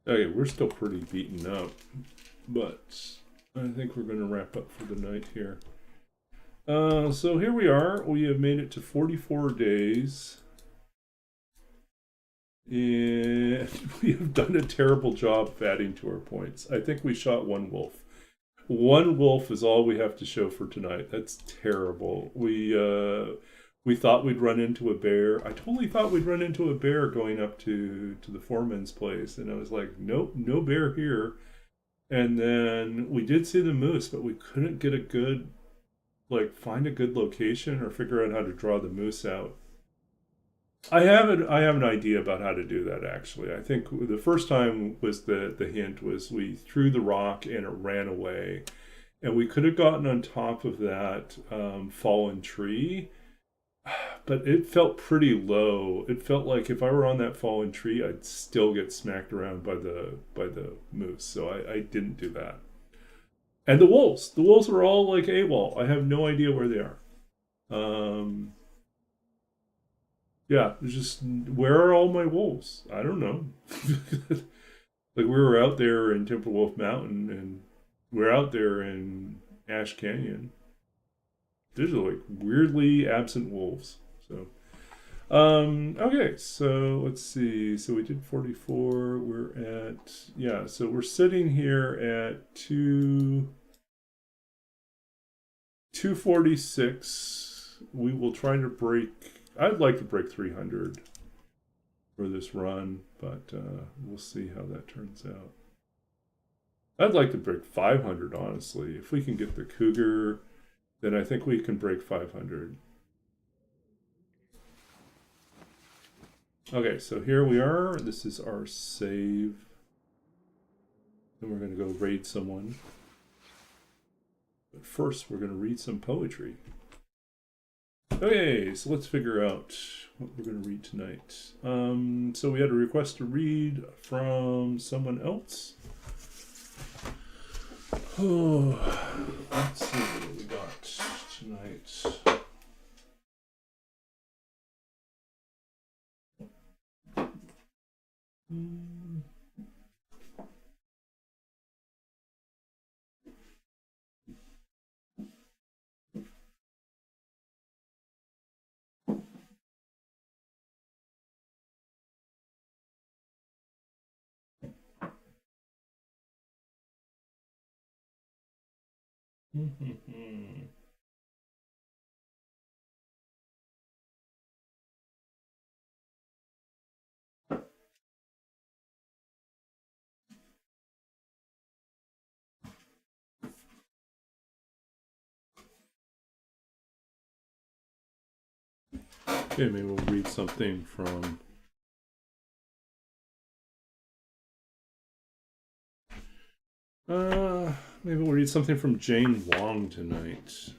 Speaker 2: Okay, we're still pretty beaten up, but I think we're going to wrap up for the night here. So here we are. We have made it to 44 days. And we have done a terrible job of adding to our points. I think we shot one wolf. One wolf is all we have to show for tonight. That's terrible. We thought we'd run into a bear. I totally thought we'd run into a bear going up to the foreman's place. And I was like, nope, no bear here. And then we did see the moose, but we couldn't get a good, find a good location or figure out how to draw the moose out. I have an idea about how to do that, actually. I think the first time was the hint was we threw the rock and it ran away. And we could have gotten on top of that fallen tree, but it felt pretty low. It felt like if I were on that fallen tree, I'd still get smacked around by the moose. So I didn't do that. And the wolves are all like AWOL. I have no idea where they are. Yeah, it's just, where are all my wolves? I don't know. We were out there in Timberwolf Mountain, and we're out there in Ash Canyon. There's weirdly absent wolves. So, okay, so let's see. So we did 44. We're at, so we're sitting here at 246. We will try to break. I'd like to break 300 for this run, but we'll see how that turns out. I'd like to break 500, honestly. If we can get the Cougar, then I think we can break 500. Okay, so here we are. This is our save. Then we're going to go raid someone. But first, we're going to read some poetry. Okay, so let's figure out what we're going to read tonight. So we had a request to read from someone else. Oh, let's see what we got tonight. Okay, maybe we'll read something from maybe we'll read something from Jane Wong tonight.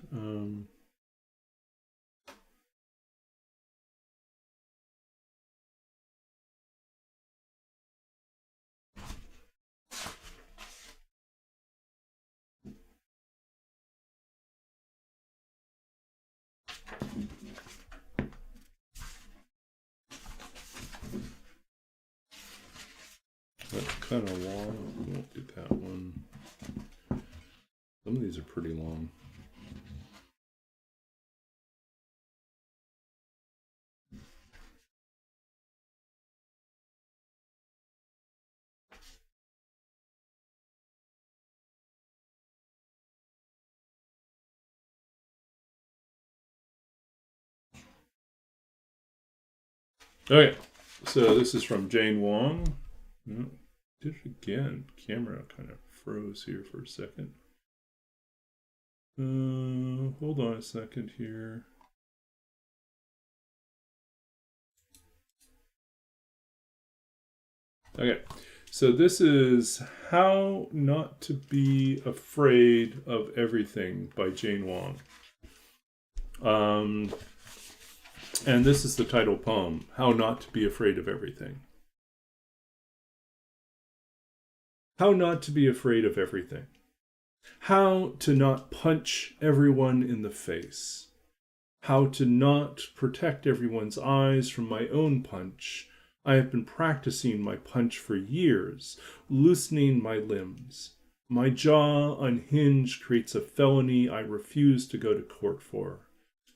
Speaker 2: That's kind of long. We won't do that one. Some of these are pretty long. Okay, so this is from Jane Wong. Oh, did it again. Camera kind of froze here for a second. Hold on a second here. Okay, so this is How Not to Be Afraid of Everything by Jane Wong. And this is the title poem, How Not to Be Afraid of Everything. How not to be afraid of everything. How to not punch everyone in the face. How to not protect everyone's eyes from my own punch. I have been practicing my punch for years, loosening my limbs. My jaw unhinged creates a felony I refuse to go to court for.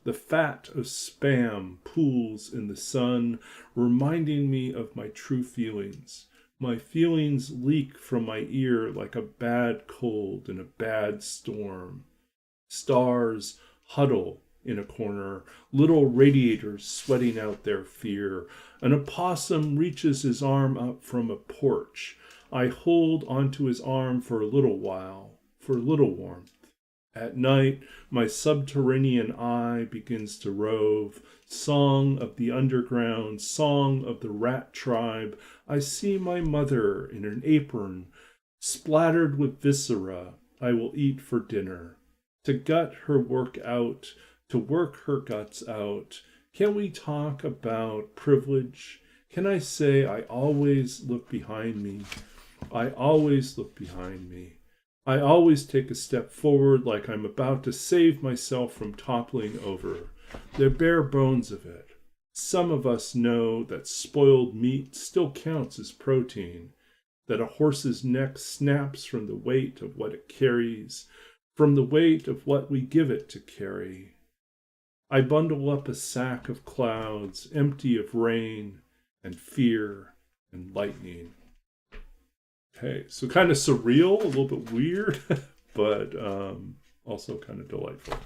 Speaker 2: The fat of spam pools in the sun, reminding me of my true feelings. My feelings leak from my ear like a bad cold in a bad storm. Stars huddle in a corner, little radiators sweating out their fear. An opossum reaches his arm up from a porch. I hold onto his arm for a little while, for a little warmth. At night, my subterranean eye begins to rove. Song of the underground, song of the rat tribe. I see my mother in an apron, splattered with viscera I will eat for dinner. To gut her work out, to work her guts out. Can we talk about privilege? Can I say I always look behind me? I always look behind me. I always take a step forward like I'm about to save myself from toppling over. The bare bones of it. Some of us know that spoiled meat still counts as protein, that a horse's neck snaps from the weight of what it carries, from the weight of what we give it to carry. I bundle up a sack of clouds, empty of rain and fear and lightning. Okay, so kind of surreal, a little bit weird, but also kind of delightful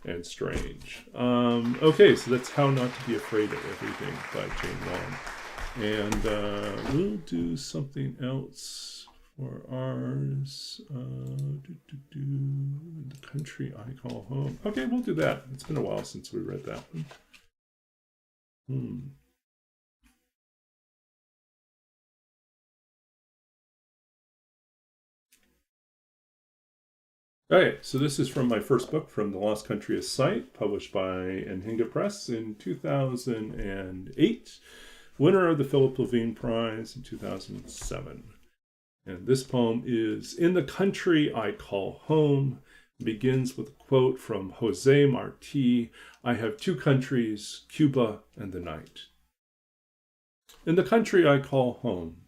Speaker 2: and strange. Okay, so that's How Not to Be Afraid of Everything by Jane Long. And we'll do something else for ours. The Country I Call Home. Okay, we'll do that. It's been a while since we read that one. Okay, so this is from my first book, From the Lost Country of Sight, published by Nhinga Press in 2008. Winner of the Philip Levine Prize in 2007. And this poem is In the Country I Call Home. It begins with a quote from Jose Marti. I have two countries, Cuba and the night. In the country I call home.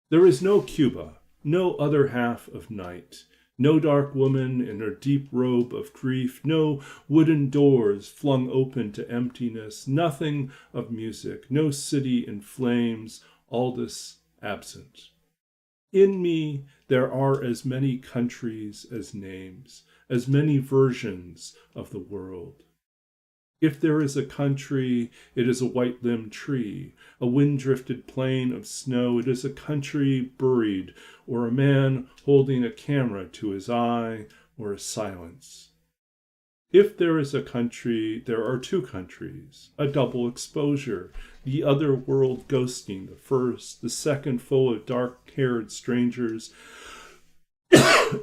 Speaker 2: There is no Cuba, no other half of night. No dark woman in her deep robe of grief, no wooden doors flung open to emptiness, nothing of music, no city in flames, all this absent. In me there are as many countries as names, as many versions of the world. If there is a country, it is a white-limbed tree, a wind-drifted plain of snow. It is a country buried, or a man holding a camera to his eye, or a silence. If there is a country, there are two countries, a double exposure, the other world ghosting the first, the second full of dark-haired strangers,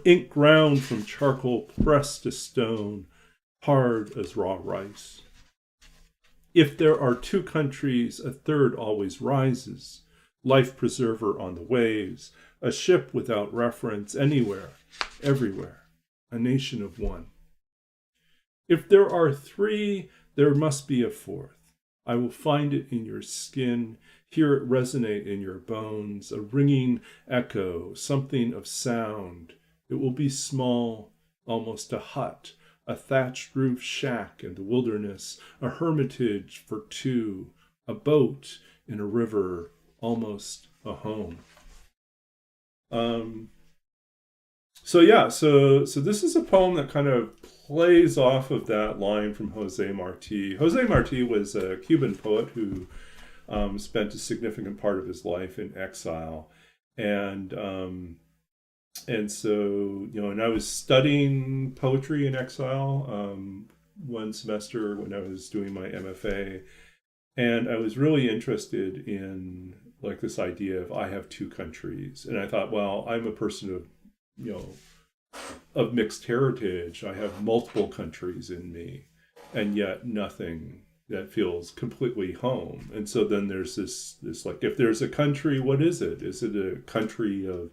Speaker 2: ink ground from charcoal pressed to stone, hard as raw rice. If there are two countries, a third always rises, life preserver on the waves, a ship without reference anywhere, everywhere, a nation of one. If there are three, there must be a fourth. I will find it in your skin, hear it resonate in your bones, a ringing echo, something of sound. It will be small, almost a hut, a thatched roof shack in the wilderness, a hermitage for two, a boat in a river, almost a home. So this is a poem that kind of plays off of that line from Jose Marti. Jose Marti was a Cuban poet who spent a significant part of his life in exile, and so, and I was studying poetry in exile one semester when I was doing my MFA, and I was really interested in like this idea of I have two countries, and I thought, well, I'm a person of, of mixed heritage. I have multiple countries in me, and yet nothing that feels completely home. And so then there's this like, if there's a country, what is it? Is it a country of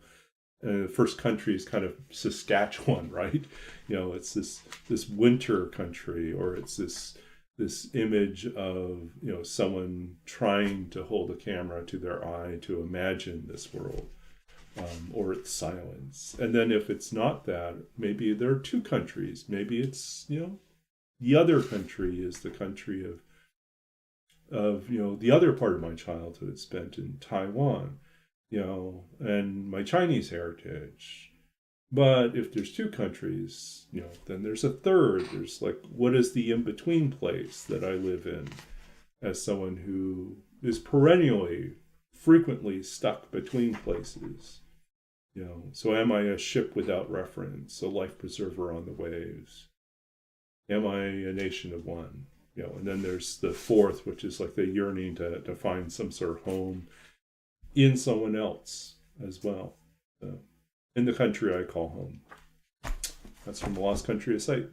Speaker 2: The first country is kind of Saskatchewan, right? You know, it's this winter country, or it's this image of, you know, someone trying to hold a camera to their eye to imagine this world, or it's silence. And then if it's not that, maybe there are two countries. Maybe it's, you know, the other country is the country of you know, the other part of my childhood spent in Taiwan, you know, and my Chinese heritage. But if there's two countries, you know, then there's a third. There's like, what is the in-between place that I live in as someone who is perennially, frequently stuck between places? You know, so am I a ship without reference, a life preserver on the waves? Am I a nation of one? You know, and then there's the fourth, which is like the yearning to find some sort of home in someone else as well. In the country I call home. That's from The Lost Country of Sight.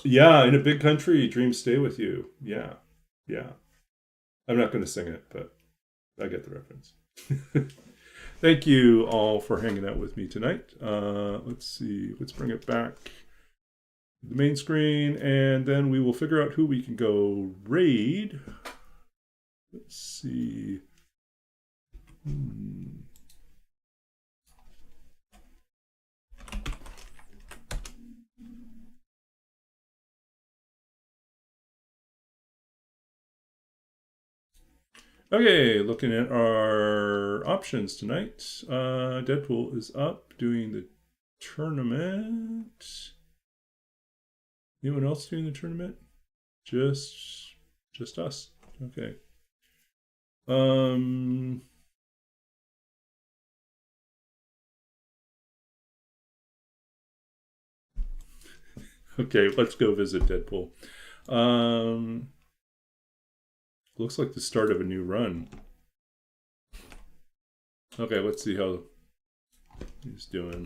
Speaker 2: Yeah, in a big country, dreams stay with you. Yeah, yeah. I'm not going to sing it, but I get the reference. Thank you all for hanging out with me tonight. Let's see. Let's bring it back to the main screen, and then we will figure out who we can go raid. Let's see. Okay, looking at our options tonight. Deadpool is up doing the tournament. Anyone else doing the tournament? Just us. Okay. Okay, let's go visit Deadpool. Looks like the start of a new run. Okay, let's see how he's doing.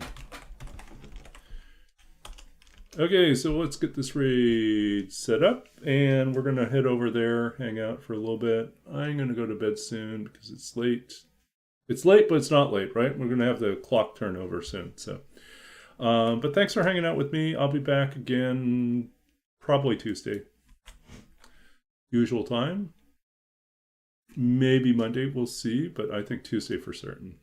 Speaker 2: Okay, so let's get this raid set up, and we're gonna head over there, hang out for a little bit. I'm gonna go to bed soon because it's late. It's late, but it's not late, right? We're gonna have the clock turn over soon. So, but thanks for hanging out with me. I'll be back again probably Tuesday, usual time. Maybe Monday, we'll see, but I think Tuesday for certain.